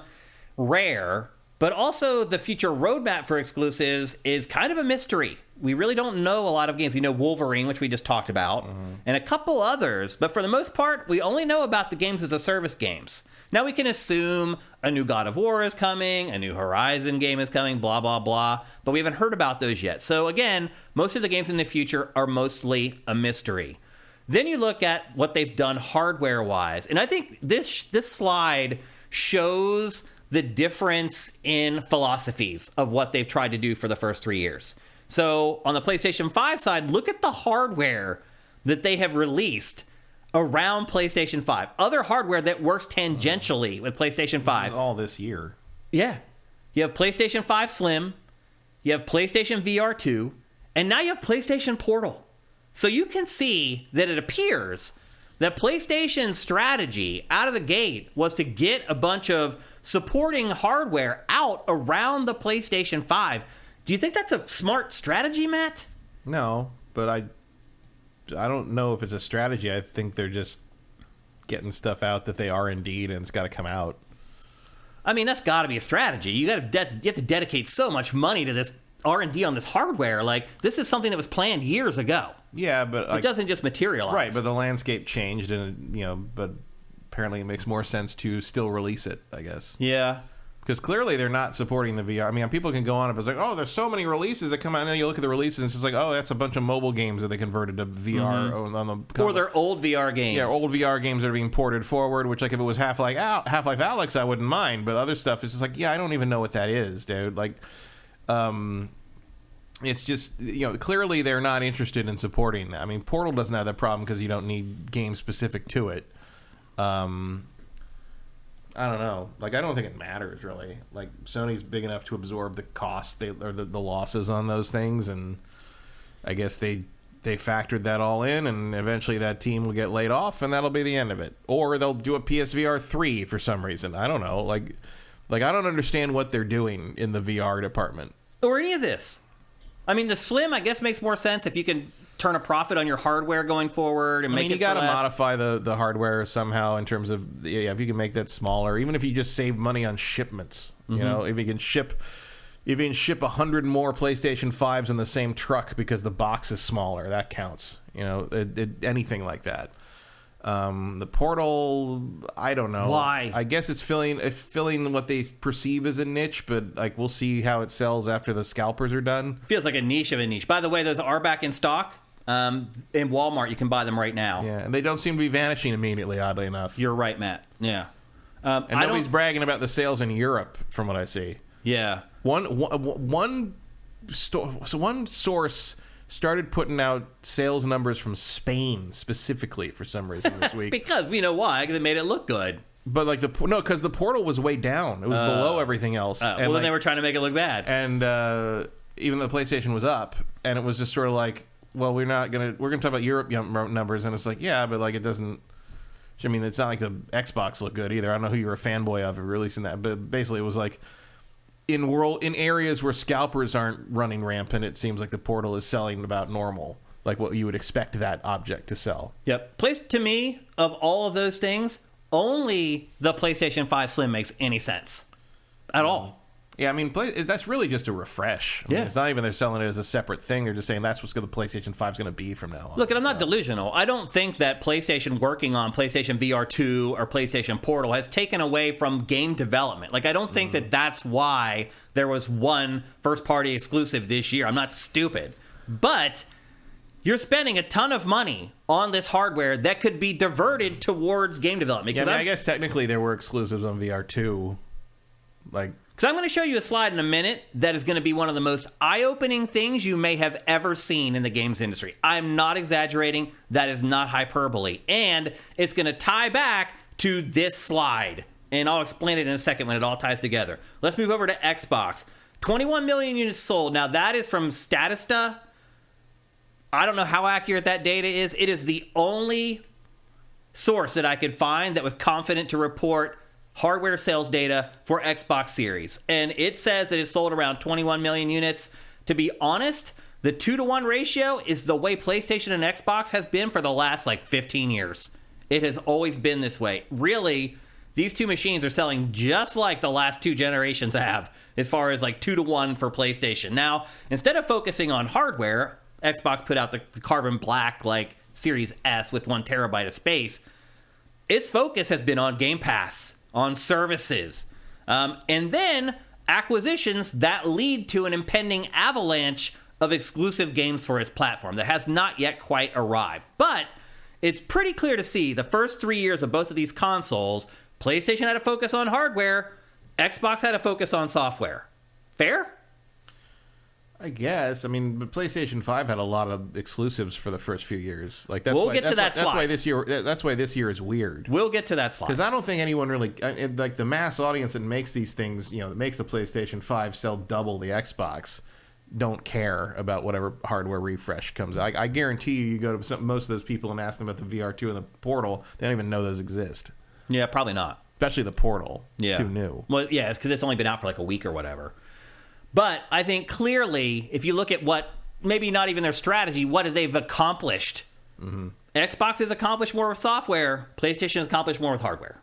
rare. But also the future roadmap for exclusives is kind of a mystery. We really don't know a lot of games. We know Wolverine, which we just talked about, and a couple others. But for the most part, we only know about the games as a service games. Now we can assume a new God of War is coming, a new Horizon game is coming, blah, blah, blah. But we haven't heard about those yet. So again, most of the games in the future are mostly a mystery. Then you look at what they've done hardware-wise. And I think this slide shows the difference in philosophies of what they've tried to do for the first 3 years. So on the PlayStation 5 side, look at the hardware that they have released around PlayStation 5. Other hardware that works tangentially with PlayStation 5. All this year. Yeah. You have PlayStation 5 Slim, you have PlayStation VR 2, and now you have PlayStation Portal. So you can see that it appears that PlayStation's strategy out of the gate was to get a bunch of supporting hardware out around the PlayStation 5. Do you think that's a smart strategy, Matt? No, but I don't know if it's a strategy. I think they're just getting stuff out that they are indeed, and it's got to come out. I mean, that's got to be a strategy. You have to dedicate so much money to this R&D on this hardware. Like, this is something that was planned years ago. Yeah, but it doesn't just materialize. Right, but the landscape changed, and but apparently it makes more sense to still release it, I guess. Yeah. Because clearly they're not supporting the VR. I mean, people can go on and it's like, oh, there's so many releases that come out, and then you look at the releases and it's just like, oh, that's a bunch of mobile games that they converted to VR on the or they're old VR games. Yeah, old VR games that are being ported forward. Which, like, if it was Half-Life Alyx, I wouldn't mind. But other stuff is just like, yeah, I don't even know what that is, dude. Like, it's just, clearly they're not interested in supporting that. I mean, Portal doesn't have that problem because you don't need games specific to it. I don't know. Like, I don't think it matters, really. Like, Sony's big enough to absorb the cost or the losses on those things, and I guess they factored that all in, and eventually that team will get laid off, and that'll be the end of it. Or they'll do a PSVR 3 for some reason. I don't know. Like I don't understand what they're doing in the VR department. Or any of this. I mean, the Slim, I guess, makes more sense if you can turn a profit on your hardware going forward and make it. You got to modify the hardware somehow in terms of if you can make that smaller, even if you just save money on shipments. If you can ship 100 more PlayStation 5s in the same truck because the box is smaller, that counts. Anything like that. The Portal, I don't know why. I guess it's filling what they perceive as a niche, but like we'll see how it sells after the scalpers are done. Feels like a niche of a niche. By the way, those are back in stock. In Walmart, you can buy them right now. Yeah, and they don't seem to be vanishing immediately, oddly enough. You're right, Matt. Yeah. And nobody's bragging about the sales in Europe, from what I see. Yeah. One source started putting out sales numbers from Spain specifically for some reason this week. Because you know why? Because it made it look good. But because the Portal was way down. It was below everything else. Then they were trying to make it look bad. And even the PlayStation was up, and it was just sort of like, well, we're gonna talk about Europe numbers, and it's like, yeah, but like it doesn't. I mean, it's not like the Xbox looked good either. I don't know who you were a fanboy of releasing that, but basically it was like in areas where scalpers aren't running rampant, it seems like the Portal is selling about normal, like what you would expect that object to sell. Yep. To me, of all of those things, only the PlayStation 5 Slim makes any sense at all. Yeah, I mean, that's really just a refresh. I mean, it's not even they're selling it as a separate thing. They're just saying that's what the PlayStation 5 is going to be from now on. Look, and I'm not delusional. I don't think that PlayStation working on PlayStation VR 2 or PlayStation Portal has taken away from game development. Like, I don't think that that's why there was one first-party exclusive this year. I'm not stupid. But you're spending a ton of money on this hardware that could be diverted towards game development. Yeah, I guess technically there were exclusives on VR 2. Because I'm going to show you a slide in a minute that is going to be one of the most eye-opening things you may have ever seen in the games industry. I'm not exaggerating. That is not hyperbole. And it's going to tie back to this slide. And I'll explain it in a second when it all ties together. Let's move over to Xbox. 21 million units sold. Now, that is from Statista. I don't know how accurate that data is. It is the only source that I could find that was confident to report hardware sales data for Xbox Series. And it says that it sold around 21 million units. To be honest, the 2-to-1 ratio is the way PlayStation and Xbox has been for the last 15 years. It has always been this way. Really, these two machines are selling just like the last two generations have, as far as 2-to-1 for PlayStation. Now, instead of focusing on hardware, Xbox put out the carbon black Series S with 1 terabyte of space. Its focus has been on Game Pass, on services, and then acquisitions that lead to an impending avalanche of exclusive games for its platform that has not yet quite arrived. But it's pretty clear to see the first 3 years of both of these consoles, PlayStation had a focus on hardware, Xbox had a focus on software. Fair? I guess. I mean, but PlayStation 5 had a lot of exclusives for the first few years. We'll get to that slide. That's why this year is weird. We'll get to that slide. Because I don't think anyone really the mass audience that makes these things, that makes the PlayStation 5 sell double the Xbox, don't care about whatever hardware refresh comes out. I guarantee you go to most of those people and ask them about the VR2 and the Portal, they don't even know those exist. Yeah, probably not. Especially the Portal. It's too new. Well, yeah, it's because it's only been out for a week or whatever. But I think clearly, if you look at what, maybe not even their strategy, what they've accomplished. Mm-hmm. Xbox has accomplished more with software. PlayStation has accomplished more with hardware.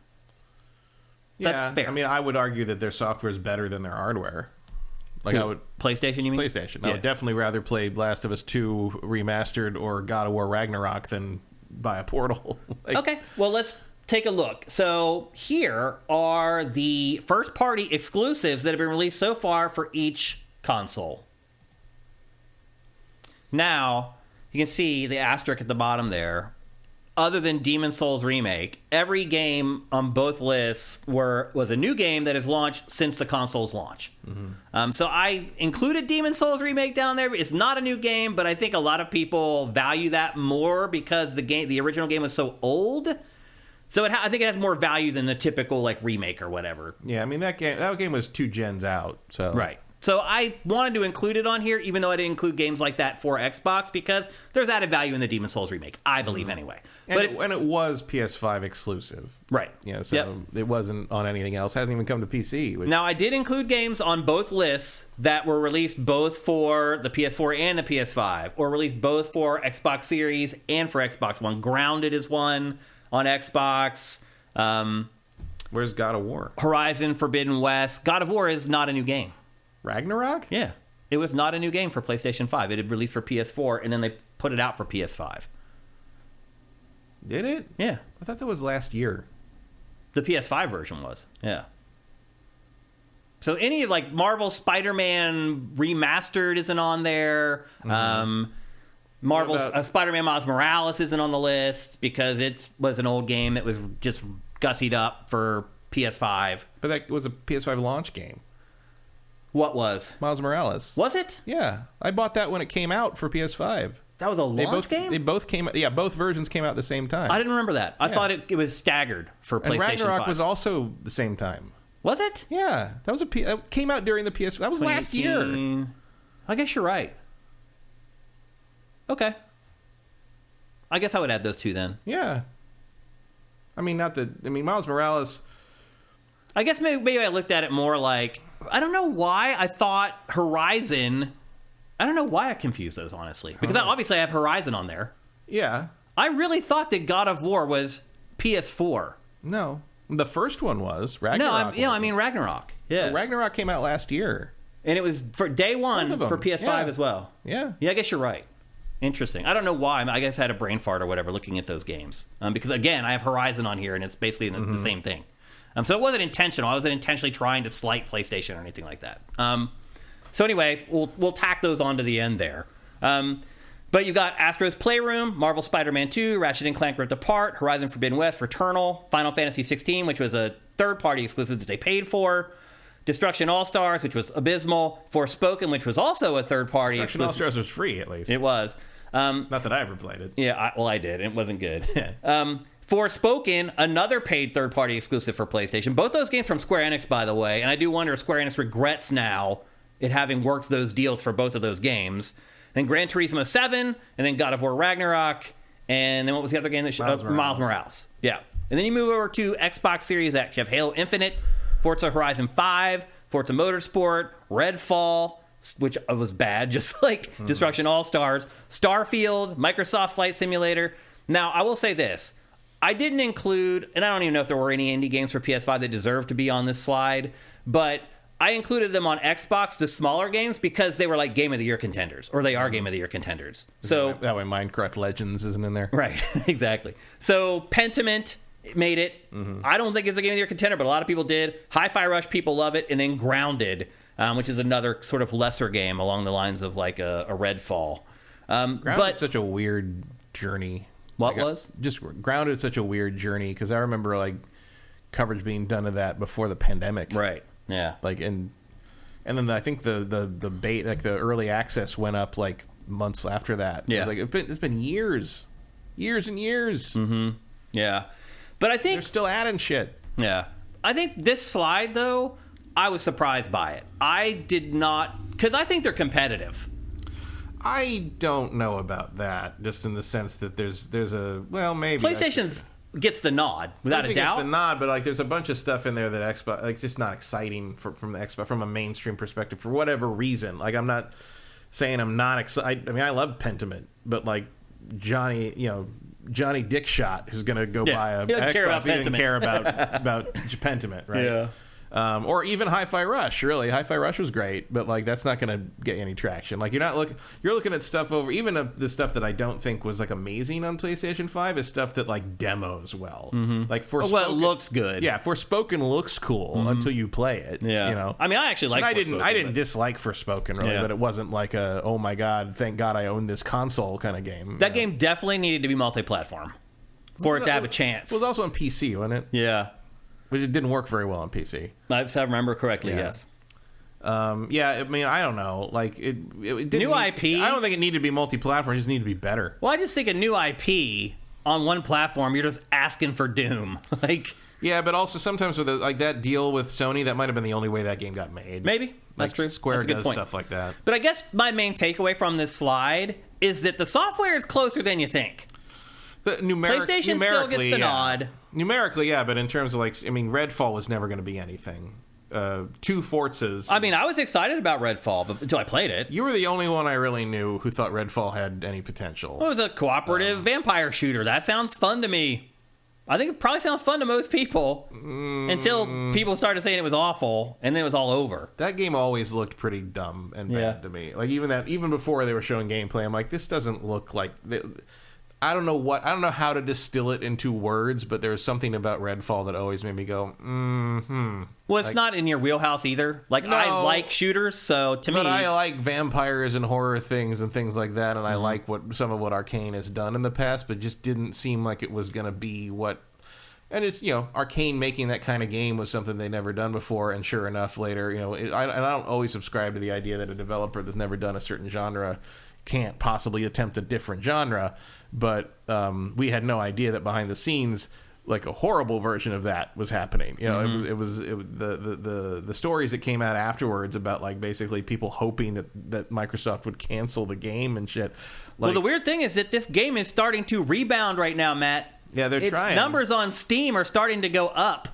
That's fair. I mean, I would argue that their software is better than their hardware. PlayStation, you mean? PlayStation. I would definitely rather play Last of Us 2 Remastered or God of War Ragnarok than buy a Portal. Okay, well, let's take a look. So here are the first-party exclusives that have been released so far for each console. Now, you can see the asterisk at the bottom there. Other than Demon's Souls Remake, every game on both lists was a new game that has launched since the console's launch. So I included Demon's Souls Remake down there. It's not a new game, but I think a lot of people value that more because the original game was so old. So I think it has more value than the typical like remake or whatever. Yeah, I mean that game was 2 gens out. So right. So I wanted to include it on here, even though I didn't include games like that for Xbox, because there's added value in the Demon's Souls remake, I believe anyway. And it was PS5 exclusive. Right. Yeah, so it wasn't on anything else. It hasn't even come to PC. Now, I did include games on both lists that were released both for the PS4 and the PS5, or released both for Xbox Series and for Xbox One. Grounded is one on Xbox. Where's God of War? Horizon Forbidden West. God of War is not a new game. Ragnarok? Yeah. It was not a new game for PlayStation 5. It had released for PS4, and then they put it out for PS5. Did it? Yeah. I thought that was last year. The PS5 version was. Yeah. So any of, like, Marvel Spider-Man Remastered isn't on there. Marvel's Spider-Man Miles Morales isn't on the list because it was an old game that was just gussied up for PS5. But that was a PS5 launch game. What was? Miles Morales. Was it? Yeah. I bought that when it came out for PS5. That was a launch game? They both came out. Yeah, both versions came out at the same time. I didn't remember that. I thought it was staggered for PlayStation 5. And Ragnarok was also the same time. Was it? Yeah. That came out during the PS5. That was last year. I guess you're right. Okay. I guess I would add those two then. Yeah. Miles Morales. I guess maybe I looked at it more like, I don't know why I thought Horizon. I don't know why I confused those, honestly. Because obviously I have Horizon on there. Yeah. I really thought that God of War was PS4. No. The first one was. Ragnarok. I mean Ragnarok. Yeah. Ragnarok came out last year. And it was for day one for PS5 as well. Yeah. Yeah, I guess you're right. Interesting. I don't know why. I guess I had a brain fart or whatever looking at those games. Because, again, I have Horizon on here, and it's basically the same thing. So it wasn't intentional. I wasn't intentionally trying to slight PlayStation or anything like that. So anyway, we'll tack those on to the end there. But you've got Astro's Playroom, Marvel Spider-Man 2, Ratchet & Clank Rift Apart, Horizon Forbidden West, Returnal, Final Fantasy 16, which was a third-party exclusive that they paid for, Destruction All-Stars, which was abysmal, Forspoken, which was also a third-party Destruction exclusive. All-Stars was free, at least. It was. Not that I ever played it. Yeah, I did. It wasn't good. Forspoken, another paid third-party exclusive for PlayStation. Both those games from Square Enix, by the way. And I do wonder if Square Enix regrets now it having worked those deals for both of those games. Then Gran Turismo 7, and then God of War Ragnarok, and then what was the other game that Miles Morales. Yeah. And then you move over to Xbox Series X. You have Halo Infinite, Forza Horizon 5, Forza Motorsport, Redfall, which was bad, just like Destruction All-Stars, Starfield, Microsoft Flight Simulator. Now, I will say this. I didn't include, and I don't even know if there were any indie games for PS5 that deserved to be on this slide, but I included them on Xbox, the smaller games, because they were like Game of the Year contenders, or they are Game of the Year contenders. So that way Minecraft Legends isn't in there. Right, exactly. So Pentiment made it. I don't think it's a Game of the Year contender, but a lot of people did. Hi-Fi Rush, people love it. And then Grounded, which is another sort of lesser game along the lines of like a Redfall. Grounded's such a weird journey. What was? Just Grounded such a weird journey, because I remember like coverage being done of that before the pandemic. Right. Yeah. Like and then I think the bait, like the early access went up like months after that. Yeah. It was like it's been years and years. Yeah. But I think they're still adding shit. Yeah. I think this slide though, I was surprised by it. I did not, because I think they're competitive. I don't know about that, just in the sense that there's a, well, maybe PlayStation gets the nod without a doubt. Gets the nod, but like there's a bunch of stuff in there that Xbox, like, just not exciting from the Xbox, from a mainstream perspective, for whatever reason. Like, I'm not saying I'm not excited. I mean, I love Pentiment, but like Johnny Dickshot, who's going to go buy a Xbox, he didn't care about Pentiment, right? Yeah. Or even Hi-Fi Rush. Really, Hi-Fi Rush was great, but like that's not going to get any traction. Like you're looking at stuff over even the stuff that I don't think was like amazing on PlayStation 5 is stuff that like demos well. Like it looks good. Yeah, Forspoken looks cool until you play it. Yeah, you know. I mean, I actually like. I didn't dislike Forspoken really, but it wasn't like a oh my god, thank God I own this console kind of game. That game definitely needed to be multi-platform for it to have a chance. It was also on PC, wasn't it? Yeah. But it didn't work very well on PC. If I remember correctly, yes. Yeah, I mean, I don't know. Like, it didn't... New IP? I don't think it needed to be multi-platform. It just needed to be better. Well, I just think a new IP on one platform, you're just asking for Doom. Like... Yeah, but also sometimes with like that deal with Sony, that might have been the only way that game got made. Maybe. That's true. Square does stuff like that. But I guess my main takeaway from this slide is that the software is closer than you think. PlayStation still gets the nod. Numerically, yeah, but in terms of like, I mean, Redfall was never going to be anything. 2 Forzas. I mean, I was excited about Redfall, but until I played it. You were the only one I really knew who thought Redfall had any potential. Well, it was a cooperative vampire shooter. That sounds fun to me. I think it probably sounds fun to most people until people started saying it was awful, and then it was all over. That game always looked pretty dumb and bad to me. Like even before they were showing gameplay, I'm like, this doesn't look like. I don't know how to distill it into words, but there was something about Redfall that always made me go, Well, it's not in your wheelhouse either. Like, no, I like shooters, so to me... But I like vampires and horror things and things like that, and I like some of what Arcane has done in the past, but just didn't seem like it was going to be what... And it's, Arcane making that kind of game was something they'd never done before, and sure enough, later, I don't always subscribe to the idea that a developer that's never done a certain genre can't possibly attempt a different genre, but we had no idea that behind the scenes, like a horrible version of that was happening. It was the stories that came out afterwards about like basically people hoping that Microsoft would cancel the game and shit. Well, the weird thing is that this game is starting to rebound right now, Matt. Yeah, they're trying. Numbers on Steam are starting to go up.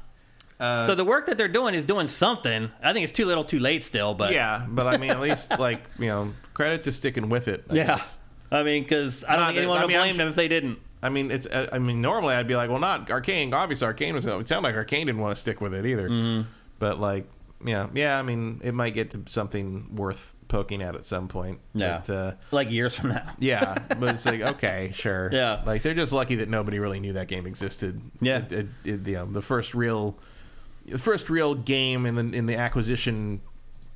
So the work that they're doing is doing something. I think it's too little, too late still, but yeah. But I mean, at least like credit to sticking with it. I guess. I mean, because I don't think anyone would blame them if they didn't. I mean, normally I'd be like, well, not Arcane. Obviously, Arcane was. It sounded like Arcane didn't want to stick with it either. But like, yeah. I mean, it might get to something worth poking at some point. Yeah, but, like years from now. Yeah, but it's like, okay, sure. Yeah, like they're just lucky that nobody really knew that game existed. Yeah, the first real game in the acquisition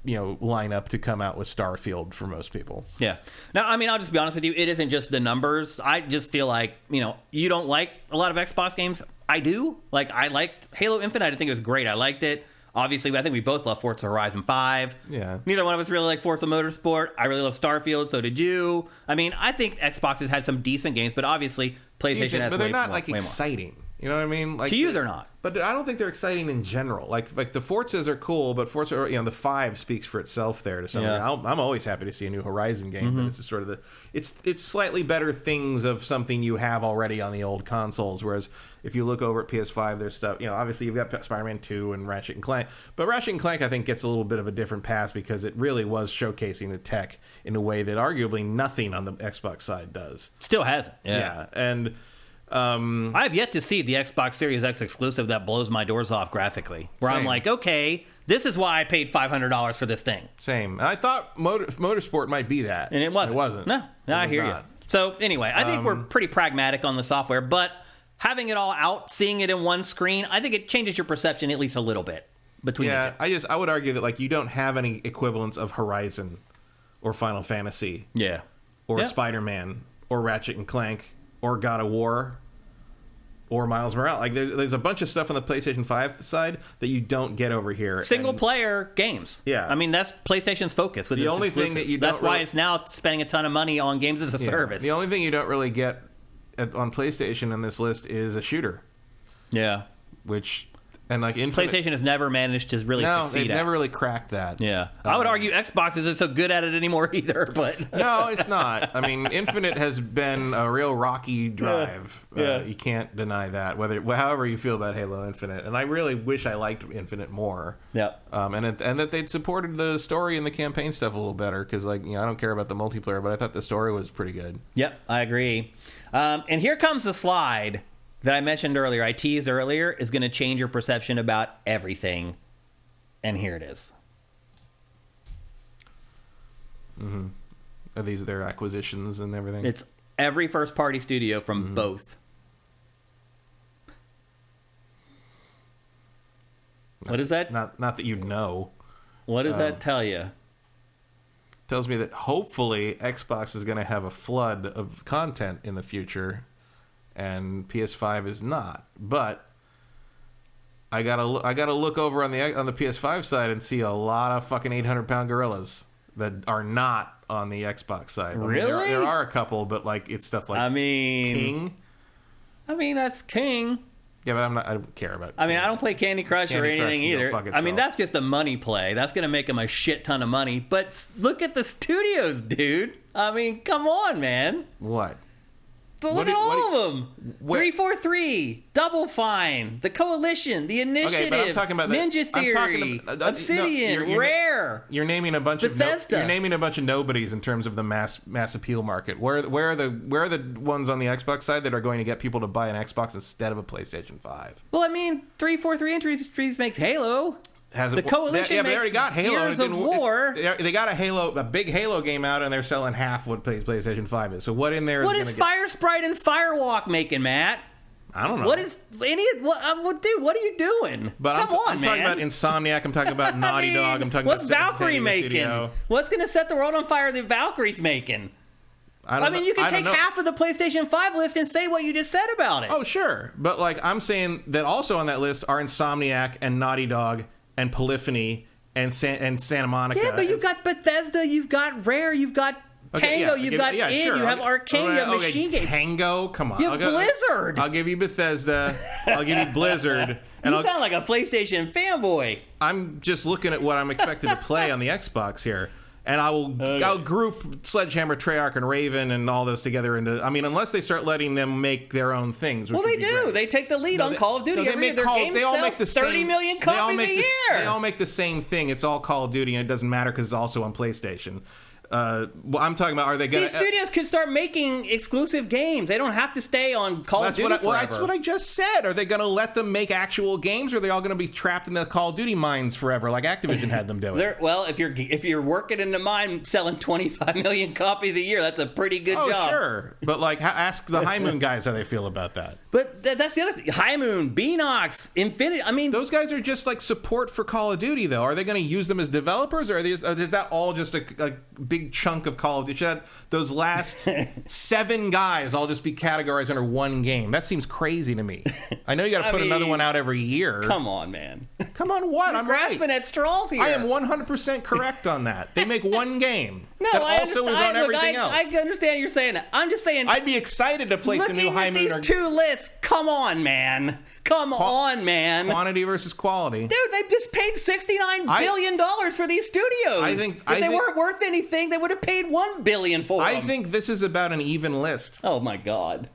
lineup to come out with Starfield for most people. Yeah. Now, I mean, I'll just be honest with you. It isn't just the numbers. I just feel like, you don't like a lot of Xbox games. I do. Like, I liked Halo Infinite. I think it was great. I liked it. Obviously, I think we both love Forza Horizon 5. Yeah. Neither one of us really like Forza Motorsport. I really love Starfield. So did you. I mean, I think Xbox has had some decent games, but obviously PlayStation has but they're not like way exciting. You know what I mean? Like to you, they're not. But I don't think they're exciting in general. Like the Forzas are cool, but Forza, the 5 speaks for itself there to some degree. I'm always happy to see a new Horizon game, but it's just sort of it's slightly better things of something you have already on the old consoles. Whereas if you look over at PS5, there's stuff. Obviously you've got Spider-Man 2 and Ratchet and Clank, but Ratchet and Clank I think gets a little bit of a different pass because it really was showcasing the tech in a way that arguably nothing on the Xbox side does. Still hasn't. Yeah, and. I have yet to see the Xbox Series X exclusive that blows my doors off graphically. Where I'm like, okay, this is why I paid $500 for this thing. Same. And I thought Motorsport might be that. And it wasn't. It wasn't. No, I hear you. So anyway, I think we're pretty pragmatic on the software, but having it all out, seeing it in one screen, I think it changes your perception at least a little bit between the two. I would argue that like you don't have any equivalents of Horizon or Final Fantasy. Yeah. Or Spider-Man or Ratchet and Clank or God of War. Or Miles Morales. Like there's a bunch of stuff on the PlayStation 5 side that you don't get over here. Single player games. Yeah. I mean, that's PlayStation's focus with the its only exclusives. thing that you That's don't why really, it's now spending a ton of money on games as a service. The only thing you don't really get on PlayStation in this list is a shooter. Yeah. Which and like Infinite, PlayStation has never managed to really succeed they've never really cracked that. Yeah. I would argue Xbox isn't so good at it anymore either, but no, it's not. I mean, Infinite has been a real rocky drive. You can't deny that. However you feel about Halo Infinite, and I really wish I liked Infinite more. Yeah. And that they'd supported the story and the campaign stuff a little better because I don't care about the multiplayer, but I thought the story was pretty good. Yep, I agree. And here comes the slide that I mentioned earlier, I teased earlier, is going to change your perception about everything. And here it is. Mm-hmm. Are these their acquisitions and everything? It's every first-party studio from both. What is that? Not that you know. What does that tell you? Tells me that hopefully Xbox is going to have a flood of content in the future, and PS5 is not. But I gotta look over on the PS5 side and see a lot of fucking 800-pound gorillas that are not on the Xbox side. Really? I mean, there are a couple, but like it's stuff like King. I mean, that's King. Yeah, but I don't care about. I mean, I don't play Candy Crush or anything either. I mean, that's just a money play. That's going to make them a shit ton of money. But look at the studios, dude. I mean, come on, man. What? But look at all of them. 343, Double Fine, The Coalition, The Initiative, but I'm talking about Ninja Theory, Obsidian, Rare. You're naming a bunch Bethesda. you're naming a bunch of nobodies in terms of the mass appeal market. Where are the ones on the Xbox side that are going to get people to buy an Xbox instead of a PlayStation 5? Well, I mean, 343 Industries makes Halo. The Coalition they already got Halo. Gears of War. They got a big Halo game out, and they're selling half what PlayStation 5 is. So what in there? What is Fire Sprite and Firewalk making, Matt? I don't know. What is dude? What are you doing? But Come on, I'm man. talking about Insomniac. I'm talking about Naughty Dog. I'm talking what's about Valkyrie making? What's going to set the world on fire that Valkyrie's making? I mean, you can take half of the PlayStation 5 list and say what you just said about it. Oh, sure. But like I'm saying that also on that list are Insomniac and Naughty Dog and Polyphony and Santa Monica. Yeah, but you've got Bethesda, you've got Rare, you've got Tango, you've got id, sure. you have Arcane, you have Machine Game. Tango, come on. You have Blizzard. I'll give you Bethesda. I'll give you Blizzard. And you sound like a PlayStation fanboy. I'm just looking at what I'm expected to play on the Xbox here. And I'll group Sledgehammer, Treyarch, and Raven and all those together into. I mean, unless they start letting them make their own things. Well, they do. Great. They take the lead on Call of Duty. They all make the 30 million copies a year. They all make the same thing. It's all Call of Duty, and it doesn't matter because it's also on PlayStation. Well, I'm talking about, are they going to... These studios could start making exclusive games. They don't have to stay on Call of Duty forever. Well, that's what I just said. Are they going to let them make actual games, or are they all going to be trapped in the Call of Duty mines forever, like Activision had them doing? Well, if you're working in the mine selling 25 million copies a year, that's a pretty good job. Oh, sure. But, like, ask the High Moon guys how they feel about that. But that's the other thing. High Moon, Beanox, Infinity, I mean... Those guys are just, like, support for Call of Duty, though. Are they going to use them as developers, or is that all just a big chunk of Call of Duty? Those last 7 guys all just be categorized under one game. That seems crazy to me. I know you got to put another one out every year. Come on, man. Come on, what? I'm grasping at straws here. I am 100% correct on that. They make one game. No, that I also is on everything else. I understand you're saying that. I'm just saying. I'd be excited to play some new High Moon. Looking at these two lists, come on, man. Come on, man. Quantity versus quality. Dude, they just paid $69 billion for these studios. If they weren't worth anything, they would have paid $1 billion for them. I think this is about an even list. Oh, my God.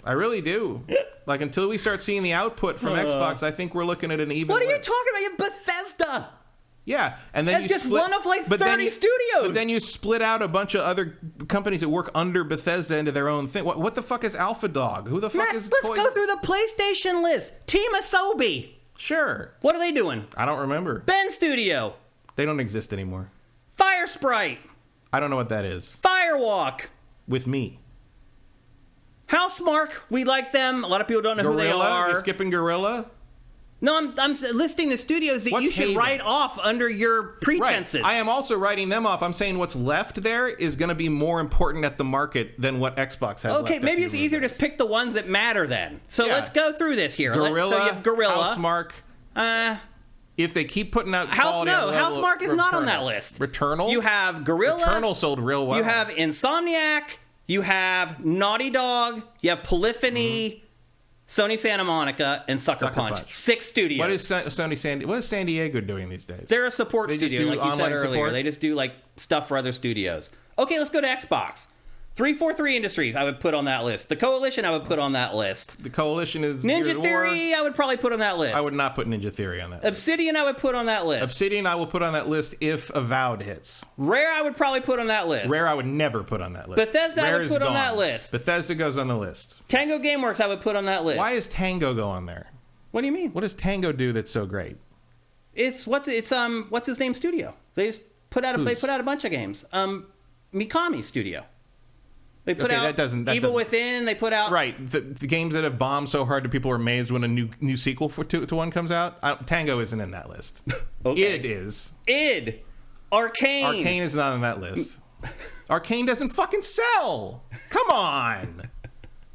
I really do. Like, until we start seeing the output from Xbox, I think we're looking at an even list. What are you talking about? You have Bethesda. Yeah, and then that's just one of like 30 studios. But then you split out a bunch of other companies that work under Bethesda into their own thing. What the fuck is Alpha Dog? Who the fuck is? Let's go through the PlayStation list. Team Asobi. Sure. What are they doing? I don't remember. Ben Studio. They don't exist anymore. Fire Sprite. I don't know what that is. Firewalk. With me. Housemarque. We like them. A lot of people don't know who they are. You're skipping Gorilla? No, I'm listing the studios that you should write off under your pretenses. Right. I am also writing them off. I'm saying what's left there is going to be more important at the market than what Xbox has. Okay, maybe it's easier to pick the ones that matter then. So let's go through this here. Gorilla, so you have Gorilla. Housemarque. If they keep putting out quality Housemarque is not on that list. Returnal? You have Gorilla. Returnal sold real well. You have Insomniac. You have Naughty Dog. You have Polyphony. Sony Santa Monica, and Sucker Punch. 6 studios. What is What is San Diego doing these days? They're a support studio, like you said earlier. Support? They just do like stuff for other studios. Okay, let's go to Xbox. 343 Industries, I would put on that list. The Coalition, I would put on that list. The Coalition is Ninja Theory, I would probably put on that list. I would not put Ninja Theory on that list. Obsidian, I would put on that list. Obsidian, I will put on that list if Avowed hits. Rare, I would probably put on that list. Rare, I would never put on that list. Bethesda, I would put on that list. Bethesda goes on the list. Tango Gameworks, I would put on that list. Why does Tango go on there? What do you mean? What does Tango do that's so great? It's what's his name studio. They just put out a bunch of games. Mikami Studio. They put out Evil Within. They put out the games that have bombed so hard that people are amazed when a new sequel to one comes out. Tango isn't in that list. Okay. Id is. Arcane. Arcane is not on that list. Arcane doesn't fucking sell. Come on.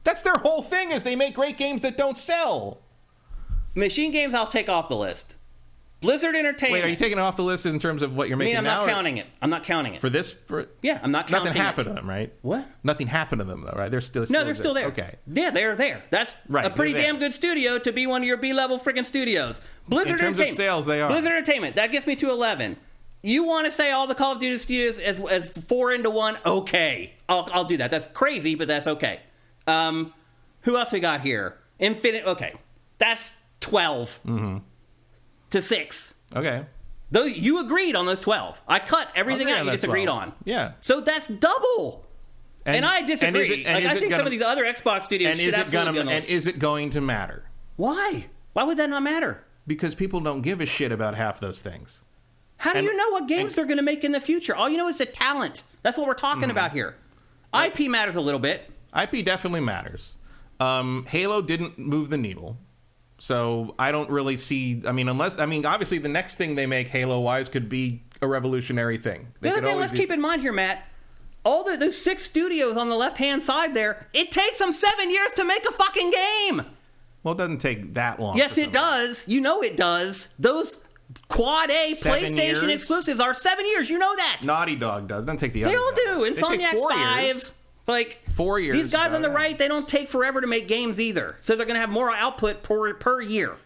That's their whole thing, is they make great games that don't sell. Machine Games I'll take off the list. Blizzard Entertainment. Wait, are you taking it off the list in terms of what you're making now? I'm not counting it. For this? Yeah, I'm not counting it. Nothing happened to them, right? What? Nothing happened to them, though, right? They're still they're still there. Okay. Yeah, they're there. That's a pretty damn good studio to be one of your B-level freaking studios. Blizzard Entertainment. In terms of sales, they are. Blizzard Entertainment. That gets me to 11. You want to say all the Call of Duty studios as 4 into 1? Okay. I'll do that. That's crazy, but that's okay. Who else we got here? Infinite. Okay. That's 12 to 6. Okay. Though you agreed on those 12. I cut everything out you disagreed on. Yeah. So that's double. And I disagree. I think some of these other Xbox studios should absolutely be on those. And is it going to matter? Why? Why would that not matter? Because people don't give a shit about half those things. How do you know what games they're going to make in the future? All you know is the talent. That's what we're talking about here. IP matters a little bit. IP definitely matters. Halo didn't move the needle. So I don't really see, obviously the next thing they make Halo-wise could be a revolutionary thing. The other thing, let's keep in mind here, Matt, all those 6 studios on the left-hand side there, it takes them 7 years to make a fucking game. Well, it doesn't take that long. Yes, it does. You know it does. Those Quad A PlayStation exclusives are 7 years. You know that. Naughty Dog does. It doesn't take the others. They all do. Insomniac's 5. Like 4 years. These guys on the right, they don't take forever to make games either. So they're going to have more output per year.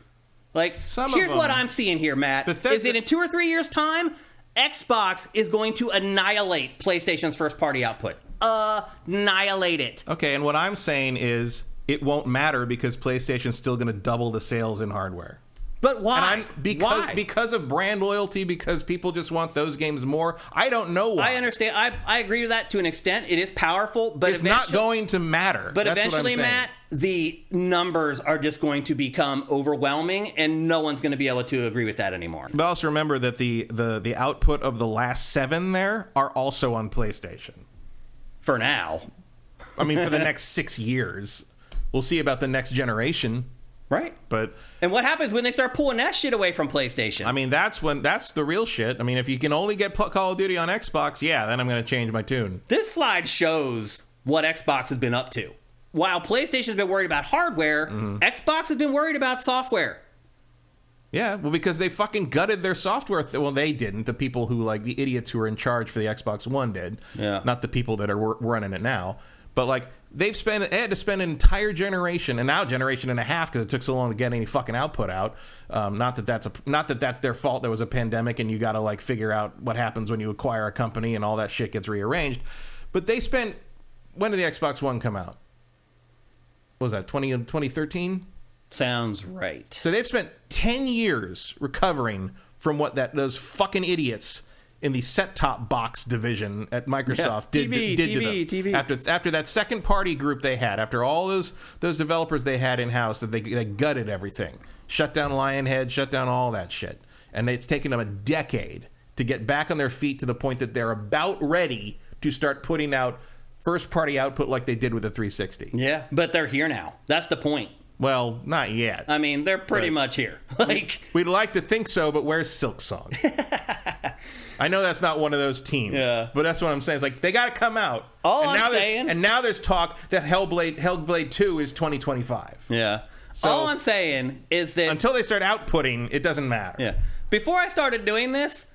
Like, here's what I'm seeing here, Matt. Is that in 2 or 3 years' time, Xbox is going to annihilate PlayStation's first-party output. Annihilate it. Okay, and what I'm saying is it won't matter because PlayStation's still going to double the sales in hardware. But why? Why? Because of brand loyalty, because people just want those games more. I don't know why. I understand. I agree with that to an extent. It is powerful, but it's not going to matter. But eventually, Matt, the numbers are just going to become overwhelming, and no one's going to be able to agree with that anymore. But also remember that the output of the last 7 there are also on PlayStation. For now. I mean, for the next 6 years. We'll see about the next generation. Right. And what happens when they start pulling that shit away from PlayStation? I mean, that's the real shit. I mean, if you can only get Call of Duty on Xbox, then I'm going to change my tune. This slide shows what Xbox has been up to. While PlayStation's been worried about hardware, Xbox has been worried about software. Yeah, well, because they fucking gutted their software. Well, they didn't. The people who, like, the idiots who are in charge for the Xbox One did. Yeah. Not the people that are running it now. But, like, they had to spend an entire generation, and now generation and a half, because it took so long to get any fucking output out. Not that that's their fault. There was a pandemic, and you got to, like, figure out what happens when you acquire a company, and all that shit gets rearranged. But they spent. When did the Xbox One come out? What was that? 2013? Sounds right. So they've spent 10 years recovering from what those fucking idiots in the set-top box division at Microsoft did to them. After that second-party group they had, after all those developers they had in-house, that they gutted everything. Shut down Lionhead, shut down all that shit. And it's taken them a decade to get back on their feet to the point that they're about ready to start putting out first-party output like they did with the 360. Yeah, but they're here now. That's the point. Well, not yet. I mean, they're pretty much here. We'd like to think so, but where's Silksong? I know that's not one of those teams, but that's what I'm saying. It's like, they got to come out. And now there's talk that Hellblade 2 is 2025. Yeah. So, all I'm saying is that until they start outputting, it doesn't matter. Yeah. Before I started doing this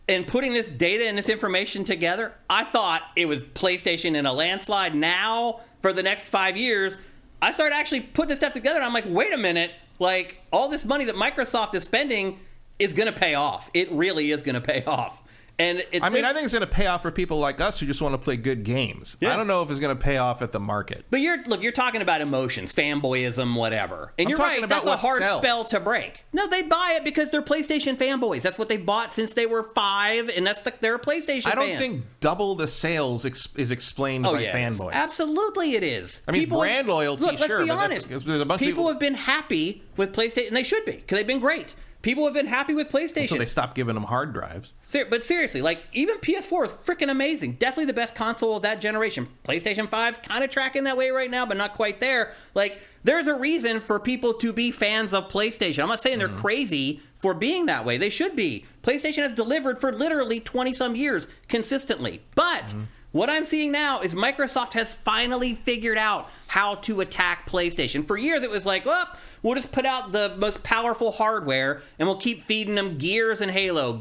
and putting this data and this information together, I thought it was PlayStation in a landslide. Now, for the next 5 years, I started actually putting this stuff together, and I'm like, wait a minute. Like, all this money that Microsoft is spending is going to pay off. It really is going to pay off. And I think it's going to pay off for people like us who just want to play good games. Yeah. I don't know if it's going to pay off at the market. But you're talking about emotions, fanboyism, whatever. And you're right, that's a hard spell to break. No, they buy it because they're PlayStation fanboys. That's what they bought since they were 5, and they're PlayStation fans. I don't think double the sales is explained by fanboys. Absolutely it is. I mean, brand loyalty, let's sure. Be honest. There's a bunch people have been happy with PlayStation, and they should be, because they've been great. people have been happy with PlayStation. So they stopped giving them hard drives. But seriously, like, even PS4 is freaking amazing. Definitely the best console of that generation. PlayStation 5's kind of tracking that way right now, but not quite there. Like, there's a reason for people to be fans of PlayStation. I'm not saying they're crazy for being that way. They should be. PlayStation has delivered for literally 20-some years consistently. But what I'm seeing now is Microsoft has finally figured out how to attack PlayStation. For years, it was like, well, we'll just put out the most powerful hardware, and we'll keep feeding them Gears and Halo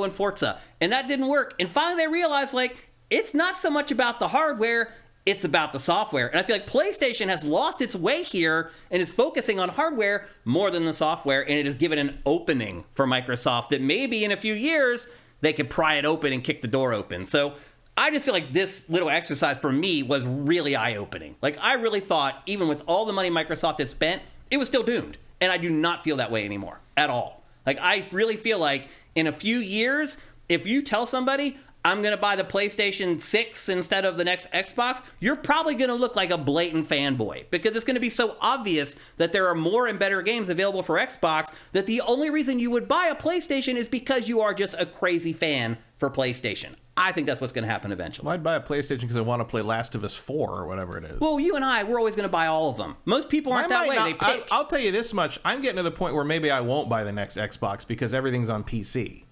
and Forza. And that didn't work. And finally, they realized, like, it's not so much about the hardware, it's about the software. And I feel like PlayStation has lost its way here and is focusing on hardware more than the software, and it has given an opening for Microsoft that maybe in a few years they could pry it open and kick the door open. So I just feel like this little exercise for me was really eye-opening. Like, I really thought, even with all the money Microsoft had spent, it was still doomed. And I do not feel that way anymore at all. Like, I really feel like in a few years, if you tell somebody, I'm going to buy the PlayStation 6 instead of the next Xbox, you're probably going to look like a blatant fanboy, because it's going to be so obvious that there are more and better games available for Xbox that the only reason you would buy a PlayStation is because you are just a crazy fan for PlayStation. I think that's what's going to happen eventually. Well, I'd buy a PlayStation because I want to play Last of Us 4 or whatever it is. Well, you and I, we're always going to buy all of them. Most people aren't that way. They pick. I'll tell you this much. I'm getting to the point where maybe I won't buy the next Xbox because everything's on PC.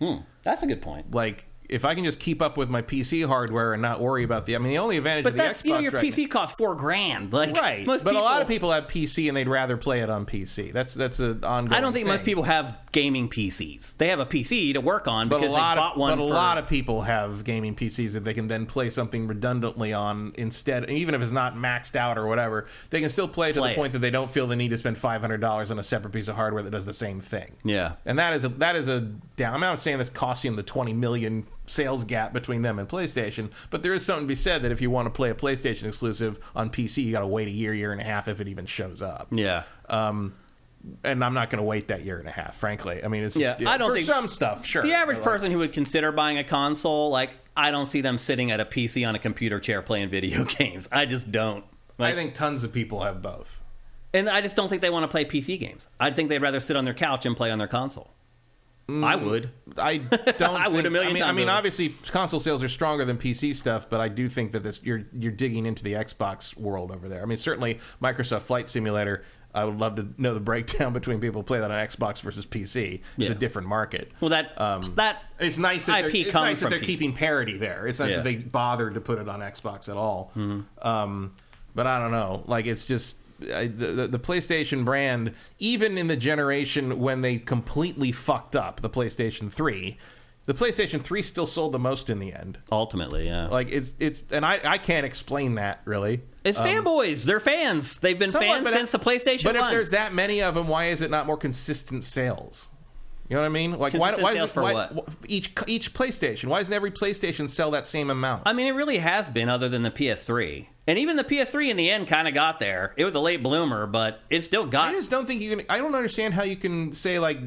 That's a good point. Like, if I can just keep up with my PC hardware and not worry about the only advantage of the Xbox, your PC costs $4,000. Like, right? But a lot of people have PC and they'd rather play it on PC. That's an ongoing. I don't think thing. most people have gaming PCs. They have a PC to work on because they bought one. But a lot of people have gaming PCs that they can then play something redundantly on instead. even if it's not maxed out or whatever, they can still play to the point that they don't feel the need to spend $500 on a separate piece of hardware that does the same thing. Yeah, and that is a down. I'm not saying this costs them the 20 million sales gap between them and PlayStation, but there is something to be said that if you want to play a PlayStation exclusive on PC, you got to wait a year and a half if it even shows up. Yeah. And I'm not going to wait that year and a half, frankly. I mean, it's just, I don't for think some stuff, sure. The average person who would consider buying a console, like, I don't see them sitting at a PC on a computer chair playing video games. I just don't. Like, I think tons of people have both. And I just don't think they want to play PC games. I think they'd rather sit on their couch and play on their console. I would. I don't. I would a million times. I mean, obviously, console sales are stronger than PC stuff, but I do think that you're digging into the Xbox world over there. I mean, certainly Microsoft Flight Simulator. I would love to know the breakdown between people who play that on Xbox versus PC. It's a different market. Well, that it's nice that IP they're keeping parity there. It's nice that they bothered to put it on Xbox at all. But I don't know. Like, it's just. The PlayStation brand, even in the generation when they completely fucked up the PlayStation 3 still sold the most in the end. Ultimately, yeah. Like, it's and I can't explain that, really. It's fanboys. They're fans. They've been fans since the PlayStation 1. But if there's that many of them, why is it not more consistent sales? You know what I mean? Like, why sales for what? Each PlayStation? Why doesn't every PlayStation sell that same amount? I mean, it really has been, other than the PS3. And even the PS3 in the end kind of got there. It was a late bloomer, but it still got. I just don't think you can. I don't understand how you can say, like,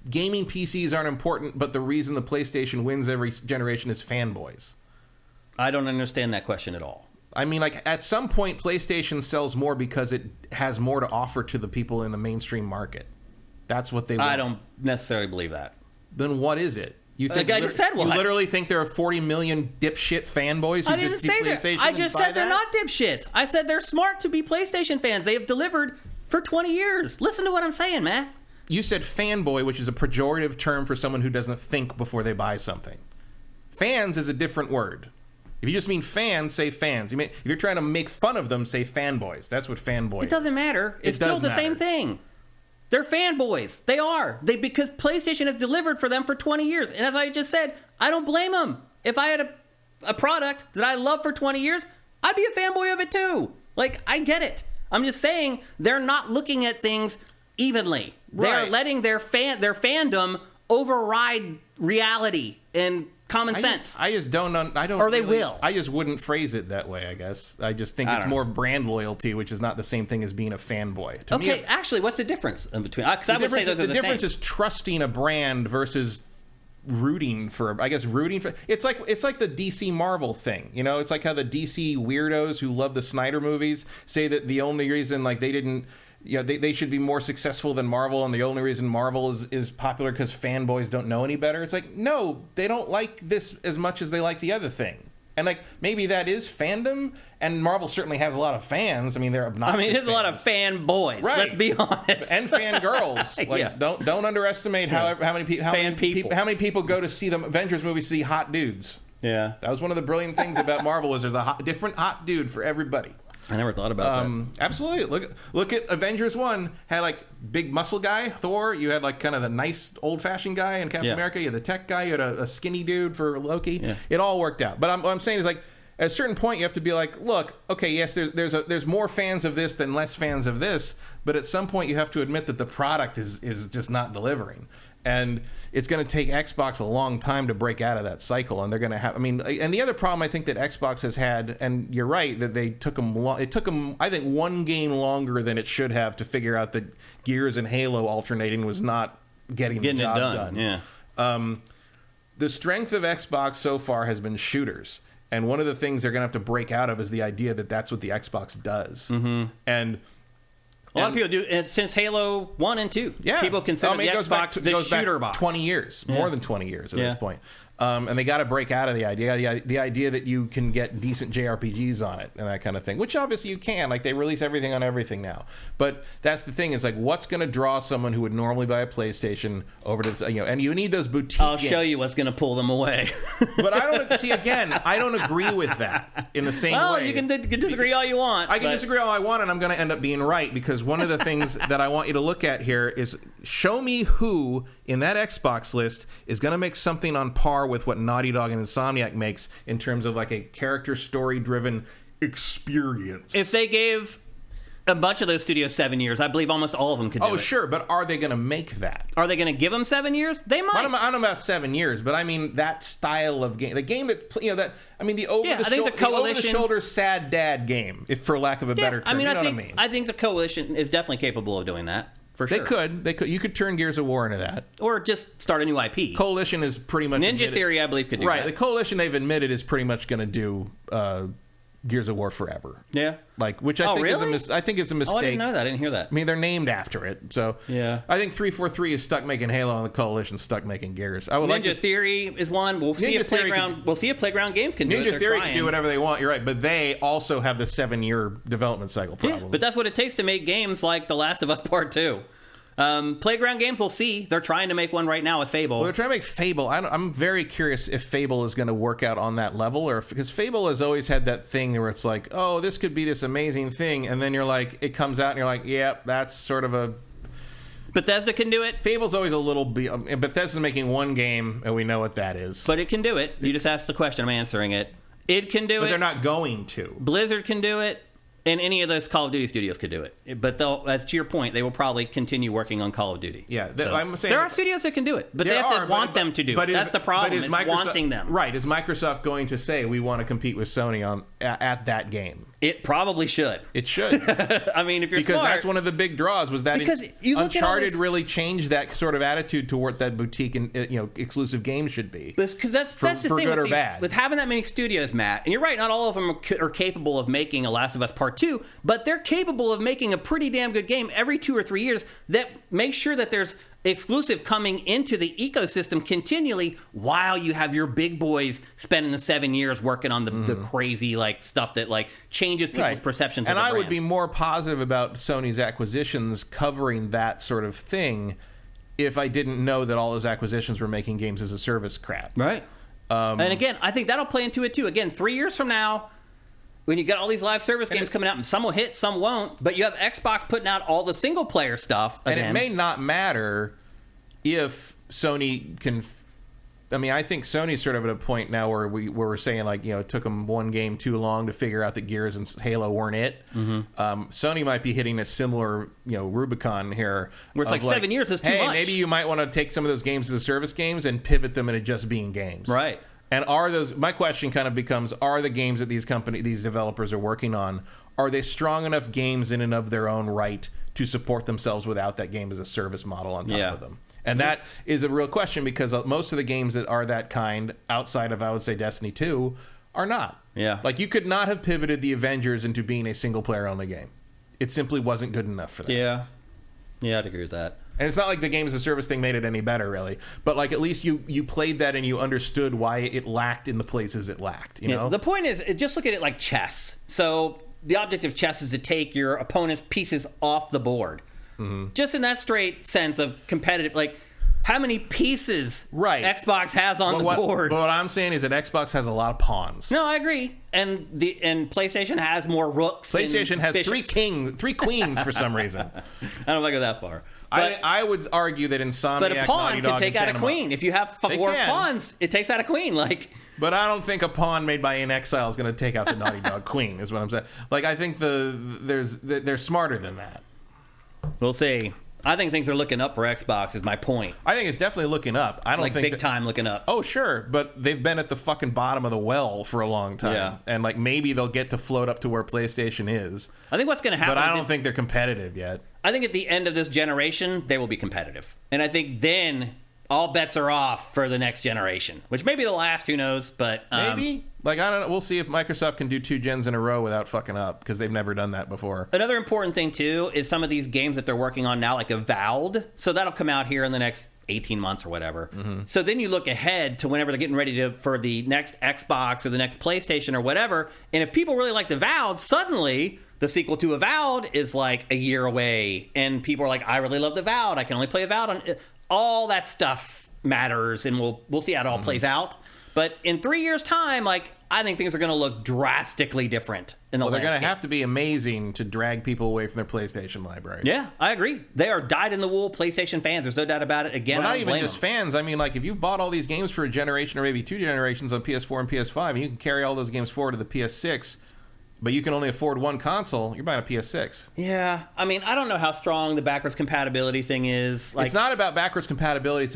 gaming PCs aren't important, but the reason the PlayStation wins every generation is fanboys. I don't understand that question at all. I mean, like, at some point, PlayStation sells more because it has more to offer to the people in the mainstream market. That's what they want. I don't necessarily believe that. Then what is it? You think I just said what? You literally think there are 40 million dipshit fanboys who just see PlayStation? I just said they're not dipshits. I said they're smart to be PlayStation fans. They have delivered for 20 years. Listen to what I'm saying, man. You said fanboy, which is a pejorative term for someone who doesn't think before they buy something. Fans is a different word. If you just mean fans, say fans. If you're trying to make fun of them, say fanboys. That's what fanboy is. It doesn't matter. It's still the same thing. They're fanboys. They are. Because PlayStation has delivered for them for 20 years. And as I just said, I don't blame them. If I had a product that I love for 20 years, I'd be a fanboy of it too. Like, I get it. I'm just saying they're not looking at things evenly. They're letting their fandom override reality and common sense. I just don't. I don't. Or they will. I just wouldn't phrase it that way. I guess I just think it's more brand loyalty, which is not the same thing as being a fanboy. To me, actually, what's the difference in between? Because I would say those are the difference same. is trusting a brand versus rooting for. I guess rooting for. It's like the DC Marvel thing. You know, it's like how the DC weirdos who love the Snyder movies say that the only reason, like, they didn't they should be more successful than Marvel, and the only reason Marvel is popular because fanboys don't know any better. It's like, no, they don't like this as much as they like the other thing. And, like, maybe that is fandom, and Marvel certainly has a lot of fans. I mean, they're obnoxious. I mean, there's a lot of fanboys, right? Let's be honest. And fangirls. Like, don't underestimate how many people go to see the Avengers movie to see hot dudes. Yeah. That was one of the brilliant things about Marvel is there's a different hot dude for everybody. I never thought about that. Absolutely. Look at Avengers 1. Had, like, big muscle guy, Thor. You had, like, kind of the nice old-fashioned guy in Captain America. You had the tech guy. You had a skinny dude for Loki. Yeah. It all worked out. But what I'm saying is, like, at a certain point, you have to be like, look, okay, yes, there's more fans of this than less fans of this. But at some point, you have to admit that the product is just not delivering. And it's going to take Xbox a long time to break out of that cycle, and they're going to have. I mean, and the other problem I think that Xbox has had, and you're right that they took them. It took them, I think, one game longer than it should have to figure out that Gears and Halo alternating was not getting the job done. Yeah. The strength of Xbox so far has been shooters, and one of the things they're going to have to break out of is the idea that that's what the Xbox does, and. A lot of people do, since Halo 1 and 2. Yeah. People consider the Xbox the shooter box. 20 years, more than 20 years at this point. And they got to break out of the idea that you can get decent JRPGs on it and that kind of thing, which obviously you can. Like, they release everything on everything now. But that's the thing, is like, what's going to draw someone who would normally buy a PlayStation over to, and you need those boutique I'll show you what's going to pull them away. But I don't agree with that in the same way. Well, you can disagree all you want. I can disagree all I want, and I'm going to end up being right, because one of the things that I want you to look at here is show me who in that Xbox list is going to make something on par with what Naughty Dog and Insomniac makes in terms of like a character story driven experience. If they gave a bunch of those studios 7 years, I believe almost all of them could do it. Oh, sure, but are they going to make that? Are they going to give them 7 years? They might. I don't know about 7 years, but I mean that style of game, the game that the over-the-shoulder sad dad game, if for lack of a better term. I think the Coalition is definitely capable of doing that. For sure. They could. You could turn Gears of War into that, or just start a new IP. Coalition is pretty much Ninja Theory, I believe, could do that. Right, the Coalition they've admitted is pretty much going to do Gears of War forever. Yeah, which I think is I think is a mistake. Oh, I didn't know that. I didn't hear that. I mean, they're named after it, so yeah. I think 343 is stuck making Halo, and the Coalition's stuck making Gears. Ninja Theory is one. We'll see if Playground Games can do it. Ninja Theory can do whatever they want. You're right, but they also have the 7-year development cycle problem. Yeah, but that's what it takes to make games like The Last of Us Part 2. Playground Games, we'll see. They're trying to make one right now with Fable. Well, they're trying to make Fable. I'm very curious if Fable is going to work out on that level, because Fable has always had that thing where it's like, oh, this could be this amazing thing, and then you're like, it comes out and you're like, yeah, that's sort of a... Bethesda can do it. Fable's always a little... Bethesda's making one game, and we know what that is. But it can do it. You just asked the question. I'm answering it. It can do it. But they're not going to. Blizzard can do it. And any of those Call of Duty studios could do it. But as to your point, they will probably continue working on Call of Duty. Yeah. I'm saying there are studios that can do it, but they have to want them to do it. That's the problem, is wanting them. Right. Is Microsoft going to say, we want to compete with Sony at that game? It probably should. It should. I mean, if you're because smart, that's one of the big draws was that Uncharted really changed that sort of attitude to what that boutique and exclusive game should be. Because that's the thing good or bad. With having that many studios, Matt. And you're right, not all of them are capable of making a Last of Us Part 2, but they're capable of making a pretty damn good game every 2 or 3 years that makes sure that there's exclusive coming into the ecosystem continually, while you have your big boys spending the 7 years working on the crazy stuff that changes people's perceptions of the brand. And I would be more positive about Sony's acquisitions covering that sort of thing if I didn't know that all those acquisitions were making games as a service crap. Right. And again, I think that'll play into it too. Again, 3 years from now, when you got all these live service games coming out, and some will hit, some won't, but you have Xbox putting out all the single-player stuff again. And it may not matter if Sony can... I mean, I think Sony's sort of at a point now where we're saying, it took them one game too long to figure out that Gears and Halo weren't it. Mm-hmm. Sony might be hitting a similar, Rubicon here. Where it's 7 years is too much. Maybe you might want to take some of those games as service games and pivot them into just being games. Right. And my question kind of becomes, are the games that these developers are working on, are they strong enough games in and of their own right to support themselves without that game as a service model on top of them? And that is a real question, because most of the games that are that kind, outside of, I would say, Destiny 2, are not. Yeah. You could not have pivoted the Avengers into being a single-player only game. it simply wasn't good enough for that. Yeah, I'd agree with that. And it's not like the games as a service thing made it any better, really. But like, at least you played that and you understood why it lacked in the places it lacked. You know, the point is, just look at it like chess. So the object of chess is to take your opponent's pieces off the board. Mm-hmm. Just in that straight sense of competitive, like how many pieces Xbox has on the board. But what I'm saying is that Xbox has a lot of pawns. No, I agree. And PlayStation has more rooks. PlayStation has three queens for some reason. I don't think I go that far. But, I would argue that Insomniac, but a pawn Naughty Dog, can take out a queen. If you have four pawns, it takes out a queen. Like, but I don't think a pawn made by In Exile is going to take out the Naughty Dog queen. Is what I'm saying. Like, I think they're smarter than that. We'll see. I think things are looking up for Xbox. Is my point. I think it's definitely looking up. I don't think big time looking up. Oh, sure, but they've been at the fucking bottom of the well for a long time, and like maybe they'll get to float up to where PlayStation is. I think what's going to happen, but I don't think they're competitive yet. I think at the end of this generation, they will be competitive, and I think then all bets are off for the next generation, which may be the last. Who knows? But maybe. Like, I don't know. We'll see if Microsoft can do 2 gens in a row without fucking up, because they've never done that before. Another important thing, too, is some of these games that they're working on now, like Avowed. So that'll come out here in the next 18 months or whatever. Mm-hmm. So then you look ahead to whenever they're getting ready for the next Xbox or the next PlayStation or whatever. And if people really like Avowed, suddenly the sequel to Avowed is like a year away. And people are like, I really love Avowed. I can only play Avowed on... All that stuff matters, and we'll see how it all plays out. But in 3 years' time, like, I think things are going to look drastically different in the landscape. They're going to have to be amazing to drag people away from their PlayStation library. Yeah, I agree. They are dyed-in-the-wool PlayStation fans. There's no doubt about it. Again, well, not even just fans. I mean, like, if you bought all these games for a generation or maybe 2 generations on PS4 and PS5, and you can carry all those games forward to the PS6, but you can only afford one console, you're buying a PS6. Yeah. I mean, I don't know how strong the backwards compatibility thing is. Like, it's not about backwards compatibility. It's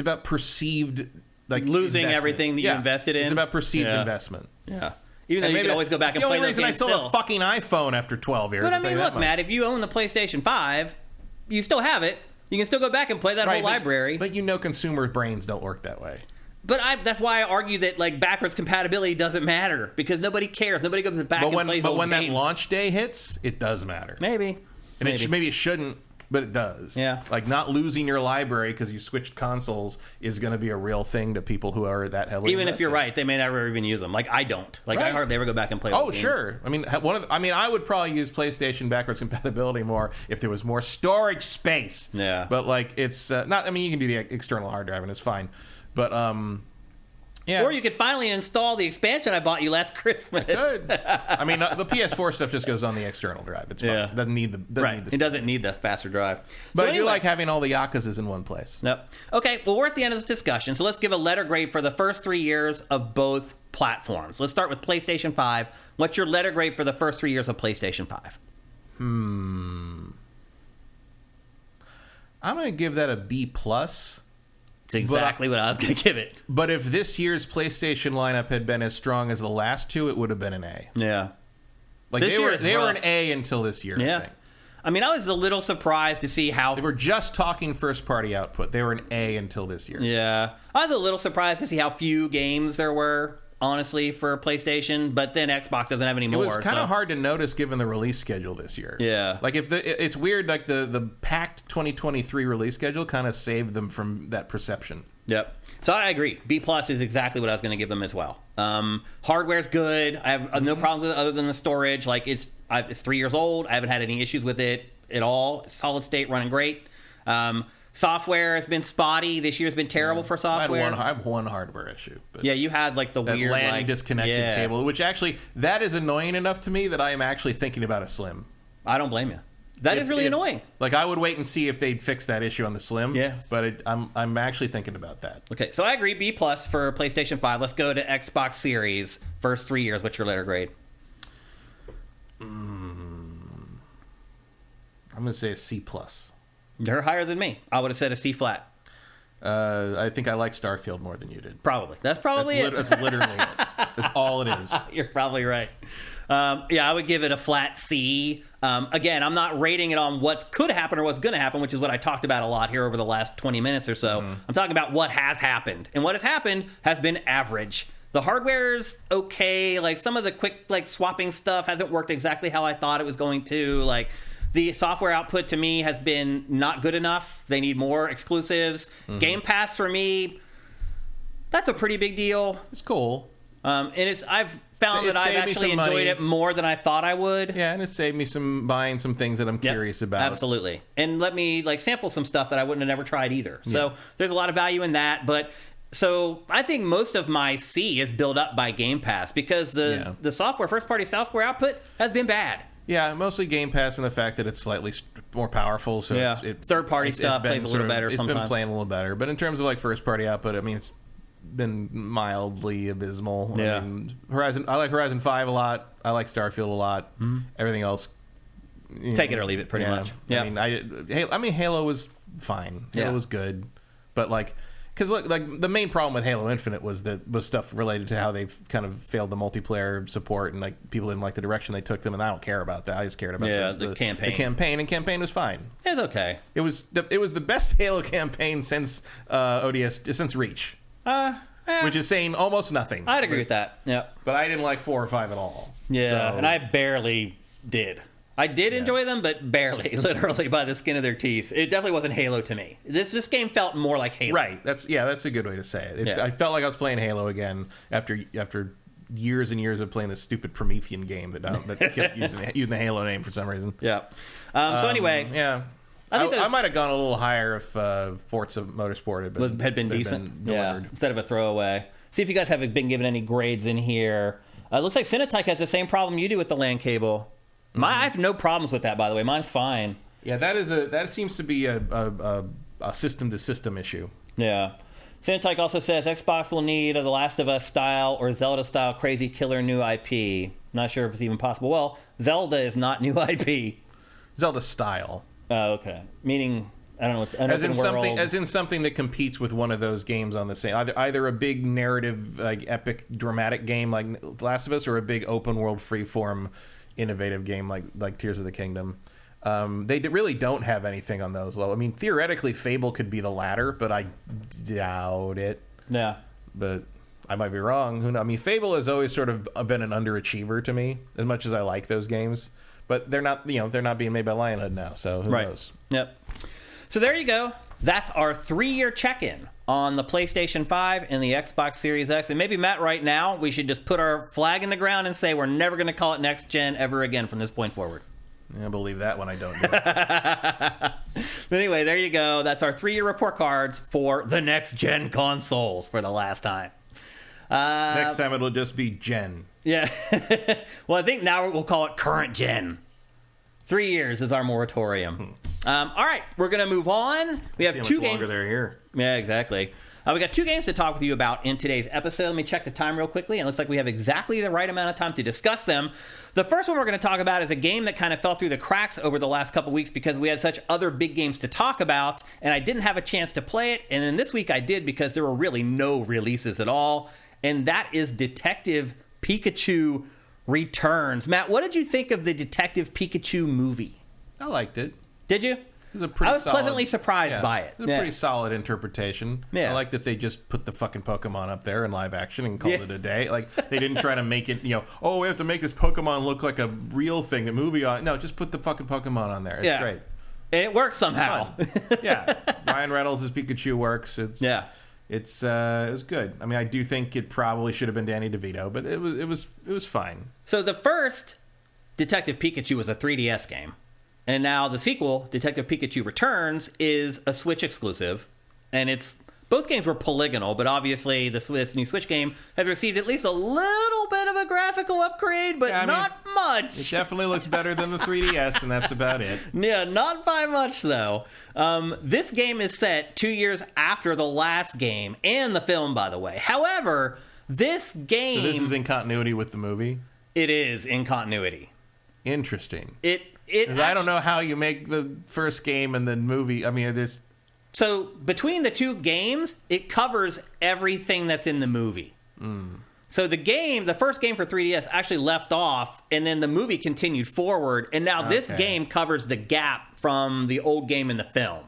about perceived... Like losing investment. Everything that you invested in. It's about perceived investment. Yeah. Even though you can always go back and play those games. It's the only reason I sold a fucking iPhone after 12 years. But I mean, look, Matt, if you own the PlayStation 5, you still have it. You can still go back and play that whole library. But you know consumer brains don't work that way. But that's why I argue that like backwards compatibility doesn't matter, because nobody cares. Nobody goes back and plays old games. But when that launch day hits, it does matter. Maybe. Maybe it shouldn't. But it does. Yeah. Like, not losing your library because you switched consoles is going to be a real thing to people who are that heavily Even invested. if you're right, they may never even use them. Like, I don't. Like, I hardly ever go back and play games. Sure. I mean, I would probably use PlayStation backwards compatibility more if there was more storage space. Yeah. But, like, it's not... I mean, you can do the external hard drive and it's fine. But, yeah. Or you could finally install the expansion I bought you last Christmas. Good. I mean, the PS4 stuff just goes on the external drive. It's fine. It doesn't need the It doesn't need the faster drive. But I do like having all the Yakuzas in one place. Nope. Okay, well, we're at the end of this discussion, so let's give a letter grade for the first 3 years of both platforms. Let's start with PlayStation 5. What's your letter grade for the first 3 years of PlayStation 5? I'm going to give that a B+. It's exactly what I was going to give it. But if this year's PlayStation lineup had been as strong as the last two, it would have been an A. Yeah. Like they were an A until this year, I think. I mean, I was a little surprised to see how... They were just talking first-party output. They were an A until this year. Yeah. I was a little surprised to see how few games there were, honestly, for PlayStation, but then Xbox doesn't have any more. It was kind of hard to notice given the release schedule this year. Yeah. Like, it's weird, like, the packed 2023 release schedule kind of saved them from that perception. Yep. So I agree. B+ is exactly what I was going to give them as well. Hardware's good. I have no problems with it other than the storage. Like, it's 3 years old. I haven't had any issues with it at all. Solid state, running great. Software has been spotty. This year's been terrible for software. I have one hardware issue. But yeah, you had like the weird LAN disconnected cable, which actually, that is annoying enough to me that I am actually thinking about a Slim. I don't blame you. That is really annoying. Like, I would wait and see if they'd fix that issue on the Slim. Yeah. But I'm actually thinking about that. Okay, so I agree. B+ for PlayStation 5. Let's go to Xbox Series. First 3 years. What's your letter grade? I'm going to say a C+. You're higher than me. I would have said a C flat. I think I like Starfield more than you did. Probably. That's probably it. That's literally it. That's all it is. You're probably right. I would give it a flat C. Again, I'm not rating it on what could happen or what's going to happen, which is what I talked about a lot here over the last 20 minutes or so. I'm talking about what has happened. And what has happened has been average. The hardware's okay. Like, some of the quick, like, swapping stuff hasn't worked exactly how I thought it was going to. Like, the software output to me has been not good enough. They need more exclusives. Game Pass for me, that's a pretty big deal. It's cool. And I've found that I've actually enjoyed it more than I thought I would. Yeah, and it saved me buying some things that I'm curious about. Absolutely. And let me, like, sample some stuff that I wouldn't have never tried either. So there's a lot of value in that. But so I think most of my C is built up by Game Pass because the software, first-party software output has been bad. Yeah, mostly Game Pass and the fact that it's slightly more powerful. So third-party stuff plays a little better sometimes. It's been playing a little better. But in terms of, like, first-party output, I mean, it's been mildly abysmal. Yeah. I mean, I like Horizon 5 a lot. I like Starfield a lot. Everything else, take it or leave it, pretty much. Yeah. I mean, Halo was fine. Halo was good, but like, because like the main problem with Halo Infinite was stuff related to how they've kind of failed the multiplayer support, and like people didn't like the direction they took them, and I don't care about that. I just cared about the campaign. The campaign, and campaign was fine. It's okay. It was the best Halo campaign since since Reach. Which is saying almost nothing. I'd agree with that. Yeah. But I didn't like 4 or 5 at all. Yeah, and I barely did. I did enjoy them, but barely, literally by the skin of their teeth. It definitely wasn't Halo to me. This game felt more like Halo. Right. That's a good way to say it. I felt like I was playing Halo again after years and years of playing this stupid Promethean game that kept using the Halo name for some reason. Yeah. So anyway, yeah. I might have gone a little higher if Forza Motorsport had been decent. Instead of a throwaway. See if you guys have been given any grades in here. It looks like Cinetech has the same problem you do with the LAN cable. I have no problems with that, by the way. Mine's fine. Yeah, that seems to be a system-to-system issue. Yeah. Cinetech also says Xbox will need a The Last of Us style or Zelda style crazy killer new IP. Not sure if it's even possible. Well, Zelda is not new IP. Zelda style. Oh, okay. Meaning, I don't know. As in something that competes with one of those games on the same. Either a big narrative, like epic, dramatic game like The Last of Us, or a big open world, freeform, innovative game like Tears of the Kingdom. They really don't have anything on those low. I mean, theoretically, Fable could be the latter, but I doubt it. Yeah. But I might be wrong. Who knows? I mean, Fable has always sort of been an underachiever to me, as much as I like those games. But they're not being made by Lionhead now, so who knows? Yep. So there you go. That's our 3-year check-in on the PlayStation 5 and the Xbox Series X. And maybe, Matt, right now, we should just put our flag in the ground and say we're never going to call it next gen ever again from this point forward. I believe that when I don't do it. But anyway, there you go. That's our 3-year report cards for the next gen consoles for the last time. Next time it'll just be gen. Yeah. Well, I think now we'll call it current gen. 3 years is our moratorium. All right, we're going to move on. We have 2 games. Longer they're here. Yeah, exactly. We got 2 games to talk with you about in today's episode. Let me check the time real quickly. It looks like we have exactly the right amount of time to discuss them. The first one we're going to talk about is a game that kind of fell through the cracks over the last couple weeks because we had such other big games to talk about, and I didn't have a chance to play it. And then this week I did because there were really no releases at all. And that is Detective Pikachu Returns. Matt, what did you think of the Detective Pikachu movie? I liked it. Did you? I was pleasantly surprised by it. It was a pretty solid interpretation. Yeah. I like that they just put the fucking Pokemon up there in live action and called it a day. Like, they didn't try to make it, we have to make this Pokemon look like a real thing, a movie on. No, just put the fucking Pokemon on there. It's great. And it works somehow. Yeah. Ryan Reynolds' Pikachu works. It was good. I mean, I do think it probably should have been Danny DeVito, but it was fine. So the first Detective Pikachu was a 3DS game. And now the sequel, Detective Pikachu Returns, is a Switch exclusive. And both games were polygonal, but obviously this new Switch game has received at least a little bit of a graphical upgrade, but not much. It definitely looks better than the 3DS, and that's about it. Yeah, not by much, though. This game is set 2 years after the last game, and the film, by the way. However, this game... So this is in continuity with the movie? It is in continuity. Interesting. I don't know how you make the first game and the movie. I mean, there's... So between the 2 games, it covers everything that's in the movie. So the first game for 3DS actually left off, and then the movie continued forward, and now this game covers the gap from the old game in the film.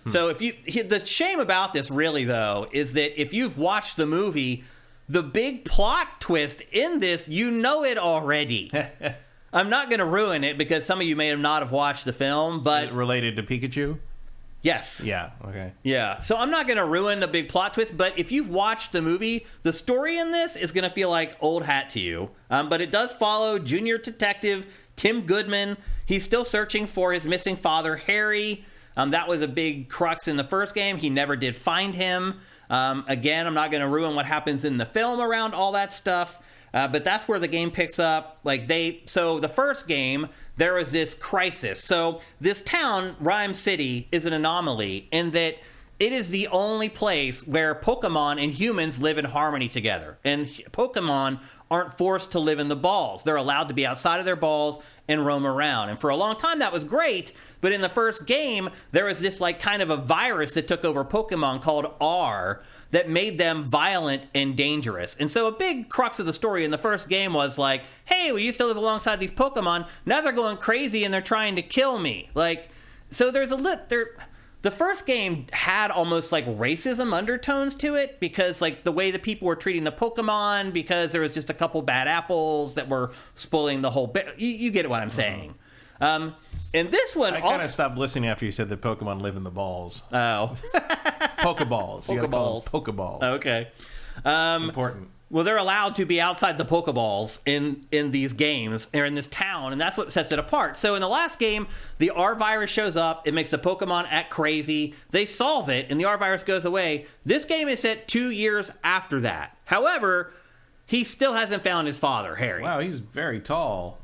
So the shame about this really, though, is that if you've watched the movie, the big plot twist in this, you know it already. I'm not going to ruin it because some of you may not have watched the film, but... Is it related to Pikachu? Yes. Yeah, okay. Yeah, so I'm not going to ruin the big plot twist, but if you've watched the movie, the story in this is going to feel like old hat to you. But it does follow junior detective Tim Goodman. He's still searching for his missing father, Harry. That was a big crux in the first game. He never did find him. Again, I'm not going to ruin what happens in the film around all that stuff, but that's where the game picks up. So the first game, there was this crisis. So this town, Rhyme City, is an anomaly in that it is the only place where Pokemon and humans live in harmony together. And Pokemon aren't forced to live in the balls. They're allowed to be outside of their balls and roam around. And for a long time, that was great. But in the first game, there was this kind of a virus that took over Pokemon called R that made them violent and dangerous. And so a big crux of the story in the first game was hey, we used to live alongside these Pokemon. Now they're going crazy and they're trying to kill me. So there's the first game had almost racism undertones to it because the way that people were treating the Pokemon, because there was just a couple bad apples that were spoiling the whole bit. You get what I'm saying. And this one, I kind of stopped listening after you said that Pokemon live in the balls. Oh. Pokeballs. You gotta call them Pokeballs. Okay. Important. Well, they're allowed to be outside the Pokeballs in these games, or in this town, and that's what sets it apart. So in the last game, the R virus shows up, it makes the Pokemon act crazy, they solve it, and the R virus goes away. This game is set 2 years after that. However, he still hasn't found his father, Harry. Wow, he's very tall.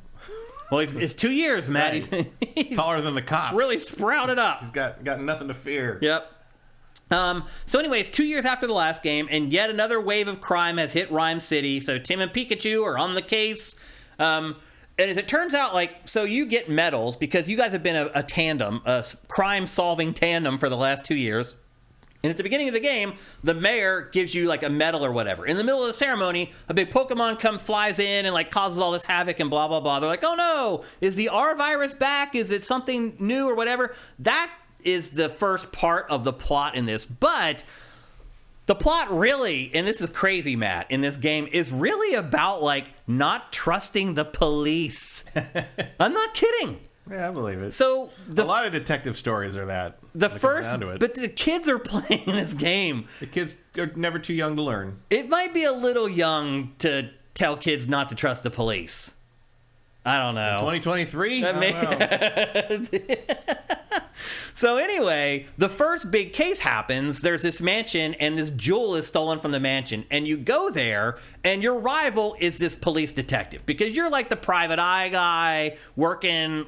Well, it's 2 years, Matt. Right. He's taller than the cops. Really sprouted up. He's got nothing to fear. Yep. So anyways, 2 years after the last game, and yet another wave of crime has hit Rhyme City. So Tim and Pikachu are on the case. And as it turns out, so you get medals because you guys have been a tandem, a crime-solving tandem for the last 2 years. And at the beginning of the game, the mayor gives you a medal or whatever. In the middle of the ceremony, a big Pokemon flies in and causes all this havoc and blah, blah, blah. They're oh no, is the R virus back? Is it something new or whatever? That is the first part of the plot in this. But the plot really, and this is crazy, Matt, in this game is really about not trusting the police. I'm not kidding. Yeah, I believe it. So a lot of detective stories are that. But the kids are playing this game. The kids are never too young to learn. It might be a little young to tell kids not to trust the police. I don't know. 2023? I don't know. So anyway, the first big case happens. There's this mansion, and this jewel is stolen from the mansion. And you go there, and your rival is this police detective. Because you're the private eye guy, working,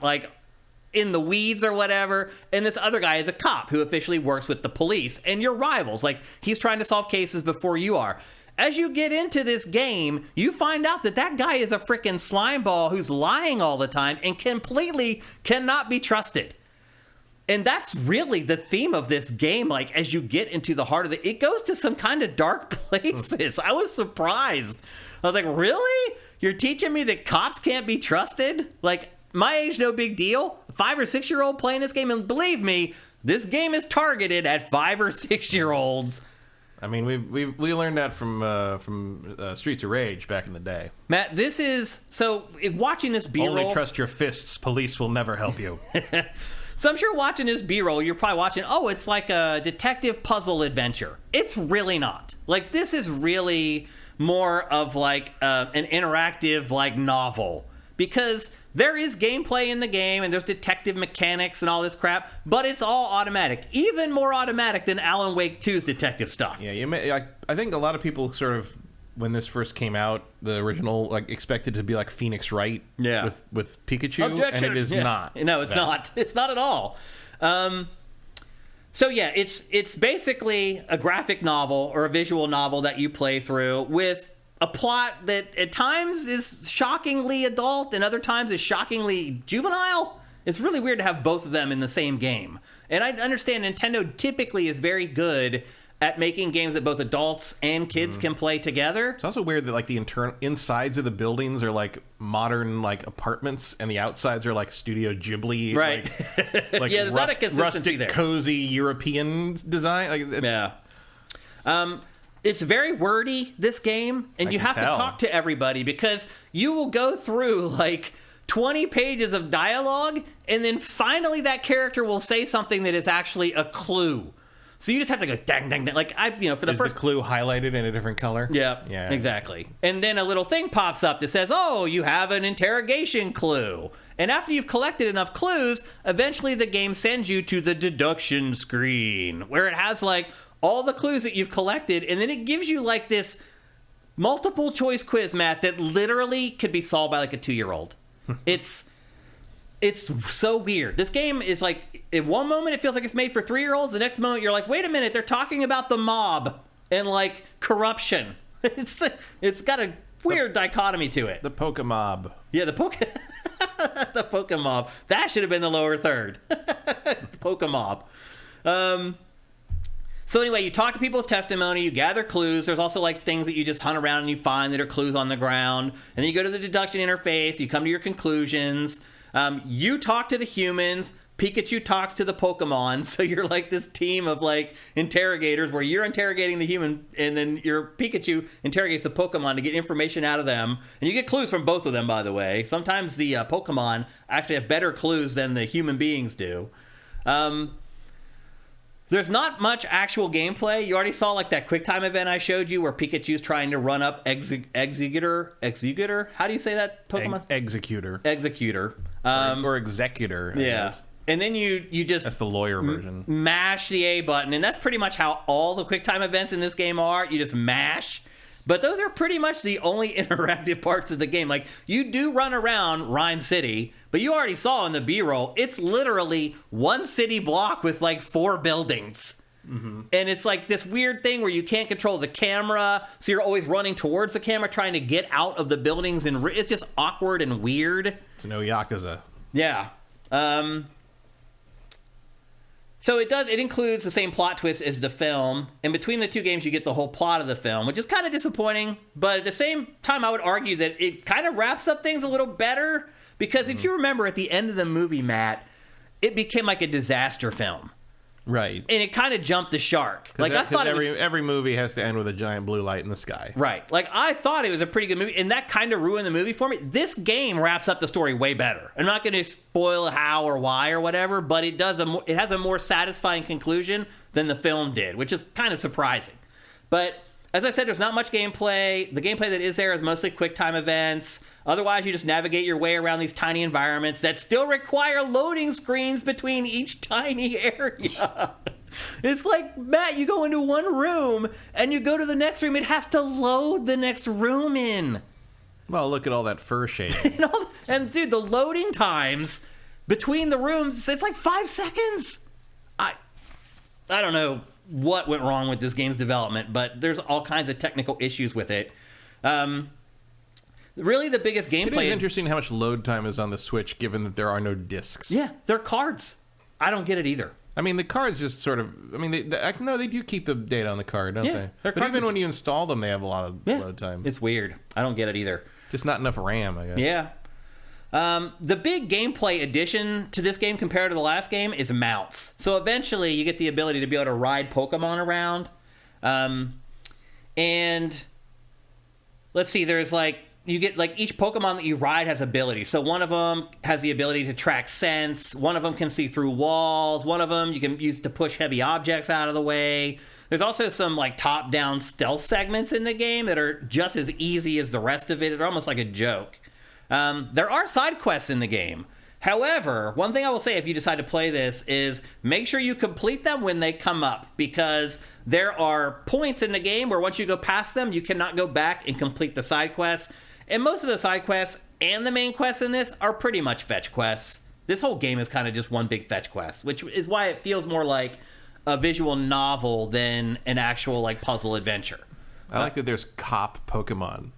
in the weeds or whatever. And this other guy is a cop who officially works with the police. And you're rivals. He's trying to solve cases before you are. As you get into this game, you find out that guy is a freaking slimeball who's lying all the time and completely cannot be trusted. And that's really the theme of this game. As you get into the heart of it goes to some kind of dark places. I was surprised. I was really? You're teaching me that cops can't be trusted? My age, no big deal. 5 or 6 year old playing this game, and believe me, this game is targeted at 5 or 6 year olds. I mean, we learned that from Streets of Rage back in the day. Matt, this is if watching this B-roll, only trust your fists. Police will never help you. So I'm sure watching this B-roll, you're probably watching, it's like a detective puzzle adventure. It's really not. This is really more of an interactive novel. Because there is gameplay in the game, and there's detective mechanics and all this crap, but it's all automatic. Even more automatic than Alan Wake 2's detective stuff. Yeah, I think a lot of people sort of, when this first came out, the original, expected to be Phoenix Wright with Pikachu, Objection. and it is not. No, it's not. It's not at all. So yeah, it's basically a graphic novel or a visual novel that you play through with a plot that at times is shockingly adult and other times is shockingly juvenile. It's really weird to have both of them in the same game. And I understand Nintendo typically is very good at making games that both adults and kids can play together. It's also weird that the insides of the buildings are modern apartments, and the outsides are Studio Ghibli, right? Yeah, there's not a consistency rustic, there. Cozy European design. Yeah. It's very wordy, this game, and you have to talk to everybody because you will go through like 20 pages of dialogue, and then finally that character will say something that is actually a clue. So you just have to go dang, dang, dang. Like for the Is first the clue highlighted in a different color? Yeah, exactly. And then a little thing pops up that says, "Oh, you have an interrogation clue." And after you've collected enough clues, eventually the game sends you to the deduction screen, where it has like all the clues that you've collected, and then it gives you like this multiple choice quiz, Matt, that literally could be solved by like a 2-year-old. It's so weird. This game is like, in one moment it feels like it's made for 3-year-olds. The next moment you're like, wait a minute, they're talking about the mob and like corruption. It's got a weird dichotomy to it. The Pokemob. Yeah, the Pokemob. That should have been the lower third. The Pokemob. So anyway, you talk to people's testimony, you gather clues. There's also like things that you just hunt around and you find that are clues on the ground. And then you go to the deduction interface, you come to your conclusions. You talk to the humans, Pikachu talks to the Pokemon, so you're like this team of like interrogators where you're interrogating the human and then your Pikachu interrogates the Pokemon to get information out of them. And you get clues from both of them, by the way. Sometimes the Pokemon actually have better clues than the human beings do. There's not much actual gameplay. You already saw like that QuickTime event I showed you where Pikachu's trying to run up Executor. How do you say that Pokemon? Executor. Or Executor, I guess. And then you just... That's the lawyer version. Mash the A button, and that's pretty much how all the QuickTime events in this game are. You just mash. But those are pretty much the only interactive parts of the game. Like, you do run around Rhyme City, but you already saw in the B-roll, it's literally one city block with like 4 buildings. Mm-hmm. And it's like this weird thing where you can't control the camera, so you're always running towards the camera trying to get out of the buildings, and it's just awkward and weird. It's no Yakuza. Yeah. So it includes the same plot twist as the film. And between the two games, you get the whole plot of the film, which is kind of disappointing. But at the same time, I would argue that it kind of wraps up things a little better. Because if you remember at the end of the movie, Matt, it became like a disaster film. Right. And it kind of jumped the shark. Like I thought every movie has to end with a giant blue light in the sky. Right. Like I thought it was a pretty good movie, and that kind of ruined the movie for me. This game wraps up the story way better. I'm not going to spoil how or why or whatever, but it has a more satisfying conclusion than the film did, which is kind of surprising. But as I said, there's not much gameplay. The gameplay that is there is mostly QuickTime events. Otherwise, you just navigate your way around these tiny environments that still require loading screens between each tiny area. It's like, Matt, you go into one room and you go to the next room. It has to load the next room in. Well, look at all that fur shading. and dude, the loading times between the rooms, it's like 5 seconds. I don't know what went wrong with this game's development, but there's all kinds of technical issues with it. Really, the biggest gameplay... It is interesting how much load time is on the Switch, given that there are no discs. Yeah, they're cards. I don't get it either. I mean, the cards just sort of... I mean, they do keep the data on the card, don't they? But even when you install them, they have a lot of load time. It's weird. I don't get it either. Just not enough RAM, I guess. Yeah. The big gameplay addition to this game compared to the last game is mounts. So eventually, you get the ability to be able to ride Pokemon around. And let's see, there's like... You get, like, each Pokemon that you ride has abilities. So one of them has the ability to track scents. One of them can see through walls. One of them you can use to push heavy objects out of the way. There's also some, like, top-down stealth segments in the game that are just as easy as the rest of it. They're almost like a joke. There are side quests in the game. However, one thing I will say if you decide to play this is make sure you complete them when they come up, because there are points in the game where once you go past them, you cannot go back and complete the side quests. And most of the side quests and the main quests in this are pretty much fetch quests. This whole game is kind of just one big fetch quest, which is why it feels more like a visual novel than an actual like puzzle adventure. I like that there's cop Pokemon.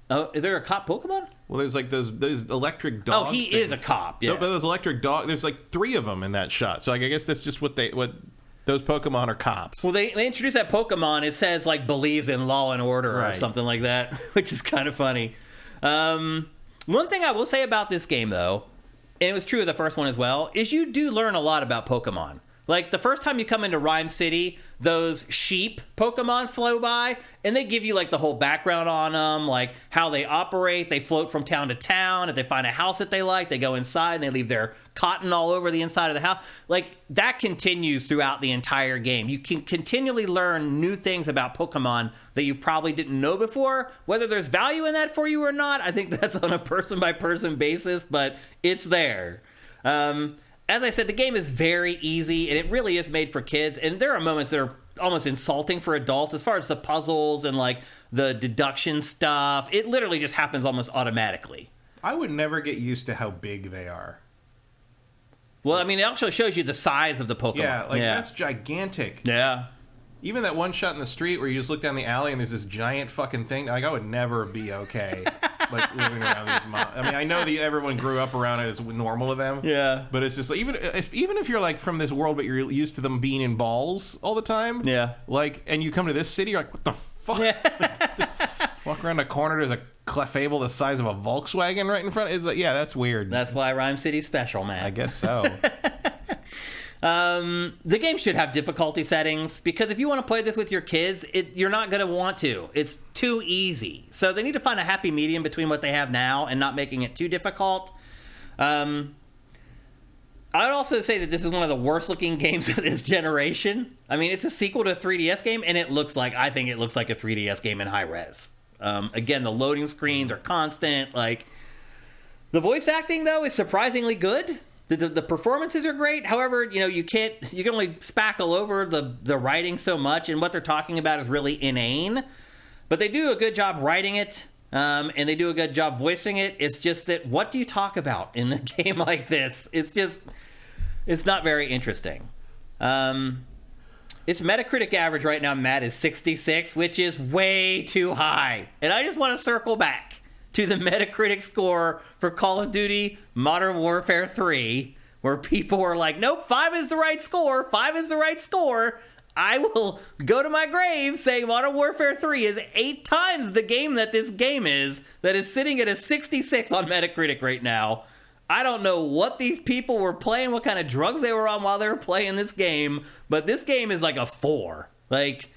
Oh, is there a cop Pokemon? Well, there's like those electric dogs. Oh, he is a cop. Yeah, no, but those electric dogs. There's like 3 of them in that shot. So like, I guess that's just what those Pokemon are cops. Well, they introduced that Pokemon. It says like believes in law and order or something like that, which is kind of funny. One thing I will say about this game, though, and it was true of the first one as well, is you do learn a lot about Pokemon. Like, the first time you come into Rhyme City, those sheep Pokemon flow by, and they give you like the whole background on them, like how they operate. They float from town to town. If they find a house that they like, they go inside and they leave their cotton all over the inside of the house. Like, that continues throughout the entire game. You can continually learn new things about Pokemon that you probably didn't know before. Whether there's value in that for you or not, I think that's on a person-by-person basis, but it's there. As I said, the game is very easy, and it really is made for kids, and there are moments that are almost insulting for adults as far as the puzzles and, like, the deduction stuff. It literally just happens almost automatically. I would never get used to how big they are. Well, I mean, it also shows you the size of the Pokemon. Yeah, that's gigantic. Yeah. Even that one shot in the street where you just look down the alley and there's this giant fucking thing. Like, I would never be okay, like, living around these I mean, I know that everyone grew up around it. It's normal to them. Yeah. But it's just like, even if you're, like, from this world, but you're used to them being in balls all the time. Yeah. Like, and you come to this city, you're like, what the fuck? Yeah. Walk around a corner, there's a Clefable the size of a Volkswagen right in front. It's like, yeah, that's weird. That's why Rhyme City's special, man. I guess so. The game should have difficulty settings, because if you want to play this with your kids, you're not going to want to. It's too easy. So they need to find a happy medium between what they have now and not making it too difficult. I would also say that this is one of the worst looking games of this generation. I mean, it's a sequel to a 3DS game, and I think it looks like a 3DS game in high res. Again, the loading screens are constant. Like, the voice acting, though, is surprisingly good. The performances are great. However, you can only spackle over the writing so much, and what they're talking about is really inane. But they do a good job writing it, and they do a good job voicing it. It's just that, what do you talk about in a game like this? It's not very interesting. Its Metacritic average right now, Matt, is 66, which is way too high. And I just want to circle back to the Metacritic score for Call of Duty Modern Warfare 3, where people were like, nope, 5 is the right score, 5 is the right score. I will go to my grave saying Modern Warfare 3 is 8 times the game that this game is, that is sitting at a 66 on Metacritic right now. I don't know what these people were playing, what kind of drugs they were on while they were playing this game, but this game is like a 4. Like,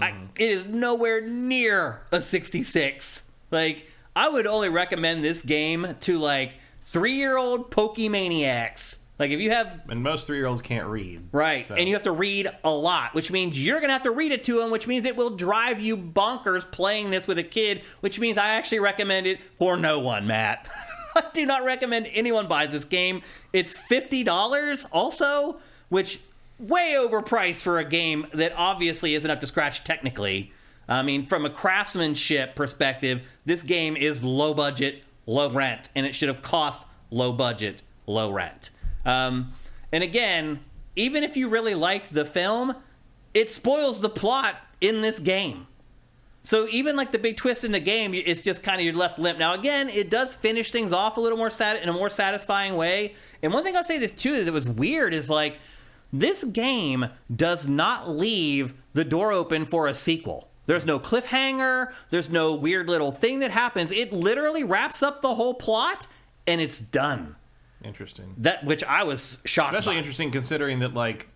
it is nowhere near a 66. Like, I would only recommend this game to, like, 3-year-old Pokemaniacs. Like, if you have... And most 3-year-olds can't read. Right, so. And you have to read a lot, which means you're going to have to read it to them, which means it will drive you bonkers playing this with a kid, which means I actually recommend it for no one, Matt. I do not recommend anyone buys this game. It's $50 also, which way overpriced for a game that obviously isn't up to scratch technically. I mean, from a craftsmanship perspective, this game is low budget, low rent, and it should have cost low budget, low rent. And again, even if you really liked the film, it spoils the plot in this game. So even like the big twist in the game, it's just kind of you're left limp. Now again, it does finish things off a little more in a more satisfying way. And one thing I'll say this too that was weird is, like, this game does not leave the door open for a sequel. There's no cliffhanger. There's no weird little thing that happens. It literally wraps up the whole plot, and it's done. Interesting. Which I was shocked. Especially by. Interesting considering that, like,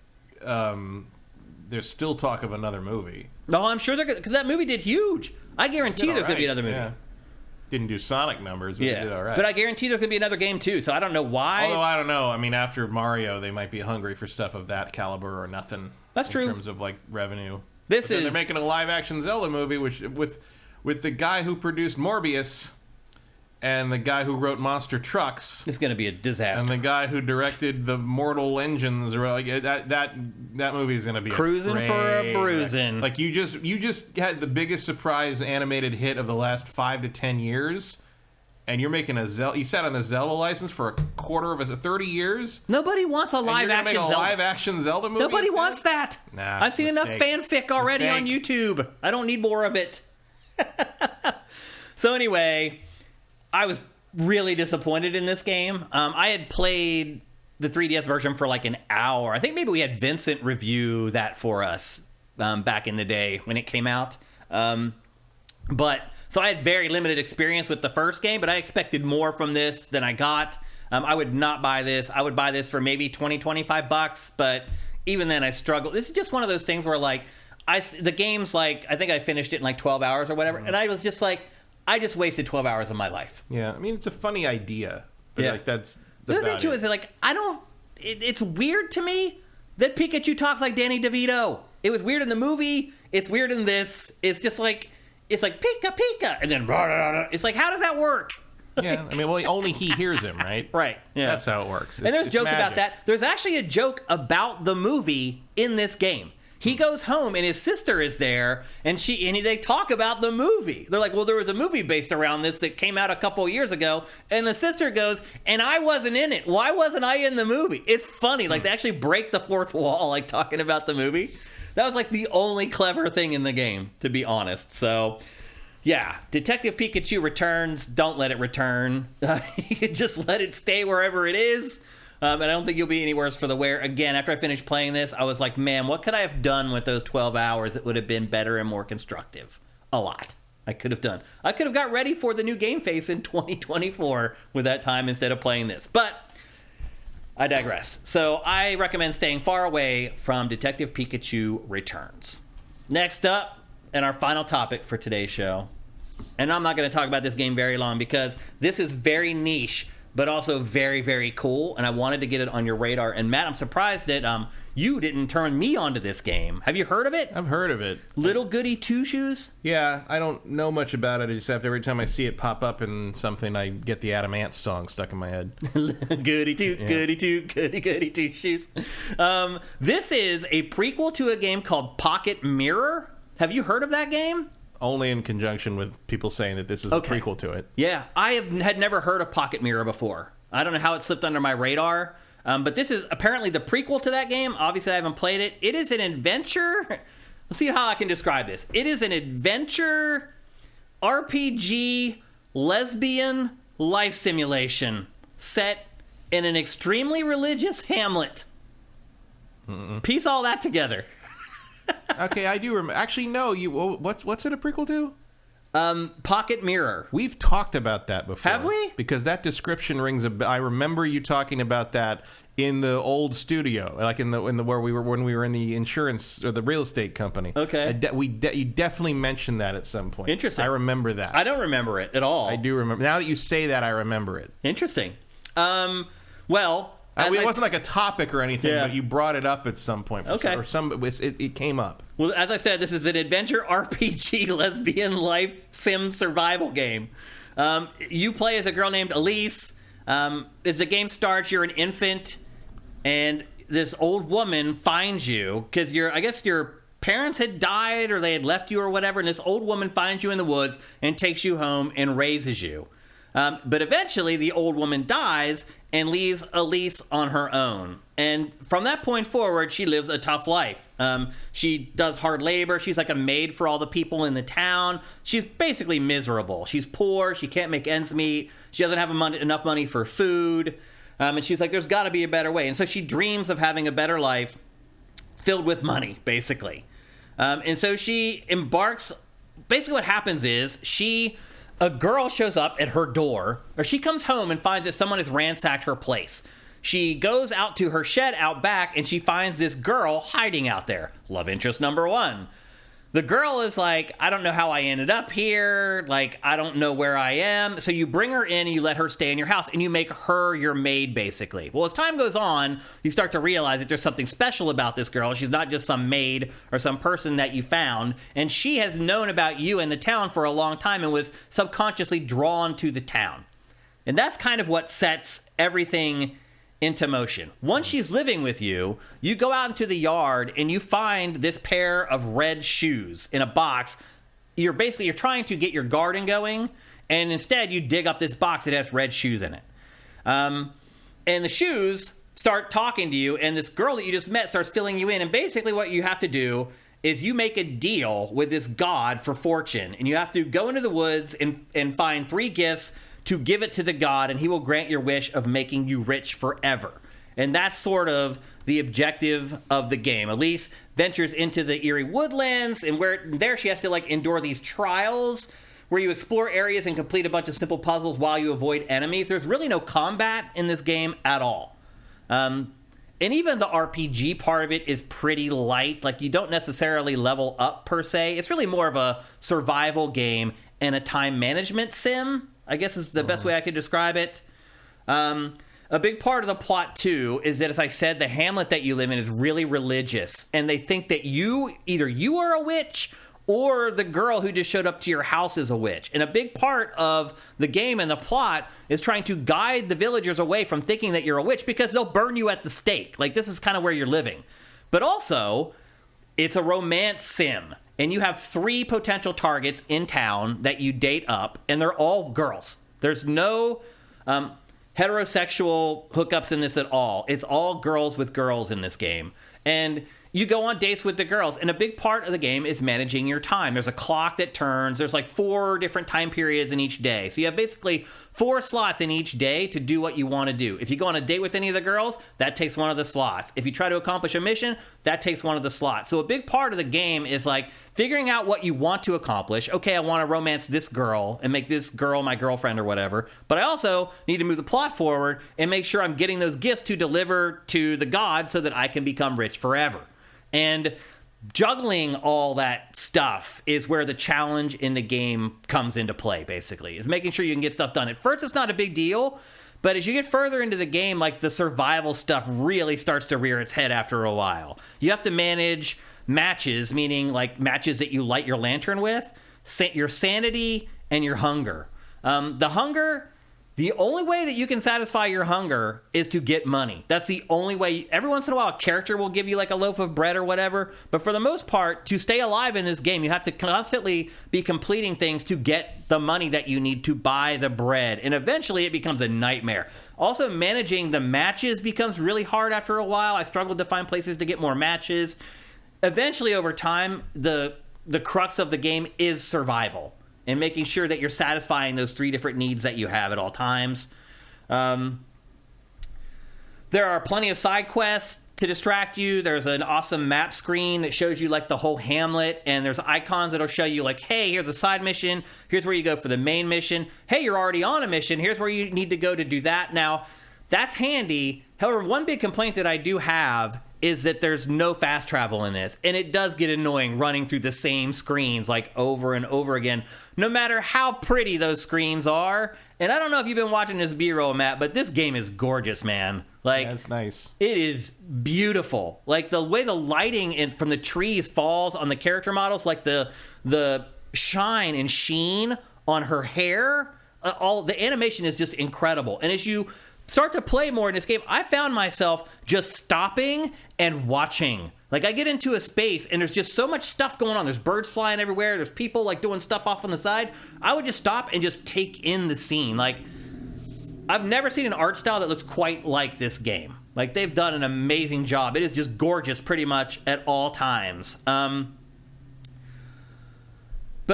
there's still talk of another movie. No, I'm sure they're good, because that movie did huge. I guarantee there's going to be another movie. Yeah. Didn't do Sonic numbers, but it did all right. But I guarantee there's going to be another game too. So I don't know why. Although I don't know. I mean, after Mario, they might be hungry for stuff of that caliber or nothing. That's true. In terms of, like, revenue. They're making a live-action Zelda movie, which with the guy who produced Morbius and the guy who wrote Monster Trucks. It's going to be a disaster. And the guy who directed the Mortal Engines, or like that movie is going to be cruising for a bruising. Like you just had the biggest surprise animated hit of the last 5 to 10 years, and you're making a Zelda. You sat on the Zelda license for a quarter of 30 years. Nobody wants a live action Zelda movie. Nobody wants that. Nah, I've seen enough fanfic already on YouTube. I don't need more of it. So anyway, I was really disappointed in this game. I had played the 3DS version for like an hour. I think maybe we had Vincent review that for us back in the day when it came out. So I had very limited experience with the first game, but I expected more from this than I got. I would not buy this. I would buy this for maybe $20-25, but even then I struggle. This is just one of those things where, like, the game's like, I think I finished it in like 12 hours or whatever, and I was just like, I just wasted 12 hours of my life. Yeah, I mean, it's a funny idea, but like that's the other thing too is that, like, it's weird to me that Pikachu talks like Danny DeVito. It was weird in the movie. It's weird in this. It's just like, it's like Pika Pika, and then blah, blah, blah. It's like, how does that work? Yeah, I mean, well, only he hears him, right? Right. Yeah, that's how it works. And there's jokes magic. about that. There's actually a joke about the movie in this game. He goes home and his sister is there, and they talk about the movie. They're like, well, there was a movie based around this that came out a couple of years ago, and the sister goes, and I wasn't in it. Why wasn't I in the movie? It's funny. Like, they actually break the fourth wall, like, talking about the movie. That was, like, the only clever thing in the game, to be honest. So, yeah, Detective Pikachu returns. Don't let it return. Just let it stay wherever it is. And I don't think you'll be any worse for the wear. Again, after I finished playing this, I was like, man, what could I have done with those 12 hours that would have been better and more constructive? A lot. I could have done. I could have got ready for the new GameFace in 2024 with that time instead of playing this. But I digress. So I recommend staying far away from Detective Pikachu Returns. Next up, and our final topic for today's show, and I'm not going to talk about this game very long because this is very niche, but also very, very cool, and I wanted to get it on your radar. And Matt, I'm surprised that you didn't turn me onto this game. Have you heard of it? I've heard of it. Little Goody Two Shoes? Yeah, I don't know much about it, except every time I see it pop up in something, I get the Adam Ant song stuck in my head. Goody Two, yeah. Goody Two, Goody Two Shoes. This is a prequel to a game called Pocket Mirror. Have you heard of that game? Only in conjunction with people saying that this is a prequel to it. Yeah, I had never heard of Pocket Mirror before. I don't know how it slipped under my radar, but this is apparently the prequel to that game. Obviously, I haven't played it. It is an adventure. Let's see how I can describe this. It is an adventure RPG lesbian life simulation set in an extremely religious hamlet. Piece all that together. Okay, I do remember. Actually, no. What's it a prequel to? Pocket Mirror. We've talked about that before. Have we? Because that description rings a bell. I remember you talking about that in the old studio, like in the where we were when we were in the insurance or the real estate company. Okay. You definitely mentioned that at some point. Interesting. I remember that. I don't remember it at all. I do remember. Now that you say that, I remember it. Interesting. Well. It wasn't like a topic or anything, but you brought it up at some point. It came up. Well, as I said, this is an adventure RPG lesbian life sim survival game. You play as a girl named Elise. As the game starts, you're an infant, and this old woman finds you because I guess your parents had died or they had left you or whatever, and this old woman finds you in the woods and takes you home and raises you. But eventually, the old woman dies and leaves Elise on her own. And from that point forward, she lives a tough life. She does hard labor. She's like a maid for all the people in the town. She's basically miserable. She's poor. She can't make ends meet. She doesn't have enough money for food. And she's like, there's got to be a better way. And so she dreams of having a better life filled with money, basically. And so she embarks. Basically what happens is a girl shows up at her door, or she comes home and finds that someone has ransacked her place. She goes out to her shed out back, and she finds this girl hiding out there. Love interest number one. The girl is like, I don't know how I ended up here. Like, I don't know where I am. So you bring her in and you let her stay in your house and you make her your maid, basically. Well, as time goes on, you start to realize that there's something special about this girl. She's not just some maid or some person that you found. And she has known about you and the town for a long time and was subconsciously drawn to the town. And that's kind of what sets everything into motion. Once she's living with you, you go out into the yard and you find this pair of red shoes in a box. You're trying to get your garden going, and instead you dig up this box that has red shoes in it. And the shoes start talking to you, and this girl that you just met starts filling you in. And basically what you have to do is you make a deal with this god for fortune, and you have to go into the woods and find 3 gifts to give it to the god, and he will grant your wish of making you rich forever. And that's sort of the objective of the game. Elise ventures into the eerie woodlands, and there she has to endure these trials where you explore areas and complete a bunch of simple puzzles while you avoid enemies. There's really no combat in this game at all. And And even the RPG part of it is pretty light. Like, you don't necessarily level up per se. It's really more of a survival game and a time management sim, I guess is the best way I could describe it. A big part of the plot, too, is that, as I said, the hamlet that you live in is really religious. And they think that either you are a witch or the girl who just showed up to your house is a witch. And a big part of the game and the plot is trying to guide the villagers away from thinking that you're a witch, because they'll burn you at the stake. Like, this is kind of where you're living. But also, it's a romance sim. And you have 3 potential targets in town that you date up, and they're all girls. There's no heterosexual hookups in this at all. It's all girls with girls in this game. And you go on dates with the girls, and a big part of the game is managing your time. There's a clock that turns. There's like 4 different time periods in each day. So you have basically 4 slots in each day to do what you want to do. If you go on a date with any of the girls, that takes one of the slots. If you try to accomplish a mission, that takes one of the slots. So a big part of the game is like figuring out what you want to accomplish. Okay, I want to romance this girl and make this girl my girlfriend or whatever. But I also need to move the plot forward and make sure I'm getting those gifts to deliver to the god so that I can become rich forever. And juggling all that stuff is where the challenge in the game comes into play, basically, is making sure you can get stuff done. At first, it's not a big deal, but as you get further into the game, like, the survival stuff really starts to rear its head after a while. You have to manage matches, meaning, like, matches that you light your lantern with, your sanity, and your hunger. The hunger... The only way that you can satisfy your hunger is to get money. That's the only way. Every once in a while, a character will give you like a loaf of bread or whatever. But for the most part, to stay alive in this game, you have to constantly be completing things to get the money that you need to buy the bread. And eventually, it becomes a nightmare. Also, managing the matches becomes really hard after a while. I struggled to find places to get more matches. Eventually, over time, the crux of the game is survival and making sure that you're satisfying those 3 different needs that you have at all times. There are plenty of side quests to distract you. There's an awesome map screen that shows you like the whole hamlet, and there's icons that'll show you like, hey, here's a side mission. Here's where you go for the main mission. Hey, you're already on a mission. Here's where you need to go to do that. Now, that's handy. However, one big complaint that I do have is that there's no fast travel in this, and it does get annoying running through the same screens like over and over again, no matter how pretty those screens are. And I don't know if you've been watching this B-roll, Matt, but this game is gorgeous, man. Like, yeah, it's nice. It is beautiful. Like, the way the lighting from the trees falls on the character models, like the shine and sheen on her hair, all the animation is just incredible. And as you start to play more in this game, I found myself just stopping and watching. Like, I get into a space and there's just so much stuff going on. There's birds flying everywhere. There's people like doing stuff off on the side. I would just stop and just take in the scene. Like, I've never seen an art style that looks quite like this game. Like, they've done an amazing job. It is just gorgeous pretty much at all times. But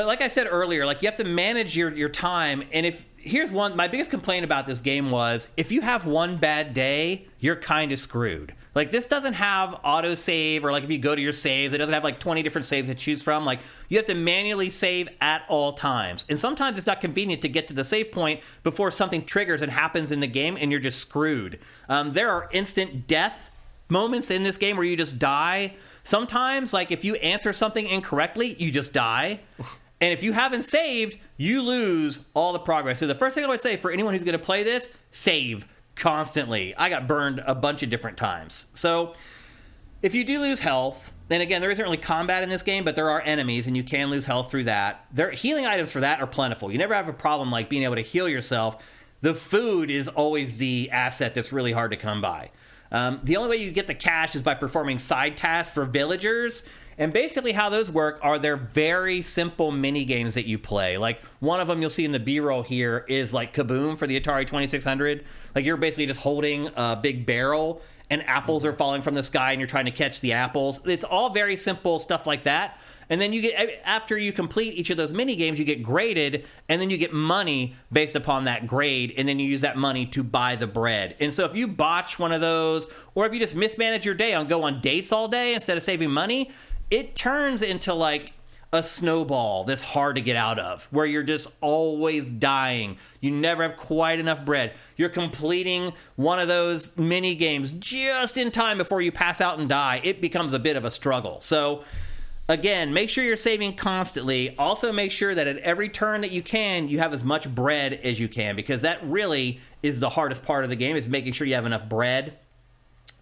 like I said earlier, like, you have to manage your time. And here's my biggest complaint about this game was, if you have one bad day, you're kind of screwed. Like, this doesn't have autosave, or like if you go to your saves, it doesn't have like 20 different saves to choose from. Like, you have to manually save at all times. And sometimes it's not convenient to get to the save point before something triggers and happens in the game, and you're just screwed. There are instant death moments in this game where you just die. Sometimes, like, if you answer something incorrectly, you just die. And if you haven't saved, you lose all the progress. So the first thing I would say for anyone who's going to play this, save constantly. I got burned a bunch of different times. So if you do lose health, then again, there isn't really combat in this game, but there are enemies, and you can lose health through that. Healing items for that are plentiful. You never have a problem like being able to heal yourself. The food is always the asset that's really hard to come by. The only way you get the cash is by performing side tasks for villagers. And basically how those work are they're very simple mini games that you play. Like, one of them you'll see in the B-roll here is like Kaboom for the Atari 2600. Like, you're basically just holding a big barrel and apples are falling from the sky and you're trying to catch the apples. It's all very simple stuff like that. And then you get, after you complete each of those mini games, you get graded, and then you get money based upon that grade, and then you use that money to buy the bread. And so if you botch one of those, or if you just mismanage your day and go on dates all day instead of saving money, it turns into like a snowball that's hard to get out of, where you're just always dying. You never have quite enough bread. You're completing one of those mini games just in time before you pass out and die. It becomes a bit of a struggle. So, again, make sure you're saving constantly. Also, make sure that at every turn that you can, you have as much bread as you can, because that really is the hardest part of the game, is making sure you have enough bread.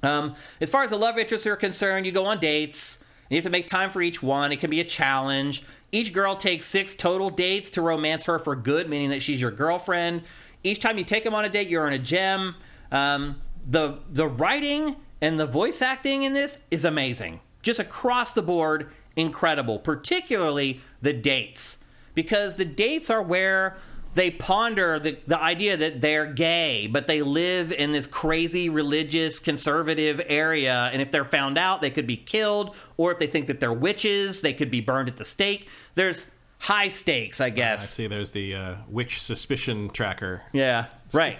As far as the love interests are concerned, you go on dates. You have to make time for each one. It can be a challenge. Each girl takes 6 total dates to romance her for good, meaning that she's your girlfriend. Each time you take them on a date, you earn a gem. The writing and the voice acting in this is amazing. Just across the board, incredible. Particularly the dates. Because the dates are where they ponder the idea that they're gay, but they live in this crazy religious conservative area, and if they're found out, they could be killed, or if they think that they're witches, they could be burned at the stake. There's high stakes, I guess. I see. There's the witch suspicion tracker. Yeah, right.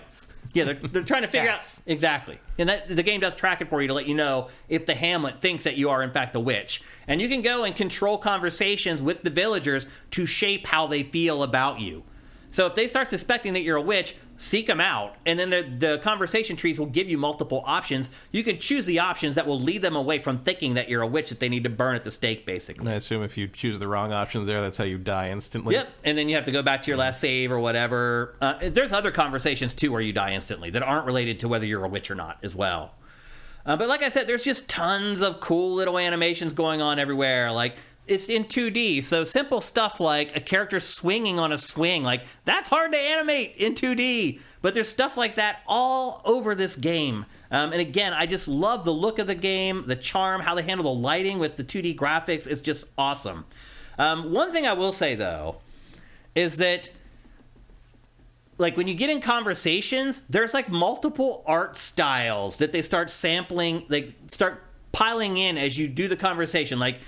Yeah, they're trying to figure out exactly, and the game does track it for you to let you know if the Hamlet thinks that you are in fact a witch, and you can go and control conversations with the villagers to shape how they feel about you. So if they start suspecting that you're a witch, seek them out. And then the conversation trees will give you multiple options. You can choose the options that will lead them away from thinking that you're a witch that they need to burn at the stake, basically. And I assume if you choose the wrong options there, that's how you die instantly. Yep, and then you have to go back to your last save or whatever. There's other conversations, too, where you die instantly that aren't related to whether you're a witch or not as well. But like I said, there's just tons of cool little animations going on everywhere. Like, it's in 2D, so simple stuff like a character swinging on a swing, like, that's hard to animate in 2D. But there's stuff like that all over this game. And again, I just love the look of the game, the charm, how they handle the lighting with the 2D graphics. It's just awesome. One thing I will say, though, is that, like, when you get in conversations, there's, like, multiple art styles that they start sampling, like, start piling in as you do the conversation. Like,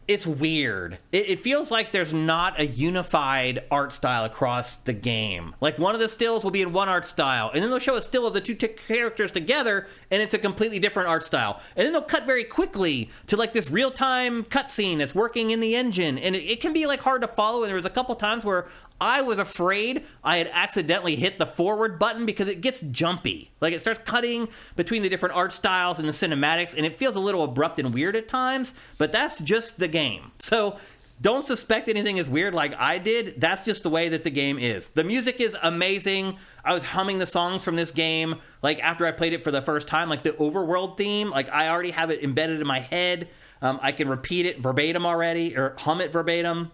it's weird. It feels like there's not a unified art style across the game. Like, one of the stills will be in one art style, and then they'll show a still of the two characters together, and it's a completely different art style. And then they'll cut very quickly to, like, this real-time cutscene that's working in the engine, and it can be, like, hard to follow. And there was a couple times where I was afraid I had accidentally hit the forward button because it gets jumpy. Like, it starts cutting between the different art styles and the cinematics, and it feels a little abrupt and weird at times, but that's just the game. So don't suspect anything is weird like I did. That's just the way that the game is. The music is amazing. I was humming the songs from this game, like, after I played it for the first time, like the overworld theme. Like, I already have it embedded in my head. I can repeat it verbatim already, or hum it verbatim.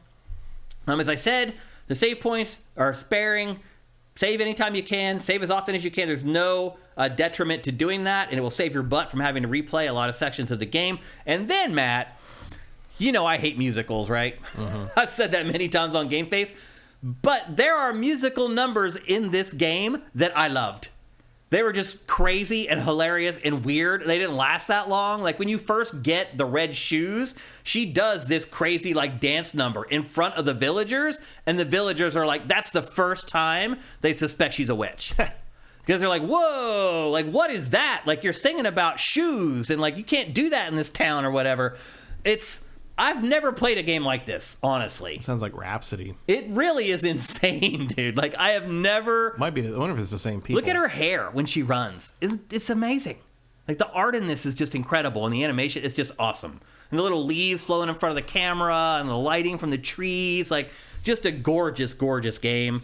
As I said, the save points are sparing. Save anytime you can. Save as often as you can. There's no detriment to doing that, and it will save your butt from having to replay a lot of sections of the game. And then, Matt, you know I hate musicals, right? Mm-hmm. I've said that many times on GameFace. But there are musical numbers in this game that I loved. They were just crazy and hilarious and weird. They didn't last that long. Like, when you first get the red shoes, she does this crazy, like, dance number in front of the villagers, and the villagers are like, that's the first time they suspect she's a witch. Because they're like, whoa, like, what is that? Like, you're singing about shoes, and, like, you can't do that in this town or whatever. I've never played a game like this, honestly. Sounds like Rhapsody. It really is insane, dude. Like, I have never... Might be. I wonder if it's the same people. Look at her hair when she runs. It's amazing. Like, the art in this is just incredible, and the animation is just awesome. And the little leaves flowing in front of the camera, and the lighting from the trees. Like, just a gorgeous, gorgeous game.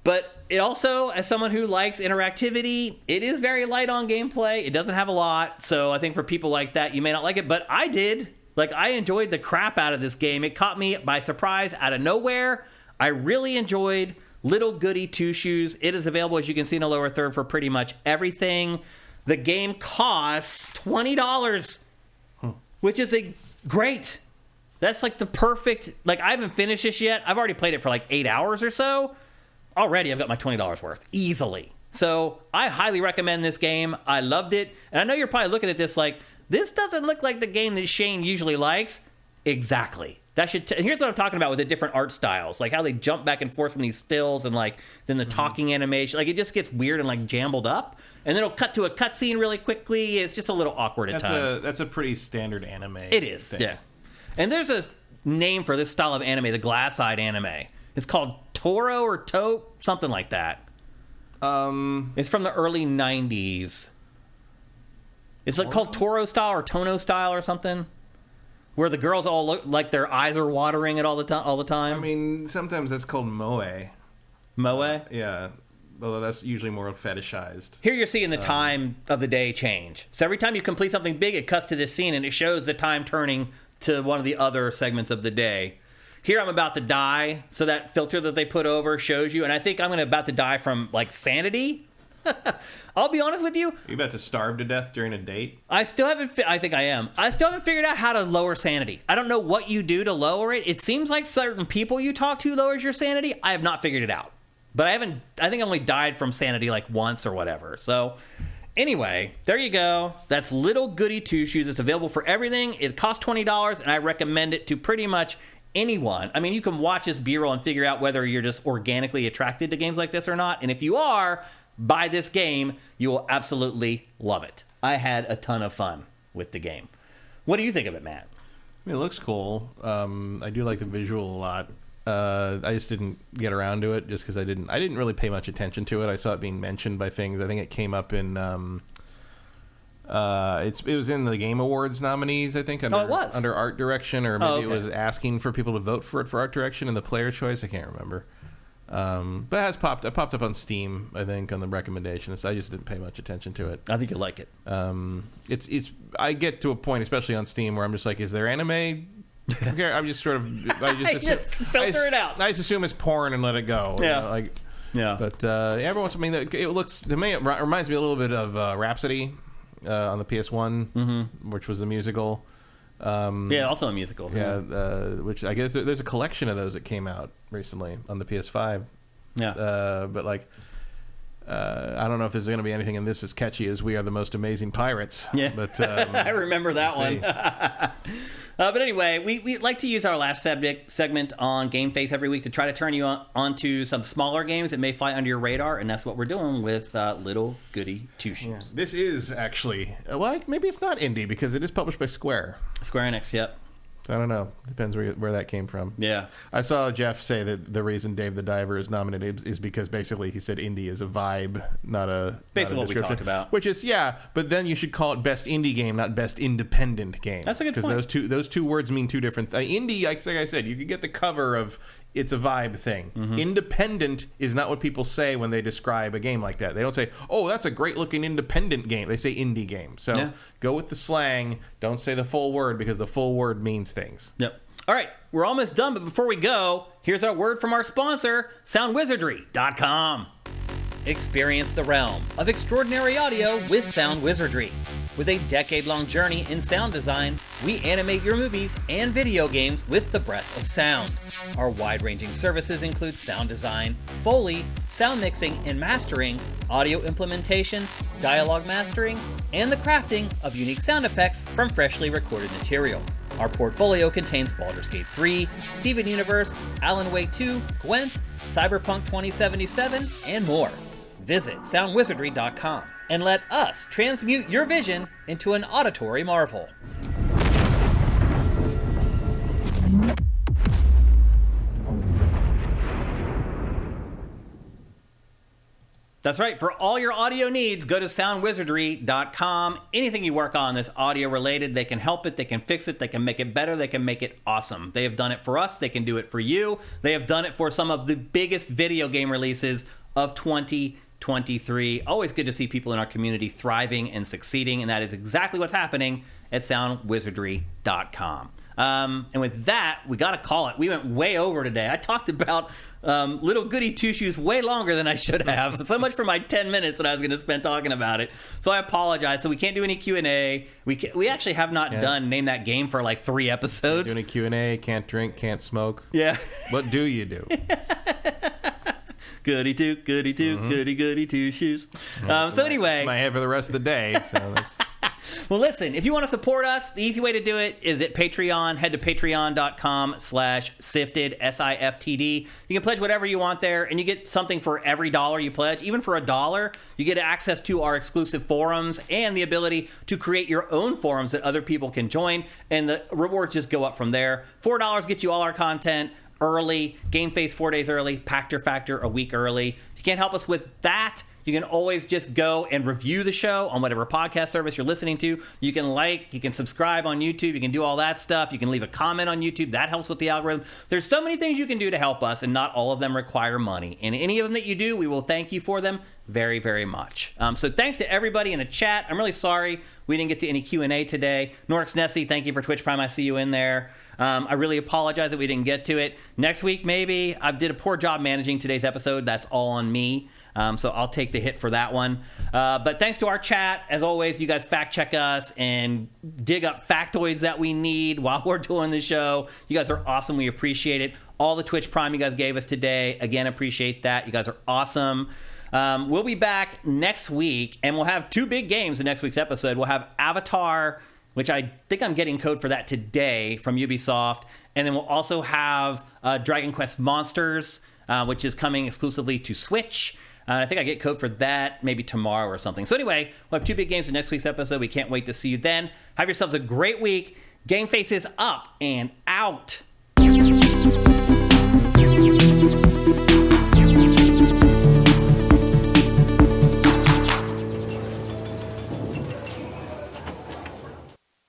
But it also, as someone who likes interactivity, it is very light on gameplay. It doesn't have a lot, so I think for people like that, you may not like it. But I did. Like, I enjoyed the crap out of this game. It caught me by surprise out of nowhere. I really enjoyed Little Goody Two Shoes. It is available, as you can see in the lower third, for pretty much everything. The game costs $20, which is great. That's like the perfect... Like, I haven't finished this yet. I've already played it for like 8 hours or so. Already, I've got my $20 worth, easily. So I highly recommend this game. I loved it. And I know you're probably looking at this like, this doesn't look like the game that Shane usually likes. Exactly. Here's what I'm talking about with the different art styles, like how they jump back and forth from these stills, and like then the talking animation. Like, it just gets weird and like jumbled up, and then it'll cut to a cutscene really quickly. It's just a little awkward at times. That's a pretty standard anime. It is, thing. yeah. And there's a name for this style of anime, the glass-eyed anime. It's called Toro or something like that. It's from the early 90s. It's like called Toro style or Tono style or something, where the girls all look like their eyes are watering it all the time. I mean, sometimes that's called moe. Moe? Yeah. Although that's usually more fetishized. Here you're seeing the time of the day change. So every time you complete something big, it cuts to this scene, and it shows the time turning to one of the other segments of the day. Here I'm about to die, so that filter that they put over shows you, and I think I'm about to die from, like, sanity. I'll be honest with you. You about to starve to death during a date? I still haven't. I think I am. I still haven't figured out how to lower sanity. I don't know what you do to lower it. It seems like certain people you talk to lowers your sanity. I have not figured it out. But I think I only died from sanity like once or whatever. So anyway, there you go. That's Little Goody Two Shoes. It's available for everything. It costs $20, and I recommend it to pretty much anyone. I mean, you can watch this B-roll and figure out whether you're just organically attracted to games like this or not. And if you are, buy this game. You will absolutely love it. I had a ton of fun with the game. What do you think of it, Matt? I mean, it looks cool. I do like the visual a lot. I just didn't get around to it just because I didn't really pay much attention to it. I saw it being mentioned by things. I think it came up in it was in the Game Awards nominees, I think, under art direction, or maybe it was asking for people to vote for it for art direction and the player choice. I can't remember. But it popped up on Steam, I think, on the recommendations. I just didn't pay much attention to it. I think you'll like it. I get to a point, especially on Steam, where I'm just like, is there anime? Okay, I'm just sort of filter it out. I just assume it's porn and let it go. Yeah, But every once, it looks to me, it reminds me a little bit of Rhapsody on the PS1, which was a musical. Also a musical. Which I guess there's a collection of those that came out recently on the PS5. But like, I don't know if there's going to be anything in this as catchy as We Are the Most Amazing Pirates. Yeah, but I remember that one. But anyway, we like to use our last segment on GameFace every week to try to turn you onto some smaller games that may fly under your radar, and that's what we're doing with Little Goody Two Shoes. Yeah. This is actually, maybe it's not indie because it is published by Square Enix, yep. I don't know. Depends where that came from. Yeah. I saw Jeff say that the reason Dave the Diver is nominated is because basically he said indie is a vibe, not a basically not a what we talked about. Which is, but then you should call it best indie game, not best independent game. That's a good point. Because those two words mean two different things. Indie, like I said, you could get the cover of it's a vibe thing. Independent is not what people say when they describe a game like that. They don't say, oh, that's a great looking independent game. They say indie game. So go with the slang. Don't say the full word because the full word means things. Yep. All right, we're almost done, but before we go, here's our word from our sponsor, SoundWizardry.com. Experience the realm of extraordinary audio with Sound Wizardry. With a decade-long journey in sound design, we animate your movies and video games with the breath of sound. Our wide-ranging services include sound design, Foley, sound mixing and mastering, audio implementation, dialogue mastering, and the crafting of unique sound effects from freshly recorded material. Our portfolio contains Baldur's Gate 3, Steven Universe, Alan Wake 2, Gwent, Cyberpunk 2077, and more. Visit SoundWizardry.com and let us transmute your vision into an auditory marvel. That's right. For all your audio needs, go to SoundWizardry.com. Anything you work on that's audio related, they can help it, they can fix it, they can make it better, they can make it awesome. They have done it for us, they can do it for you. They have done it for some of the biggest video game releases of 2023. Always good to see people in our community thriving and succeeding, and that is exactly what's happening at SoundWizardry.com. And with that, we got to call it. We went way over today. I talked about Little Goody Two Shoes way longer than I should have. So much for my 10 minutes that I was going to spend talking about it. So I apologize. So we can't do any Q&A. We actually have not done Name That Game for like 3 episodes. Doing a Q&A, can't drink, can't smoke. Yeah. What do you do? Goody two, goody two shoes. So anyway. My head for the rest of the day. So that's... Well, listen, if you want to support us, the easy way to do it is at Patreon. Head to patreon.com/sifted, SIFTD. You can pledge whatever you want there, and you get something for every dollar you pledge. Even for $1, you get access to our exclusive forums and the ability to create your own forums that other people can join, and the rewards just go up from there. $4 gets you all our content early, GameFace 4 days early, Pactor Factor a week early. If you can't help us with that, you can always just go and review the show on whatever podcast service you're listening to. You can you can subscribe on YouTube, you can do all that stuff. You can leave a comment on YouTube. That helps with the algorithm. There's so many things you can do to help us, and not all of them require money. And any of them that you do, we will thank you for them very, very much. So thanks to everybody in the chat. I'm really sorry we didn't get to any Q&A today. Norix Nessie, thank you for Twitch Prime. I see you in there. I really apologize that we didn't get to it. Next week, maybe. I did a poor job managing today's episode. That's all on me. So I'll take the hit for that one. But thanks to our chat. As always, you guys fact check us and dig up factoids that we need while we're doing the show. You guys are awesome. We appreciate it. All the Twitch Prime you guys gave us today, again, appreciate that. You guys are awesome. We'll be back next week, and we'll have 2 big games in next week's episode. We'll have Avatar, which I think I'm getting code for that today from Ubisoft. And then we'll also have Dragon Quest Monsters, which is coming exclusively to Switch. I think I get code for that maybe tomorrow or something. So anyway, we'll have 2 big games in next week's episode. We can't wait to see you then. Have yourselves a great week. GameFace is up and out.